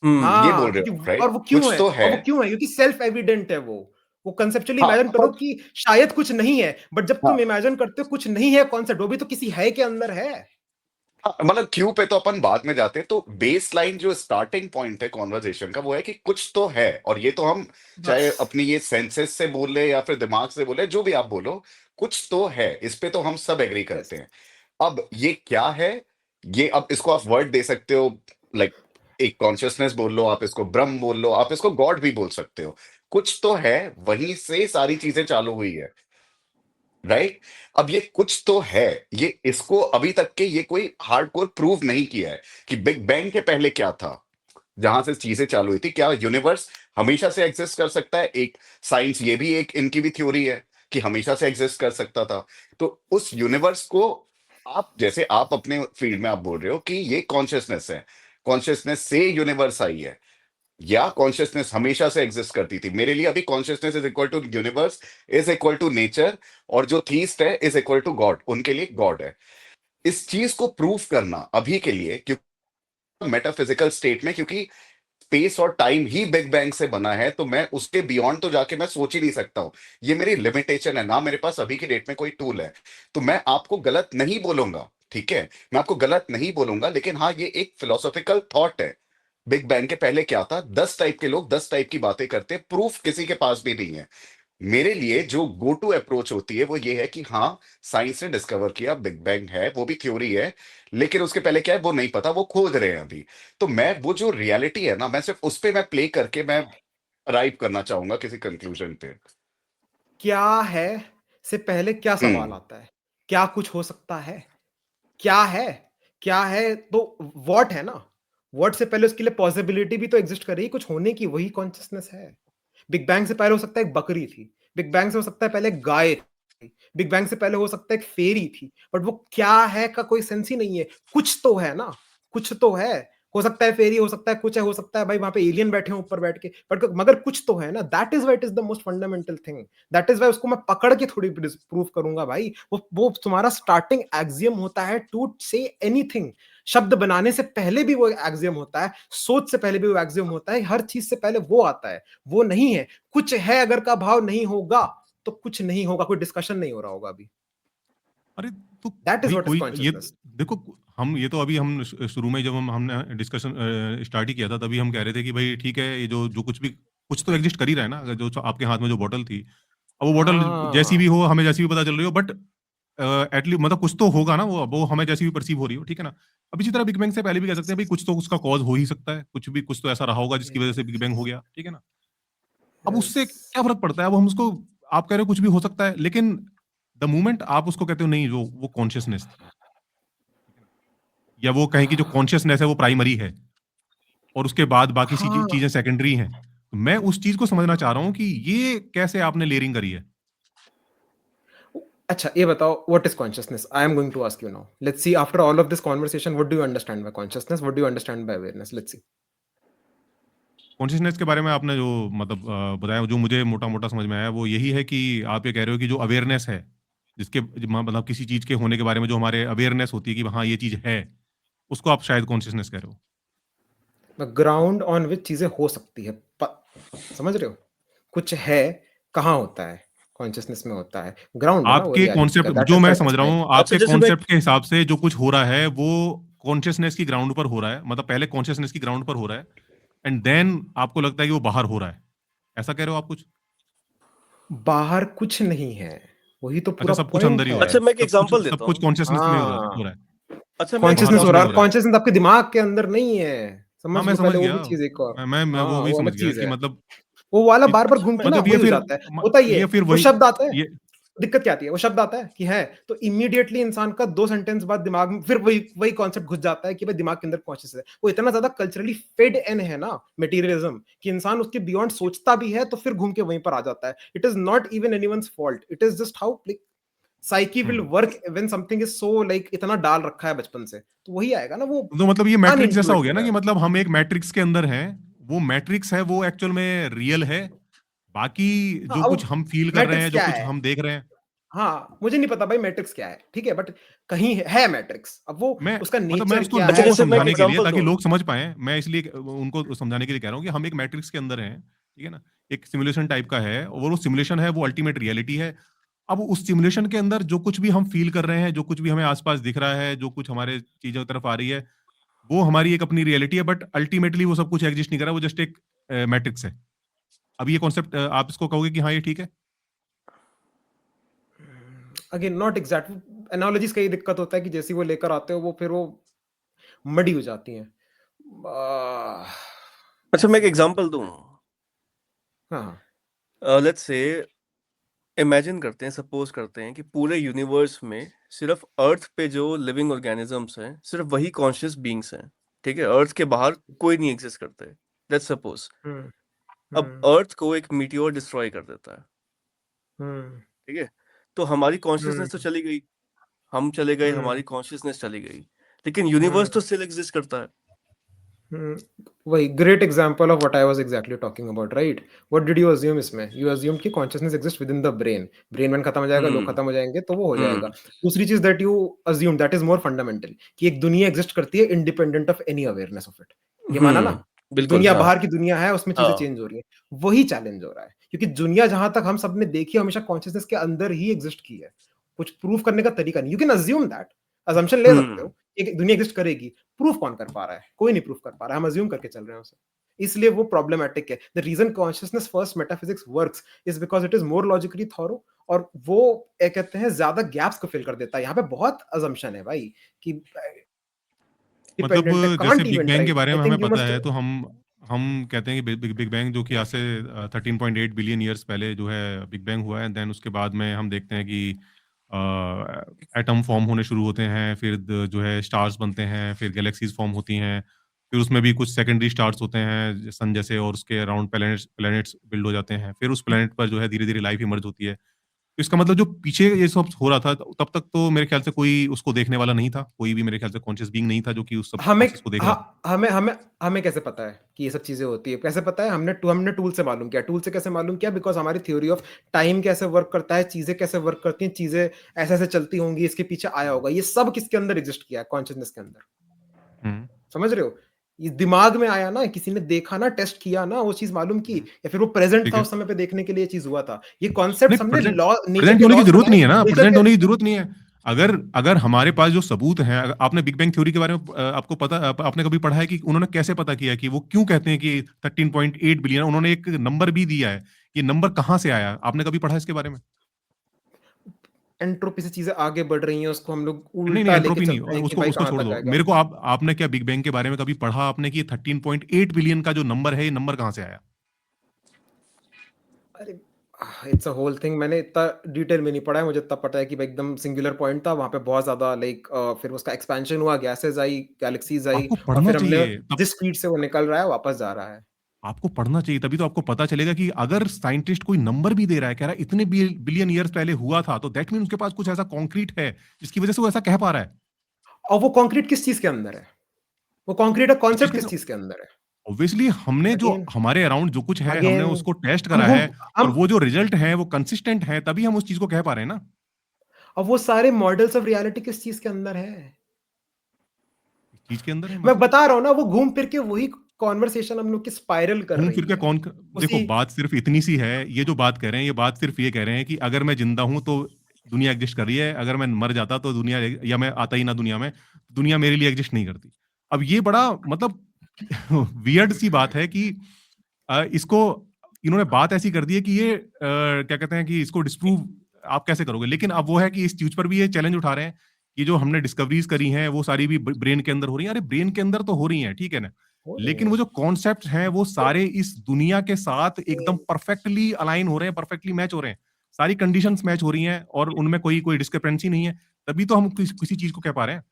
हाँ बोल रहे हो क्योंकि, राइट? और वो क्यों कुछ है, तो है। और वो क्यों है? क्योंकि सेल्फ एविडेंट है वो कंसेप्चुअली हाँ इमेजिन करो पर कि शायद कुछ नहीं है, बट जब तुम हाँ इमेजिन करते हो कुछ नहीं है कॉन्सेप्ट, वो भी तो किसी है के अंदर है। हाँ, मतलब क्यू पे तो अपन बाद में जाते हैं। तो बेस लाइन जो स्टार्टिंग पॉइंट है कॉन्वर्जेशन का, वो है कि कुछ तो है। और ये तो हम चाहे बस अपनी ये सेंसेस से बोले या फिर दिमाग से बोले, जो भी आप बोलो, कुछ तो है, इस पे तो हम सब एग्री यस, करते हैं। अब ये क्या है? ये अब इसको आप वर्ड दे सकते हो, लाइक एक कॉन्शियसनेस बोल लो, आप इसको ब्रह्म बोल लो, आप इसको गॉड भी बोल सकते हो। कुछ तो है, वहीं से सारी चीजें चालू हुई है, राइट? अब ये कुछ तो है, ये इसको अभी तक के ये कोई हार्डकोर प्रूव नहीं किया है कि बिग बैंग के पहले क्या था, जहां से चीजें चालू हुई थी। क्या यूनिवर्स हमेशा से एग्जिस्ट कर सकता है? एक साइंस, ये भी एक इनकी भी थ्योरी है कि हमेशा से एग्जिस्ट कर सकता था। तो उस यूनिवर्स को आप, जैसे आप अपने फील्ड में आप बोल रहे हो कि ये कॉन्शियसनेस है, कॉन्शियसनेस से यूनिवर्स आई है, या कॉन्शियसनेस हमेशा से एग्जिस्ट करती थी। मेरे लिए अभी consciousness is equal to universe is equal to nature, और जो थीस्ट है इज इक्वल टू गॉड, उनके लिए गॉड है। इस चीज को प्रूव करना अभी के लिए, क्योंकि मेटाफिजिकल स्टेट में, क्योंकि स्पेस और टाइम ही बिग बैंग से बना है, तो मैं उसके बियॉन्ड तो जाके मैं सोच ही नहीं सकता हूं। ये मेरी लिमिटेशन है ना, मेरे पास अभी की डेट में कोई टूल है। तो मैं आपको गलत नहीं बोलूंगा, ठीक है? मैं आपको गलत नहीं बोलूंगा, लेकिन हाँ, ये एक फिलोसॉफिकल थॉट है बिग बैंग के पहले क्या था, 10 टाइप के लोग 10 टाइप की बातें करते, प्रूफ किसी के पास भी नहीं है। मेरे लिए जो गो टू अप्रोच होती है वो ये है कि हाँ, साइंस ने डिस्कवर किया बिग बैंग है, वो भी थ्योरी है, लेकिन उसके पहले क्या है वो नहीं पता, वो खोज रहे हैं अभी। तो मैं वो जो रियलिटी है ना, मैं सिर्फ उस पे मैं प्ले करके मैं अराइव करना चाहूंगा किसी कंक्लूजन पे। क्या है से पहले क्या सवाल हम्म। आता है? क्या कुछ हो सकता है? क्या है? क्या है तो व्हाट है ना। व्हाट से पहले उसके लिए पॉसिबिलिटी भी तो एग्जिस्ट कर रही है कुछ होने की, वही कॉन्शियसनेस है। बिग बैंग से पहले हो सकता है एक बकरी थी, बिग बैंग से हो सकता है पहले एक गाय थी, बिग बैंग से पहले हो सकता है एक फेरी थी, बट वो क्या है का कोई सेंस ही नहीं है। कुछ तो है ना, कुछ तो है। हो सकता है फेरी, हो सकता है कुछ है, हो सकता है भाई वहां पे एलियन बैठे हैं ऊपर बैठ के, बट मगर कुछ तो है ना। That is why it is the most fundamental thing. That is why उसको मैं पकड़ के थोड़ी प्रूव करूंगा भाई। वो तुम्हारा स्टार्टिंग एक्सियम होता है टू से एनीथिंग। शब्द बनाने से पहले भी वो एक्सियम होता है, सोच से पहले भी वो एक्सियम होता है, हर चीज से पहले वो आता है। वो नहीं है कुछ है अगर का भाव नहीं होगा तो कुछ नहीं होगा, कोई डिस्कशन नहीं हो रहा होगा अभी। अरे तो दैट इज भाई व्हाट इज कोई ये कॉन्शियसनेस। देखो, हम ये तो अभी हम शुरू में जब हमने डिस्कशन स्टार्ट ही किया था तभी हम कह रहे थे कि भाई ठीक है, ये जो जो कुछ भी कुछ तो एग्जिस्ट कर ही रहा है ना। अगर जो आपके हाथ में जो बॉटल थी, अब वो बॉटल जैसी हाँ भी हो, हमें जैसी भी पता चल रही हो, बट एटलीस्ट मतलब कुछ तो होगा ना, वो हमें जैसी भी परसीव हो रही हो, ठीक है ना। अब इसी तरह बिग बैंग से पहले भी कह सकते हैं भाई कुछ तो उसका कॉज हो ही सकता है, कुछ भी कुछ तो ऐसा रहा होगा जिसकी वजह से बिग बैंग हो गया, ठीक है ना। अब उससे क्या फर्क पड़ता है, अब हम उसको, आप कह रहे हो कुछ भी हो सकता है, लेकिन द मोमेंट आप उसको कहते हो नहीं, जो वो कॉन्शियसनेस थी, या वो कहें कि जो कॉन्शियसनेस है वो प्राइमरी है और उसके बाद बाकी हाँ। चीजें सेकेंडरी हैं, तो मैं उस चीज को समझना चाह रहा हूं कि ये कैसे आपने लेयरिंग करी है। अच्छा ये बताओ, what is consciousness? I am going to ask you now, let's see after all of this conversation, what do you understand by consciousness, what do you understand by awareness? Let's see. Consciousness के बारे में आपने जो मतलब बताया, जो मुझे मोटा मोटा समझ में आया वो यही है कि आप ये कह रहे हो कि जो अवेयरनेस है, जिसके मतलब किसी चीज के होने के बारे में जो हमारे अवेयरनेस होती है कि हाँ ये चीज है, उसको आप शायद कॉन्शियसनेस कह रहे हो। ग्राउंड ऑन विच चीजें हो सकती है, समझ रहे हो? कुछ है, कहाँ होता है? कॉन्शियसनेस में होता है, ग्राउंड है ना, वो आपके रियलिटी का। कॉन्सेप्ट दैट जो इज मैं वाई इट समझ इज रहा टाइम। हूँ, अच्छा, आपके जैसे मैं कॉन्सेप्ट के हिसाब से जो कुछ हो रहा है वो कॉन्शियसनेस की ग्राउंड पर हो रहा है, मतलब पहले कॉन्शियसनेस की ग्राउंड पर हो रहा है, एंड देन आपको लगता है कि वो बाहर हो रहा है, ऐसा कह रहे हो आप कुछ। बाहर कुछ नहीं है, वही तो अच्छा, पूरा सब कुछ अंदर पॉइंट ही हो है। रहा है, अच्छा, मैं एक एग्जांपल सब देता कुछ हूँ। कॉन्शियसनेस में हो हाँ, रहा है, अच्छा, मैं एक बाहर कॉन्शियसनेस हो कुछ रहा नहीं है, एग्जांपल और हो रहा है। कॉन्शियसनेस आपके दिमाग के अंदर नहीं है। हाँ, समझ मैं लो समझ पहले वो गया। भी चीज एक और। मैं हाँ, वो भी वो समझ अलग गया चीज कि है। मतलब वो वाला कि बार बार अच्छा घूम मैं के ना मतलब वही हो जाता है। होता ही है, ये फिर वो वही शब्द आता है, ये दिक्कत क्या आती है? वो शब्द आता है कि है, तो इमीडिएटली इंसान का 2 सेंटेंस बाद दिमाग में फिर वही वही कॉन्सेप्ट घुस जाता है कि भाई दिमाग के अंदर कॉन्शियस है। वो इतना ज्यादा कल्चरली फेड इन है ना मटेरियलिज्म, कि इंसान उसके बियॉन्ड सोचता भी है तो फिर घूम के वहीं पर आ जाता है। It is not even anyone's fault, it is just how psyche will hmm. Work when something is so like इतना डाल रखा है बचपन से, तो वही आएगा ना वो। तो मतलब ये मैट्रिक्स जैसा हो गया अनइंटुइटिव ना, है। कि मतलब हम एक मैट्रिक्स के अंदर हैं, वो मैट्रिक्स है वो एक्चुअल में रियल है, बाकी हाँ, जो अब कुछ हम फील कर रहे मैट्रिक्स हैं, जो क्या कुछ है? हम देख रहे हैं। हाँ, मुझे नहीं पता भाई मैट्रिक्स क्या है, ठीक है, बट कहीं है मैट्रिक्स। अब वो मैं उसका मतलब मैं नेचर उसको क्या अच्छा, है, लोगों को जैसे मैं एक समझाने के लिए, एग्जांपल ताकि दूं। लोग समझ पाए, मैं इसलिए उनको समझाने के लिए कह रहा हूँ कि हम एक मैट्रिक्स के अंदर हैं, ठीक है ना। एक सिमुलेशन टाइप का है और वो सिमुलेशन है वो अल्टीमेट रियलिटी है। अब उस सिमुलेशन के अंदर जो कुछ भी हम फील कर रहे हैं, जो कुछ भी हमें आसपास दिख रहा है, जो कुछ हमारे चीजों की तरफ आ रही है, वो हमारी एक अपनी रियलिटी है, बट अल्टीमेटली वो सब कुछ एग्जिस्ट नहीं कर रहा, वो जस्ट एक मैट्रिक्स है। अब ये कॉन्सेप्ट आप इसको कहोगे कि हाँ ये ठीक है। अगेन नॉट एग्जैक्ट एनालॉजीज का ये दिक्कत होता है कि जैसी वो लेकर आते हो वो फिर वो मडी हो जाती हैं। अच्छा, मैं एक कैसे एग्जांपल दूं। हाँ। लेट्स से इमेजिन करते हैं, सपोज करते हैं कि पूरे यूनिवर्स में सिर्फ अर्थ पे जो लिविंग ऑर्गेनिजम्स हैं सिर्फ वही कॉन्शियस बीइंग्स हैं। ठीक है, अर्थ के बाहर कोई नहीं एग्जिस्ट करते। लेट्स सपोज हम्म। अब हम्म। अर्थ को एक मीटियोर डिस्ट्रॉय कर देता है। हम्म। ठीक है, तो हमारी हम्म। कॉन्शियसनेस तो चली गई, हम चले गए, हम्म। हमारी कॉन्शियसनेस चली गई, लेकिन यूनिवर्स तो स्टिल एग्जिस्ट करता है। वही great example of what I was exactly talking about, right? What did you assume? इसमें यू अज्यूम कि consciousness exist with in the brain, brain में खत्म हो जाएगा, लोग हम्म। खत्म हो जाएंगे तो वो हो जाएगा। हम्म। दूसरी चीज that you assume that is more fundamental, कि एक दुनिया एग्जिस्ट करती है independent of any awareness of it. ये माना ना, एक बिल्कुल, दुनिया हाँ। बाहर की दुनिया है, उसमें चीजें हाँ। चेंज हो रही है। वही चैलेंज हो रहा है, क्योंकि दुनिया जहां तक हम सबने देखी है हमेशा कॉन्शियसनेस के अंदर ही एग्जिस्ट की है। कुछ प्रूव करने का तरीका नहीं। You can assume that, assumption ले सकते हम्म। हो, एक दुनिया एग्जिस्ट करेगी, प्रूफ कौन कर पा रहा है? कोई नहीं प्रूफ कर पा रहा है, हम अज्यूम करके चल रहे हैं उसे, इसलिए वो प्रॉब्लमेटिक है। The reason consciousness first metaphysics works is because it is more logically thorough, और वो कहते हैं ज्यादा गैप्स को फिल कर देता है। यहाँ पे बहुत अजम्पशन है भाई कि मतलब डिपेंडेंट है, जैसे can't big even bang try. के बारे आई में हमें थिंक यू पता मस्ट। है, तो हम कहते हैं कि बिग बैंग जो कि आज से 13.8 बिलियन ईयर्स पहले जो है बिग बैंग हुआ है, देन उसके बाद में हम देखते हैं कि एटम फॉर्म होने शुरू होते हैं, फिर जो है स्टार्स बनते हैं, फिर गैलेक्सीज फॉर्म होती हैं, फिर उसमें भी कुछ सेकेंडरी स्टार्स होते हैं सन जैसे, और उसके अराउंड प्लैनेट्स बिल्ड हो जाते हैं, फिर उस प्लैनेट पर जो है धीरे धीरे लाइफ इमर्ज होती है। तो इसका मतलब जो पीछे ये सब हो रहा था, तब तक तो मेरे ख्याल से कोई उसको देखने वाला नहीं था, कोई भी मेरे ख्याल से कॉन्शियस बीइंग नहीं था जो कि उस सब हमें प्रोसेस को देख रहा था। हमें हमें हमें कैसे पता है कि ये सब चीजें होती है? कैसे पता है? हमने टूल से मालूम किया। टूल से कैसे मालूम किया? बिकॉज हमारी थ्योरी ऑफ टाइम कैसे वर्क करता है, चीजें कैसे वर्क करती हैं, चीजें ऐसे ऐसे चलती होंगी, इसके पीछे आया होगा, ये सब किसके अंदर एग्जिस्ट किया है? कॉन्शियसनेस के अंदर। हुँ। समझ रहे हो? ये दिमाग में आया ना, किसी ने देखा ना, टेस्ट किया ना, वो चीज मालूम की, या फिर वो प्रेजेंट ठीक था है। उस समय पे देखने के लिए ये चीज हुआ था। ये नहीं, कॉन्सेप्ट हमने प्रेजेंट लॉ, नेचर प्रेजेंट के होने की लॉज ज़रूरत बनाए, नहीं है ना, नेचर प्रेजेंट के। होने की ज़रूरत नहीं है। अगर अगर हमारे पास जो सबूत हैं, आपने बिग बैंग थ्योरी के बारे में आपको पता, आपने कभी पढ़ा है कि उन्होंने कैसे पता किया कि वो क्यों कहते हैं कि 13.8 बिलियन, उन्होंने एक नंबर भी दिया है, ये नंबर कहाँ से आया? आपने कभी पढ़ा है इसके बारे में? एंट्रोपी से चीजें आगे बढ़ रही हैं, उसको हम लोग नहीं, नहीं, उल्टा लेके एंट्रोपी नहीं, चलते हैं कि उसको भाई उसको कहाँ छोड़ तक दो। आएगा। मेरे को आपने क्या बिग बैंग के बारे में कभी पढ़ा आपने कि 13.8 बिलियन का जो नंबर है, ये नंबर कहाँ से आया? अरे, इट्स अ होल थिंग। मैंने इतना डिटेल में नहीं पढ़ा है, मुझे इतना पता है कि भाई एकदम सिंगुलर पॉइंट था वहां पे, बहुत ज्यादा लाइक फिर उसका एक्सपेंशन हुआ, गैसेस आई, गैलेक्सीज आई, आपको और पढ़ना फिर हमने चाहिए, तब जिस स्पीड से वो निकल रहा है वापस जा रहा है। आपको पढ़ना चाहिए, तभी तो आपको पता चलेगा कि अगर साइंटिस्ट कोई नंबर भी दे रहा है, कह रहा है इतने बिलियन ईयर्स पहले हुआ था, तो दैट मीन उसके पास कुछ ऐसा कॉन्क्रीट है जिसकी वजह से वो ऐसा कह पा रहा है। और वो कंक्रीट किस चीज के अंदर है? वो कंक्रीट का इस चीज कॉन्सेप्ट के किस चीज के अंदर है? ऑब्वियसली हमने जो अगेन, हमारे अराउंड जो कुछ है, हमने अगेन उसको टेस्ट हम करा घूम है, और हम वो जो रिजल्ट है वो कंसिस्टेंट है, तभी हम उस चीज को कह पा रहे हैं ना। और वो सारे मॉडल्स ऑफ रियलिटी किस चीज के अंदर है? इस चीज के अंदर है मैं मतलब। बता रहा हूँ ना, वो घूम फिर के वही कॉन्वर्सेशन हम लोग की स्पाइरल कर घूम फिर रही के है कौन देखो, उसी। बात सिर्फ इतनी सी है, ये जो बात कह रहे हैं, ये बात सिर्फ ये कह रहे हैं कि अगर मैं जिंदा हूं तो दुनिया एग्जिस्ट कर रही है, अगर मैं मर जाता तो दुनिया, या मैं आता ही ना दुनिया में, दुनिया मेरे लिए एग्जिस्ट नहीं करती। अब ये बड़ा मतलब वियर्ड सी बात है कि इसको इन्होंने बात ऐसी कर दी है कि ये क्या कहते हैं कि इसको डिस्प्रूव आप कैसे करोगे। लेकिन अब वो है कि इस चीज पर भी ये चैलेंज उठा रहे हैं कि जो हमने डिस्कवरीज करी हैं वो सारी भी ब्रेन के अंदर हो रही हैं। अरे ब्रेन के अंदर तो हो रही हैं, ठीक है ना, हो रहे लेकिन हैं। वो जो कॉन्सेप्ट हैं वो तो सारे इस दुनिया के साथ एकदम परफेक्टली अलाइन हो रहे हैं, परफेक्टली मैच हो रहे हैं, सारी कंडीशंस मैच हो रही हैं, और उनमें कोई कोई डिस्क्रिपेंसी नहीं है। तभी तो हम किसी चीज को कह पा रहे हैं।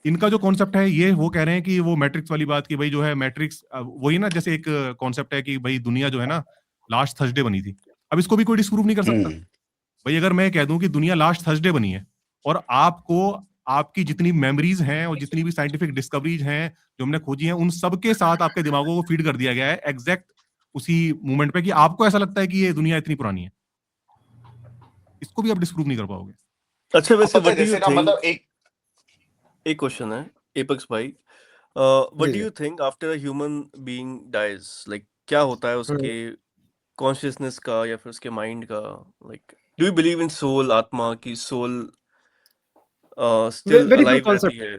इनका जो कॉन्सेप्ट है, ये वो कह रहे हैं कि वो मैट्रिक्स वाली बात, कि भाई जो है मैट्रिक्स वही ना, जैसे एक कॉन्सेप्ट है कि भाई दुनिया जो है ना लास्ट थर्सडे बनी थी। अब इसको भी कोई डिस्प्रूव नहीं कर सकता। हम्म भाई अगर मैं कह दूं कि दुनिया लास्ट थर्सडे बनी है, और आपको आपकी जितनी मेमोरीज हैं और जितनी भी साइंटिफिक डिस्कवरीज हैं जो हमने खोजी हैं, उन सब के साथ आपके दिमागों को फीड कर दिया गया है एग्जैक्ट उसी मोमेंट पे, कि आपको ऐसा लगता है कि ये दुनिया इतनी पुरानी है। इसको भी आप डिस्प्रूव नहीं कर पाओगे। अच्छा, अब वैसे पता है व्हाट डू यू जैसे ना थिंक, मतलब एक एक क्वेश्चन है एपेक्स भाई, व्हाट जी डू जी। You think after a human being dies, like क्या होता है हम्म। उसके कॉन्शियसनेस का या फिर उसके माइंड का? Like do you believe in soul, आत्मा की soul still very good alive रहती कॉन्सेप्ट। है?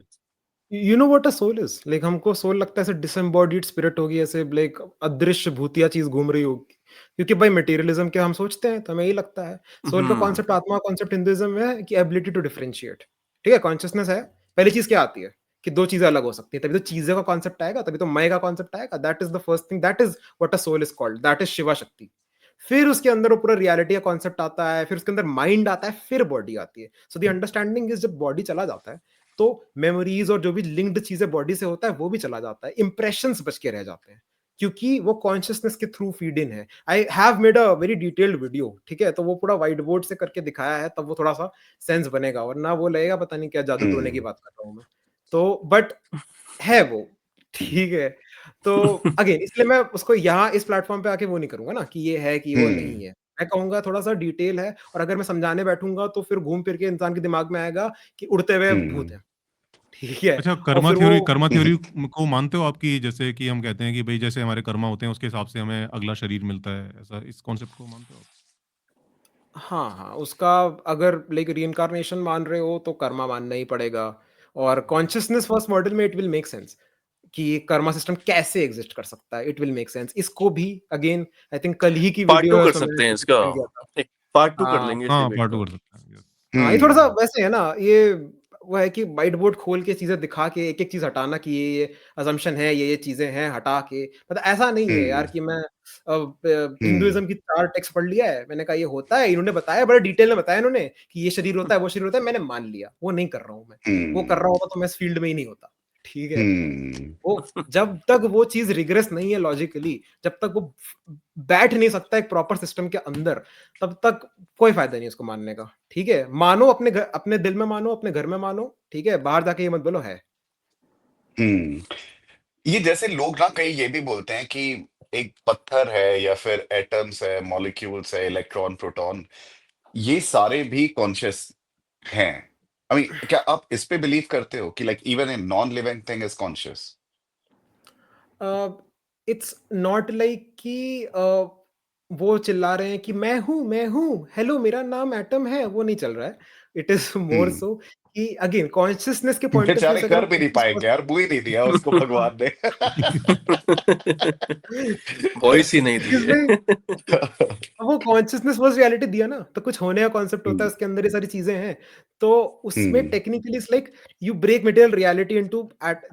You know what a soul is? Like हमको सोल लगता है ऐसे डिसएम्बॉडीड स्पिरिट होगी, ऐसे लाइक अदृश्य भूतिया चीज घूम रही होगी, क्योंकि भाई मटेरियलिज्म के हम सोचते हैं तो हमें यही लगता है। सोल का हम्म। कॉन्सेप्ट, आत्मा का कॉन्सेप्ट हिंदुइज्म में है कि एबिलिटी टू डिफरेंशिएट। ठीक है, कॉन्शियसनेस है। पहली चीज क्या आती है कि दो चीजें अलग हो सकती है, तभी तो चीजें का कॉन्सेप्ट आएगा, तभी तो मय का कॉन्सेप्ट आएगा। That is the first thing, that is what a soul is called, that is Shiva Shakti. फिर उसके अंदर वो पूरा रियलिटी का कॉन्सेप्ट आता है, फिर उसके अंदर माइंड आता है, फिर बॉडी आती है। सो द अंडरस्टैंडिंग इज, जब बॉडी चला जाता है तो मेमोरीज और जो भी लिंक्ड चीजें बॉडी से होता है वो भी चला जाता है, इंप्रेशंस बच के रह जाते हैं, क्योंकि वो कॉन्शियसनेस के थ्रू फीड इन है। I have made a very detailed video, ठीक है, तो वो पूरा व्हाइट बोर्ड से करके दिखाया है, तब वो थोड़ा सा सेंस बनेगा, वरना वो लगेगा पता नहीं क्या जादू टोने की हम्म बात कर रहा हूँ मैं। तो बट है वो, ठीक है। तो अगेन इसलिए मैं उसको यहाँ इस प्लेटफॉर्म पे आके वो नहीं करूंगा ना कि ये है कि वो हम्म नहीं है। मैं कहूंगा थोड़ा सा डिटेल है, और अगर मैं समझाने बैठूंगा तो फिर घूम फिर के इंसान के दिमाग में आएगा कि उड़ते हुए भूत हम्म है, ठीक है। अच्छा, और फिर वो कर्मा हम्म थ्योरी को मानते हो आपकी? जैसे कि हम कहते हैं कि भाई जैसे हमारे कर्मा होते हैं उसके हिसाब से हमें अगला शरीर मिलता है, ऐसा इस कॉन्सेप्ट को मानते हो आप? हाँ हाँ, उसका अगर लाइक रीइंकार्नेशन मान रहे हो तो कर्मा मानना ही पड़ेगा। और कॉन्शियसनेस फर्स्ट मॉडल में इट विल मेक सेंस कि कर्मा सिस्टम कैसे एग्जिस्ट कर सकता है, इट विल मेक सेंस। इसको भी अगेन आई थिंक कल ही की पार्ट वीडियो टू है, कर उसमें मैंने सकते हैं इसका, explain किया था। एक पार्ट टू कर हाँ लेंगे इस हाँ डिबेट पार्ट टू का। कर सकते हैं। Yes. हाँ, ये थोड़ा सा हम्म वैसे है ना, ये वो है कि व्हाइट बोर्ड खोल के चीजें दिखा के एक एक चीज हटाना कि ये अजम्पशन है, ये चीजें हैं, हटा के, मतलब ऐसा नहीं है यार हम्म कि मैं हम्म हिंदुइज्म की 4 टेक्स्ट पढ़ लिया है, मैंने कहा ये होता है, इन्होंने बताया बड़े डिटेल में बताया इन्होंने कि ये शरीर होता है, वो शरीर होता है, मैंने मान लिया। वो नहीं कर रहा हूँ मैं, वो कर रहा होता तो मैं इस फील्ड में ही नहीं होता। ठीक है, हम्म वो जब तक वो चीज रिग्रेस नहीं है लॉजिकली, जब तक वो बैठ नहीं सकता एक प्रॉपर सिस्टम के अंदर, तब तक कोई फायदा नहीं उसको मानने का। ठीक है, मानो अपने घर, अपने दिल में मानो, अपने घर में मानो, ठीक है, बाहर जाके ये मत बोलो है। हम्म ये जैसे लोग ना कई ये भी बोलते हैं कि एक पत्थर है या फिर एटम्स है, मॉलिक्यूल्स है, इलेक्ट्रॉन, प्रोटॉन, ये सारे भी कॉन्शियस हैं। आई मीन क्या आप इस पे बिलीव करते हो कि like even a non living thing is conscious? It's not like कि वो चिल्ला रहे हैं कि मैं हूँ, हेलो मेरा नाम एटम है, वो नहीं चल रहा है। इट इज मोर हम्म सो कि अगेन कॉन्शियसनेस के पॉइंट ऑफ व्यू बेचारे से अगर कर हम भी नहीं पाएंगे यार, मुंह ही नहीं दिया उसको भगवान ने। वॉइस ही नहीं दी इसमें है। अब वो कॉन्शियसनेस वर्सेस रियलिटी दिया ना, तो कुछ होने का कॉन्सेप्ट होता है, हम्म उसके अंदर ये सारी चीजें हैं। तो उसमें hmm technically it's like you break material reality into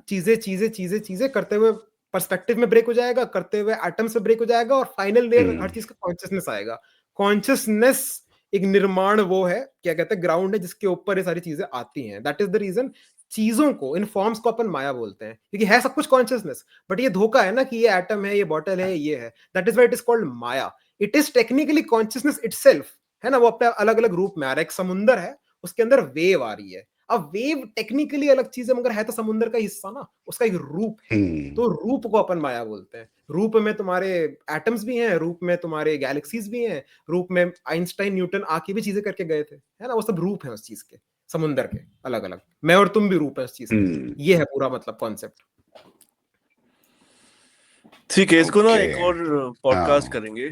चीजें चीजें चीजें चीजें करते हुए पर्सपेक्टिव में ब्रेक हो जाएगा, करते हुए एटम्स में ब्रेक हो जाएगा, और फाइनल लेयर हर हम्म चीज का कॉन्शियसनेस आएगा। कॉन्शियसनेस एक निर्माण वो है, क्या कहते हैं, ग्राउंड है जिसके ऊपर ये सारी चीजें आती हैं। दैट इज द रीजन चीजों को, इन फॉर्म्स को अपन माया बोलते हैं, क्योंकि है सब कुछ कॉन्शियसनेस, बट ये धोखा है ना कि ये एटम है, ये बॉटल है, ये है। That is why it is called Maya. It is technically consciousness itself, है ना, वो अपने अलग अलग रूप में आ रहा है। एक समुंदर है, उसके अंदर वेव आ रही है। अब वेव टेक्निकली अलग चीज है, मगर है तो समुंदर का हिस्सा ना, उसका एक रूप है। हम्म तो रूप को अपन माया बोलते हैं। रूप में तुम्हारे एटम्स भी हैं, रूप में तुम्हारे गैलेक्सीज भी हैं, रूप में आइंस्टाइन न्यूटन आके भी चीजें करके गए थे, है ना, वो सब रूप है उस चीज के, समुंदर के अलग अलग। मैं और तुम भी रूप है उस चीज के। हम्म ये है पूरा मतलब कॉन्सेप्ट। ठीक है, इसको ना ओके एक और पॉडकास्ट हाँ करेंगे,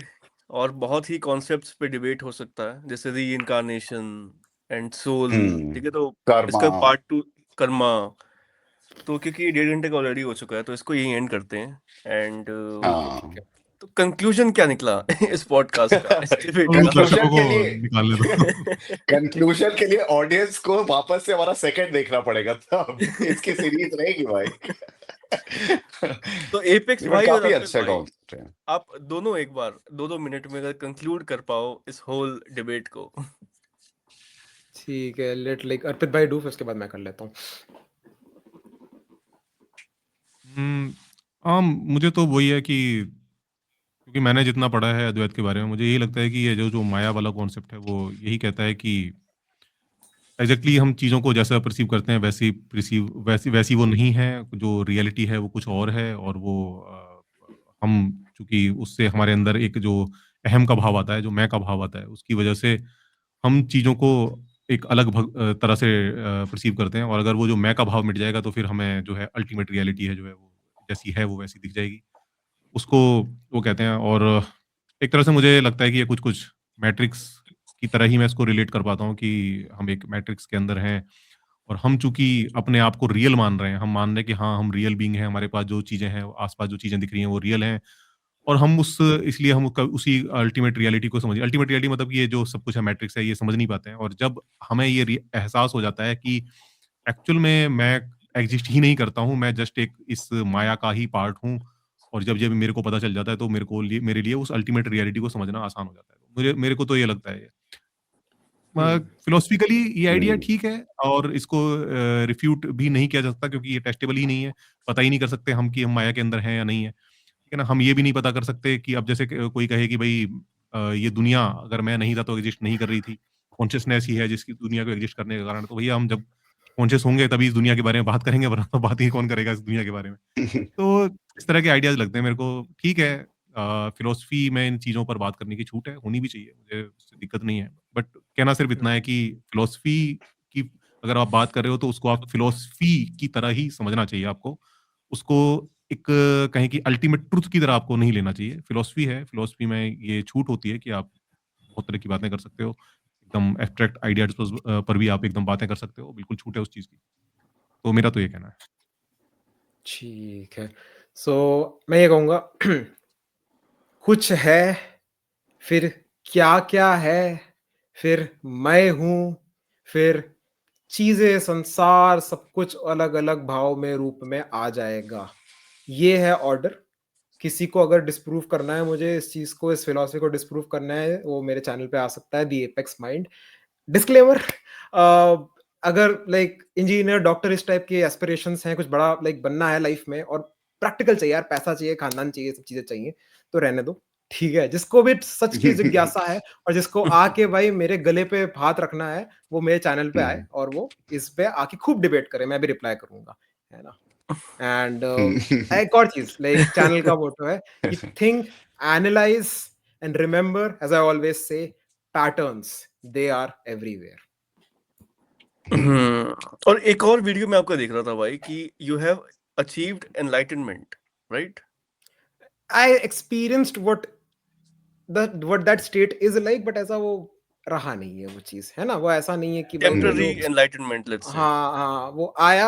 और बहुत ही कॉन्सेप्ट्स पे डिबेट हो सकता है, जैसे री इनकारनेशन एंड सोल। ठीक है, तो कर्मा इसका पार्ट टू, कर्मा। तो क्योंकि 1.5 घंटे का ऑलरेडी हो चुका है, तो इसको यही एंड करते हैं। एंड ठीक है, हाँ ठीक है। तो कंक्लूजन क्या निकला इस पॉडकास्ट का, इस डिबेट तो का? कंक्लूजन दर्शकों को के लिए निकालने दो। कंक्लूजन के लिए ऑडियंस को वापस से हमारा सेकंड देखना पड़ेगा, तब इसकी सीरीज रहेगी भाई। तो एपेक्स नहीं बट भाई और काफी अर्पित अच्छा भाई, कॉन्सेप्ट है। आप दोनों एक बार 2-2 मिनट में अगर कंक्लूड कर पाओ इस होल डिबेट को। ठीक है, लेट लाइक अर्पित भाई डू, फिर उसके बाद मैं कर लेता हूँ। हम्म, मुझे तो वही है कि क्योंकि मैंने जितना पढ़ा है अद्वैत के बारे में, मुझे यही लगता है कि ये जो जो माया वाला कॉन्सेप्ट है, वो यही कहता है कि एग्जैक्टली हम चीज़ों को जैसा परसीव करते हैं वैसी परसीव वैसी वैसी वो नहीं है। जो रियलिटी है वो कुछ और है, और वो हम चूंकि उससे हमारे अंदर एक जो अहम का भाव आता है, जो मैं का भाव आता है, उसकी वजह से हम चीज़ों को एक अलग तरह से परसीव करते हैं। और अगर वो जो मैं का भाव मिट जाएगा, तो फिर हमें जो है अल्टीमेट रियलिटी है, जो है वो जैसी है वो वैसी दिख जाएगी। उसको वो कहते हैं। और एक तरह से मुझे लगता है कि ये कुछ-कुछ मैट्रिक्स की तरह ही मैं इसको रिलेट कर पाता हूँ कि हम एक मैट्रिक्स के अंदर हैं, और हम चूँकि अपने आप को रियल मान रहे हैं, हम मान रहे हैं कि हाँ, हम रियल बीइंग हैं, हमारे पास जो चीज़ें हैं, आस-पास जो चीज़ें दिख रही हैं, वो रियल हैं। और हम उस इसलिए हम उसी अल्टीमेट रियलिटी को समझ अल्टीमेट रियलिटी मतलब ये जो सब कुछ है मैट्रिक्स है, ये समझ नहीं पाते हैं। और जब हमें ये एहसास हो जाता है कि एक्चुअल में मैं एग्जिस्ट ही नहीं करता हूँ, मैं जस्ट एक इस माया का ही पार्ट हूँ। और जब जब मेरे को पता चल जाता है, तो मेरे लिए उस अल्टीमेट रियलिटी को समझना आसान हो जाता है। मुझे मेरे को तो ये लगता है। हम्म फिलोसफिकली ये आइडिया हम्म ठीक है, और इसको रिफ्यूट भी नहीं किया जा सकता, क्योंकि ये टेस्टेबल ही नहीं है। पता ही नहीं कर सकते हम कि हम माया के अंदर हैं या नहीं है। ठीक है ना? हम ये भी नहीं पता कर सकते कि अब जैसे कोई कहे कि भई ये दुनिया अगर मैं नहीं था तो एग्ज़िस्ट नहीं कर रही थी। कॉन्शसनेस ही है जिसकी दुनिया को एग्ज़िस्ट करने का कारण। तो भैया हम जब कॉन्शियस होंगे तभी इस दुनिया के बारे में बात करेंगे, वरना तो बात ही कौन करेगा इस दुनिया के बारे में। तो इस तरह के आइडियाज़ लगते हैं मेरे को। ठीक है, फ़िलॉसफ़ी में इन चीज़ों पर बात करने की छूट है, होनी भी चाहिए, मुझे उससे दिक्कत नहीं है। बट कहना सिर्फ़ इतना है कि फ़िलॉसफ़ी की अगर आप बात कर रहे हो, तो उसको आप फ़िलॉसफ़ी की तरह ही समझना चाहिए आपको। उसको एक कहें कि अल्टीमेट ट्रुथ की तरह आपको नहीं लेना चाहिए। फ़िलॉसफ़ी है, फ़िलॉसफ़ी में ये छूट होती है कि आप बहुत तरह की बातें कर सकते हो। एकदम एब्स्ट्रैक्ट आइडियाज़ पर भी आप एकदम बातें कर सकते हो, बिल्कुल छूट है उस चीज़ की। तो मेरा तो ये कहना है। ठीक है, सो मैं ये कहूंगा कुछ है, फिर क्या क्या है, फिर मैं हूं, फिर चीजें, संसार, सब कुछ अलग अलग भाव में, रूप में आ जाएगा। ये है ऑर्डर। किसी को अगर डिस्प्रूव करना है, मुझे इस चीज को, इस फिलॉसफी को डिस्प्रूव करना है, वो मेरे चैनल पे आ सकता है, दी एपेक्स माइंड। डिस्क्लेमर, अगर लाइक इंजीनियर, डॉक्टर, इस टाइप के एस्पिरेशंस हैं, कुछ बड़ा लाइक बनना है लाइफ में, और प्रैक्टिकल चाहिए यार, पैसा चाहिए, खानदान चाहिए, सब चीजें चाहिए, तो रहने दो। ठीक है, जिसको भी सच की जिज्ञासा है और जिसको आके भाई मेरे गले पे हाथ रखना है, वो मेरे चैनल पे आए और वो इस पे आके खूब डिबेट करे, मैं भी रिप्लाई करूंगा, है ना। एंड एक और चीज, लाइक चैनल का मोटो है कि think, analyse and remember, as I always say, patterns, they are everywhere. और एक और वीडियो में आपका देख रहा था भाई कि you have achieved enlightenment, right? I experienced what that state is like, but ऐसा वो रहा नहीं है, वो चीज, है ना, वो ऐसा नहीं है कि भाई टेम्पररी चलो, एनलाइटनमेंट, लेट्स से। हाँ हाँ, वो आया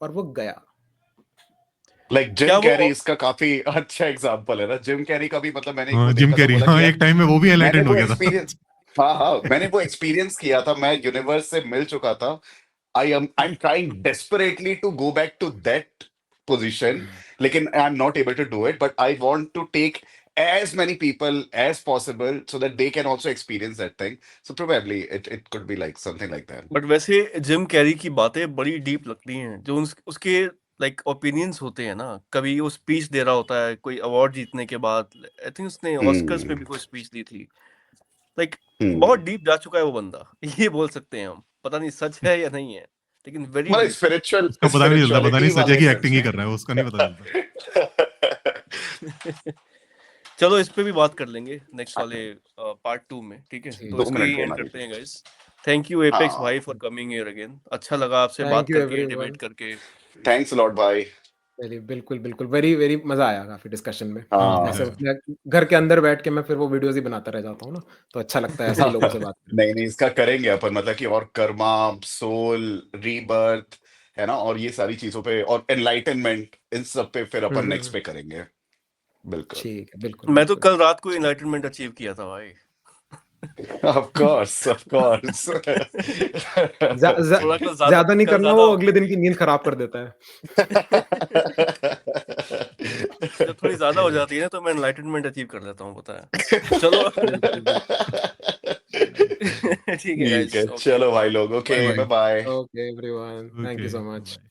और वो गया। लाइक क्या जिम वो कैरी इसका काफी अच्छा एग्जांपल है ना। जिम कैरी का भी मतलब मैंने एक वो जिम देखा था, कैरी, बोला हाँ, कि एक यार टाइम में वो भी मैंने एनलाइटेंड हो वो गया था। एक्सपीरियंस, हाँ हाँ, मैंने वो एक्सपीरियंस किया था, मैं यूनिवर्स से मिल चुका था। I'm trying desperately to go back to that position, लेकिन I'm not able to do it, but I want to take as many people as possible so that they can also experience that thing. So probably it could be like something like that. But वैसे Jim Carrey की बातें बड़ी deep लगती हैं, जो उसके like opinions होते हैं ना। कभी वो स्पीच दे रहा होता है कोई अवार्ड जीतने के बाद, आई थिंक उसने ऑस्कर्स में भी कोई स्पीच दी थी, लाइक बहुत डीप जा चुका है वो बंदा, ये बोल सकते हैं हम। पता नहीं सच है या नहीं है, लेकिन वेरी मतलब डीप। स्पिरिचुअल उसका पता भी नहीं चलता, पता नहीं स्पिरिचुअलिटी सच है वाले कि सेंस एक्टिंग ही में। कर रहा है, उसका नहीं पता चलता। चलो इस पे भी बात कर लेंगे नेक्स्ट वाले पार्ट 2 में, ठीक है? ठीक तो 2 इसको मिनट यही दो एंड ना करते जी। हैं गाइस। थैंक यू एपेक्स हाँ, भाई फॉर कमिंग हियर अगेन। अच्छा लगा आपसे बात थैंक यू करके, एवरीवन। डिबेट करके। थैंक्स लॉट भाई। बिल्कुल बिल्कुल, वेरी वेरी मजा आया काफी डिस्कशन में। हाँ ऐसे हाँ, अपने घर के अंदर बैठ के मैं फिर वो वीडियोस ही बनाता रह जाता हूँ ना, तो अच्छा लगता है ऐसे ही लोगों से बात करके। नहीं नहीं, इसका करेंगे अपन, मतलब कि और कर्मा, सोल, रीबर्थ, है ना, और ये सारी चीजों पे, और एनलाइटनमेंट, इन सब पे फिर अपन नेक्स्ट हम्म, पे करेंगे। बिल्कुल। ठीक है, बिल्कुल मैं तो बिल्कुल। कल रात को एनलाइटनमेंट अचीव किया था भाई। Of course of course. थोड़ा कल ज्यादा, ज्यादा नहीं कल करना, ज्यादा वो अगले दिन की नींद खराब कर देता है। जब थोड़ी ज्यादा हो जाती है ना, तो मैं एनलाइटनमेंट अचीव कर लेता हूँ, पता है। चलो बिल्कुल ठीक है ठीक गाइस, है, ओके, चलो भाई लोग, bye okay, bye. Bye bye. Okay everyone, thank you okay, so much. Bye.